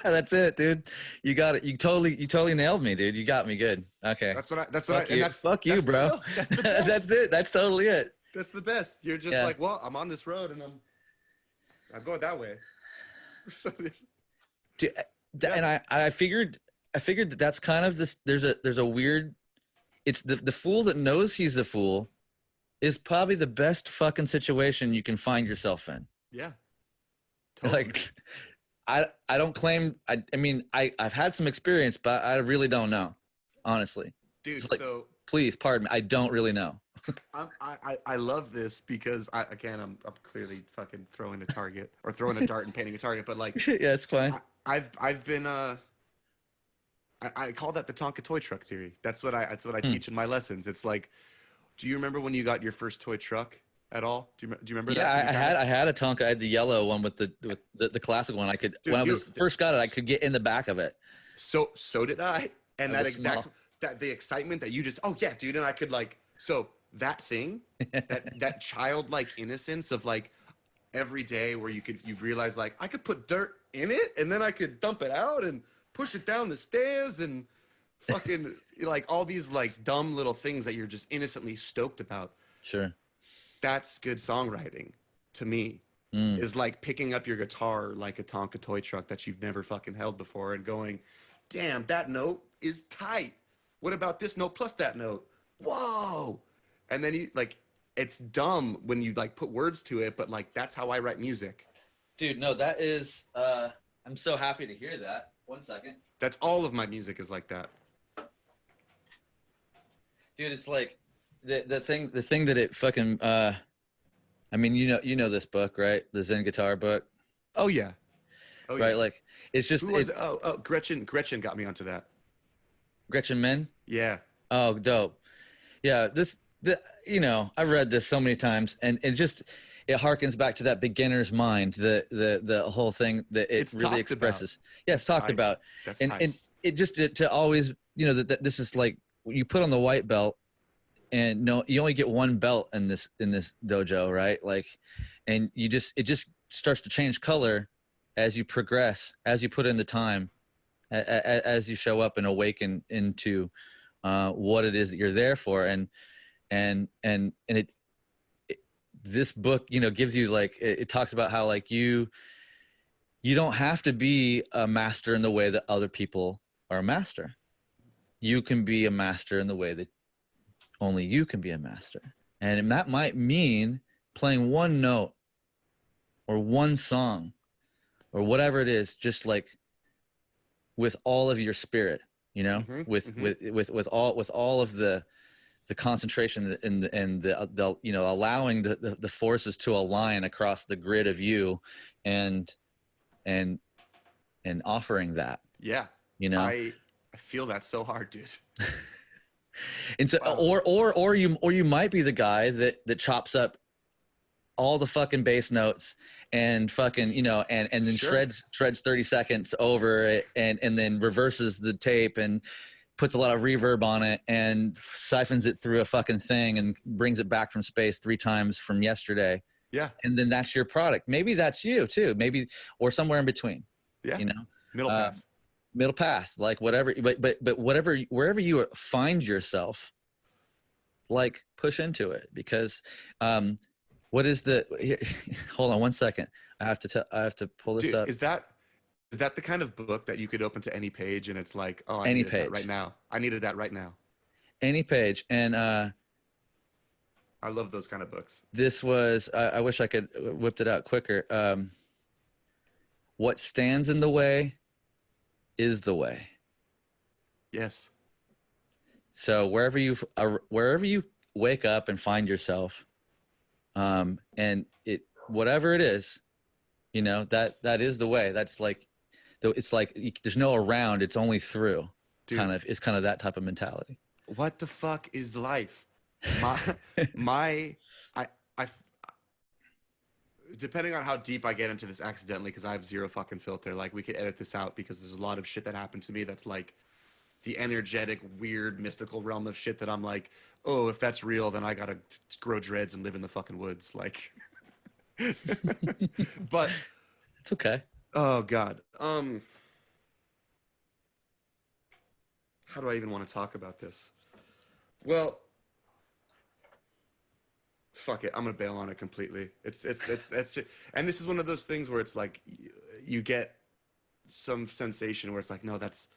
Speaker 2: that's it, dude. You got it. You totally nailed me, dude. You got me good. Okay.
Speaker 3: fuck
Speaker 2: you, bro.
Speaker 3: No, that's the best.
Speaker 2: That's it. That's totally it.
Speaker 3: That's the best. You're just like, well, I'm on this road and I'm going that way.
Speaker 2: Dude, and I figured that that's kind of this. There's a weird. It's the fool that knows he's a fool is probably the best fucking situation you can find yourself in.
Speaker 3: Yeah. Totally.
Speaker 2: Like, I don't claim. I mean, I've had some experience, but I really don't know, honestly.
Speaker 3: Dude,
Speaker 2: like,
Speaker 3: so
Speaker 2: please pardon me. I don't really know.
Speaker 3: I love this because I'm clearly fucking throwing a target or throwing a dart and painting a target, but like
Speaker 2: yeah, it's fine.
Speaker 3: I've been I call that the Tonka toy truck theory. That's what I teach in my lessons. It's like, do you remember when you got your first toy truck at all? Do you remember that?
Speaker 2: Yeah, I had a Tonka. I had the yellow one with the classic one. I could when I was first got it, I could get in the back of it.
Speaker 3: So did I. And that the excitement that you just, oh yeah, dude, and I could like, so that thing, that childlike innocence of like every day where you realize like I could put dirt in it and then I could dump it out and push it down the stairs and fucking like all these like dumb little things that you're just innocently stoked about.
Speaker 2: Sure.
Speaker 3: That's good songwriting to me. Is like picking up your guitar like a Tonka toy truck that you've never fucking held before and going, damn, that note is tight. What about this note plus that note? Whoa. And then you like, it's dumb when you like put words to it, but like that's how I write music.
Speaker 2: Dude, no, that is I'm so happy to hear that. 1 second.
Speaker 3: That's all of my music is like that.
Speaker 2: Dude, it's like the thing that it fucking I mean, you know this book, right? The Zen guitar book.
Speaker 3: Oh yeah. Oh yeah.
Speaker 2: Right, like it's just
Speaker 3: Gretchen got me onto that.
Speaker 2: Gretchen Menn?
Speaker 3: Yeah.
Speaker 2: Oh, dope. Yeah, you know, I've read this so many times, and it harkens back to that beginner's mind, the whole thing that it really expresses. Yeah, it's talked about. And it just to always, you know, that this is like you put on the white belt, and no, you only get one belt in this dojo, right? Like, and it just starts to change color as you progress, as you put in the time, as you show up and awaken into what it is that you're there for, and this book, you know, gives you like it talks about how like you don't have to be a master in the way that other people are a master. You can be a master in the way that only you can be a master, and that might mean playing one note or one song or whatever it is, just like with all of your spirit, you know, with all of the concentration and the you know, allowing the forces to align across the grid of you, and offering that.
Speaker 3: Yeah.
Speaker 2: You know,
Speaker 3: I feel that so hard, dude.
Speaker 2: And so, wow. or you might be the guy that chops up all the fucking bass notes and fucking, you know, and then shreds 30 seconds over it, and then reverses the tape and puts a lot of reverb on it and siphons it through a fucking thing and brings it back from space 3 times from yesterday.
Speaker 3: Yeah.
Speaker 2: And then that's your product. Maybe that's you too. Maybe, or somewhere in between.
Speaker 3: Yeah.
Speaker 2: You know,
Speaker 3: middle path,
Speaker 2: like whatever, but whatever, wherever you find yourself, like push into it, because, what is here, hold on 1 second. I have to pull this up.
Speaker 3: Is that the kind of book that you could open to any page and it's like, oh,
Speaker 2: any page
Speaker 3: right now. I needed that right now.
Speaker 2: Any page. And
Speaker 3: I love those kind of books.
Speaker 2: this was, I wish I could whipped it out quicker. What stands in the way is the way.
Speaker 3: Yes.
Speaker 2: So wherever you wake up and find yourself, and it, whatever it is, you know, that is the way. That's like, it's like there's no around, it's only through.
Speaker 3: Dude.
Speaker 2: It's kind of that type of mentality.
Speaker 3: What the fuck is life? I depending on how deep I get into this accidentally, because I have zero fucking filter, like we could edit this out because there's a lot of shit that happened to me that's like the energetic, weird, mystical realm of shit that I'm like, oh, if that's real, then I gotta grow dreads and live in the fucking woods. Like, but
Speaker 2: it's okay.
Speaker 3: Oh God. How do I even want to talk about this? Well, fuck it. I'm gonna bail on it completely. It's and this is one of those things where it's like you get some sensation where it's like, no, that's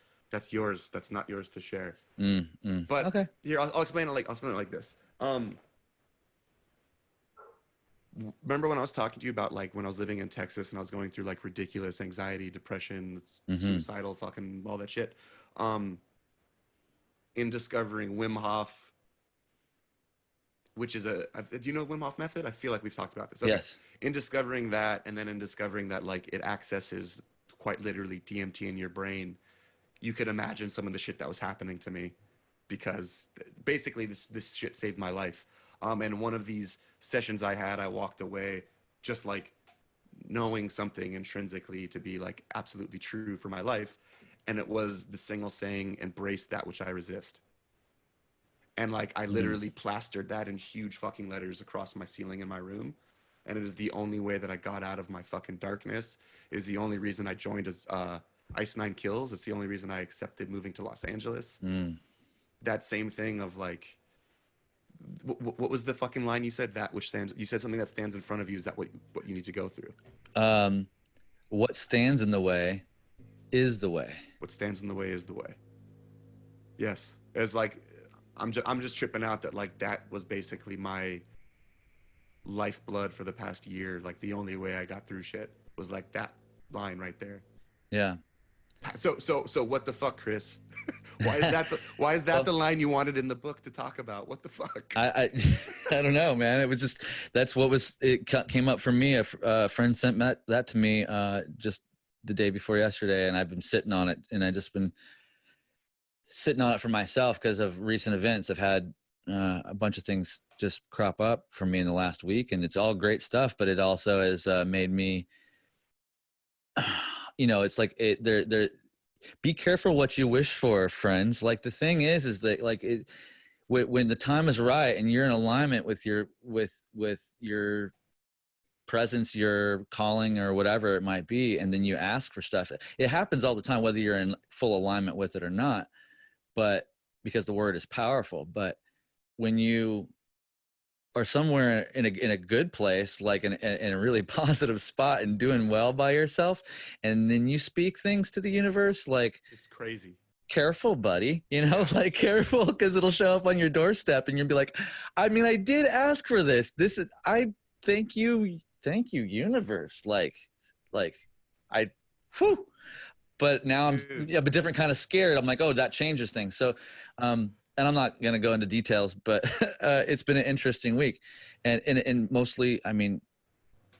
Speaker 3: yours. That's not yours to share. But
Speaker 2: okay.
Speaker 3: Here, I'll explain it like this. Remember when I was talking to you about like when I was living in Texas and I was going through like ridiculous anxiety, depression, suicidal, fucking all that shit. In discovering Wim Hof, which is do you know Wim Hof method? I feel like we've talked about this. Okay.
Speaker 2: Yes.
Speaker 3: In discovering that, and then in discovering that like it accesses quite literally DMT in your brain, you could imagine some of the shit that was happening to me, because basically this shit saved my life. And one of these sessions I had, I walked away just like knowing something intrinsically to be like absolutely true for my life. And it was the single saying, embrace that which I resist. And like, I literally plastered that in huge fucking letters across my ceiling in my room. And it is the only way that I got out of my fucking darkness, is the only reason I joined as Ice Nine Kills. It's the only reason I accepted moving to Los Angeles. That same thing of like, what was the fucking line you said? That which stands, you said something that stands in front of you. Is that what you need to go through?
Speaker 2: What stands in the way is the way.
Speaker 3: What stands in the way is the way. Yes. It's like, I'm just tripping out that like that was basically my lifeblood for the past year. Like the only way I got through shit was like that line right there.
Speaker 2: Yeah.
Speaker 3: So what the fuck, Chris? Why is that the line you wanted in the book to talk about? What the fuck?
Speaker 2: I don't know, man. It was just, that's what was, it came up for me. A friend sent that to me just the day before yesterday, and I've been sitting on it, and I just been sitting on it for myself because of recent events. I've had a bunch of things just crop up for me in the last week, and it's all great stuff, but it also has made me, you know, it's like they're be careful what you wish for, friends. Like the thing is that like when the time is right and you're in alignment with your presence, your calling, or whatever it might be, and then you ask for stuff, it happens all the time, whether you're in full alignment with it or not. But because the word is powerful, but when you are somewhere in a good place, like in a really positive spot and doing well by yourself, and then you speak things to the universe, like,
Speaker 3: it's crazy.
Speaker 2: Careful, buddy, you know, like careful, because it'll show up on your doorstep and you'll be like, I mean, I did ask for this. I thank you, universe. Like whew. But now I'm a different kind of scared. I'm like, oh, that changes things. So, and I'm not going to go into details, but it's been an interesting week, and mostly, I mean,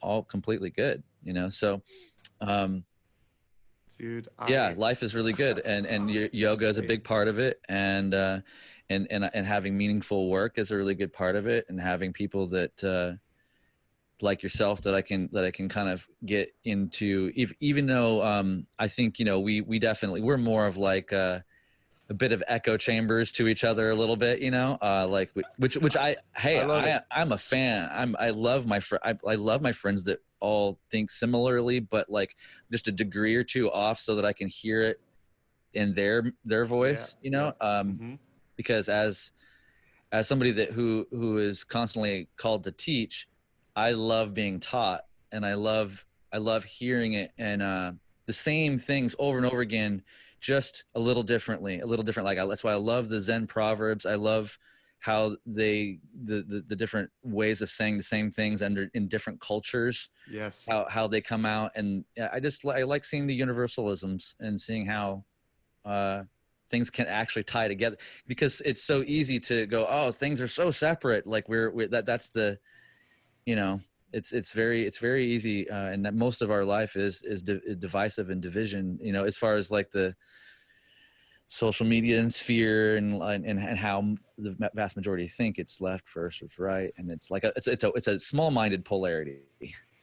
Speaker 2: all completely good, you know? So,
Speaker 3: dude,
Speaker 2: yeah, life is really good. And yoga is a big part of it. And having meaningful work is a really good part of it. And having people that, like yourself, that I can kind of get into, even though, I think, you know, we're more of like, a bit of echo chambers to each other a little bit, you know, like which I'm a fan. I love my friends that all think similarly, but like just a degree or two off, so that I can hear it in their voice, you know, because as somebody who is constantly called to teach, I love being taught, and I love hearing it, and the same things over and over again just a little different. Like that's why I love the Zen proverbs. I love how the different ways of saying the same things in different cultures.
Speaker 3: Yes.
Speaker 2: How they come out, and I like seeing the universalisms and seeing how things can actually tie together, because it's so easy to go, oh, things are so separate. Like that's the, you know, it's very easy, and that most of our life is divisive and division, you know, as far as like the social media and sphere and how the vast majority think it's left versus right, and it's like it's a small-minded polarity,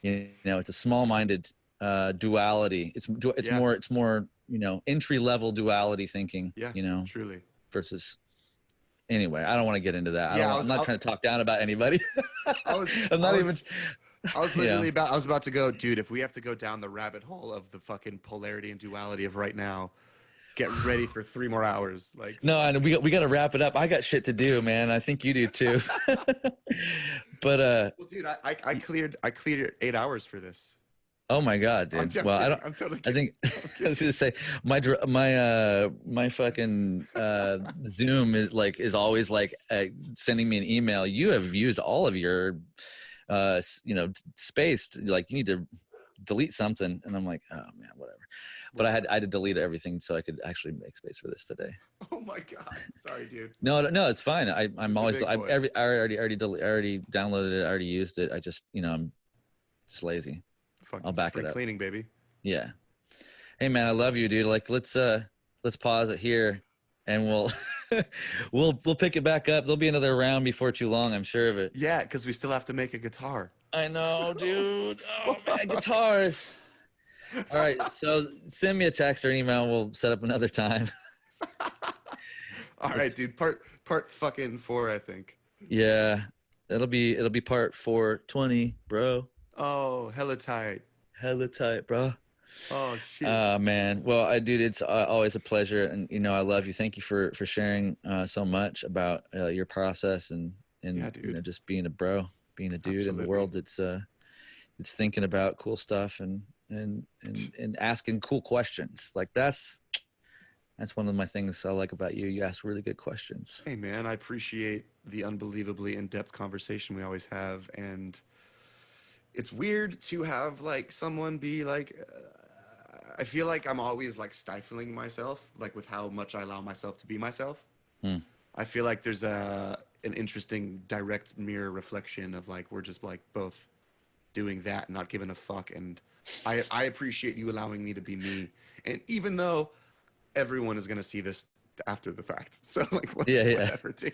Speaker 2: you know, it's a small-minded duality. It's more, you know, entry-level duality thinking,
Speaker 3: Yeah,
Speaker 2: you know,
Speaker 3: truly.
Speaker 2: versus, anyway, I don't want to get into that.
Speaker 3: Yeah,
Speaker 2: I'm not trying to talk down about anybody.
Speaker 3: I was
Speaker 2: Yeah.
Speaker 3: about to go, dude, if we have to go down the rabbit hole of the fucking polarity and duality of right now, get ready for 3 more hours. Like,
Speaker 2: No, and we got to wrap it up. I got shit to do, man. I think you do too. But
Speaker 3: well, dude, I cleared 8 hours for this.
Speaker 2: oh my God,
Speaker 3: I'm
Speaker 2: dude. Well,
Speaker 3: kidding. I'm totally kidding.
Speaker 2: I think I was gonna say my fucking Zoom is always like sending me an email. You have used all of your you know, space. Like, you need to delete something, and I'm like, oh man, whatever. But I had to delete everything so I could actually make space for this today.
Speaker 3: Oh my God, sorry, dude.
Speaker 2: No, it's fine. I'm always I already downloaded it. I already used it. I just, you know, I'm just lazy.
Speaker 3: Fucking
Speaker 2: I'll back it up.
Speaker 3: cleaning, baby.
Speaker 2: Yeah. Hey man, I love you, dude. Like, let's pause it here, and we'll we'll pick it back up. There'll be another round before too long, I'm sure of it.
Speaker 3: Yeah, because we still have to make a guitar.
Speaker 2: I know, dude. Oh man, guitars. All right, so send me a text or an email. We'll set up another time.
Speaker 3: All right, dude. Part fucking 4, I think.
Speaker 2: Yeah, it'll be part 420, bro.
Speaker 3: Oh, hella tight.
Speaker 2: Hella tight, bro.
Speaker 3: Oh shit.
Speaker 2: Man. Well, dude, it's always a pleasure, and you know, I love you. Thank you for sharing so much about your process and
Speaker 3: Yeah, dude.
Speaker 2: you know, just being a bro, being a dude in
Speaker 3: Absolutely.
Speaker 2: the world that's thinking about cool stuff and asking cool questions. Like, that's one of my things I like about you. You ask really good questions.
Speaker 3: Hey man, I appreciate the unbelievably in-depth conversation we always have, and it's weird to have like someone be like, I feel like I'm always like stifling myself, like with how much I allow myself to be myself. I feel like there's an interesting direct mirror reflection of like, we're just like both doing that and not giving a fuck. And I appreciate you allowing me to be me. And even though everyone is going to see this after the fact. So like, whatever. Dude.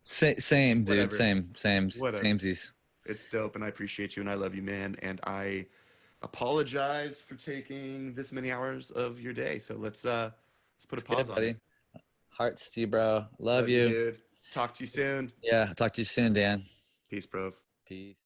Speaker 2: Same, dude.
Speaker 3: Whatever.
Speaker 2: Same.
Speaker 3: Whatever.
Speaker 2: Samesies.
Speaker 3: It's dope, and I appreciate you, and I love you, man. And I apologize for taking this many hours of your day. So let's put a pause on it.
Speaker 2: Hearts to you, bro. Love you.
Speaker 3: Dude. Talk to you soon.
Speaker 2: Yeah, talk to you soon, Dan.
Speaker 3: Peace, bro.
Speaker 2: Peace.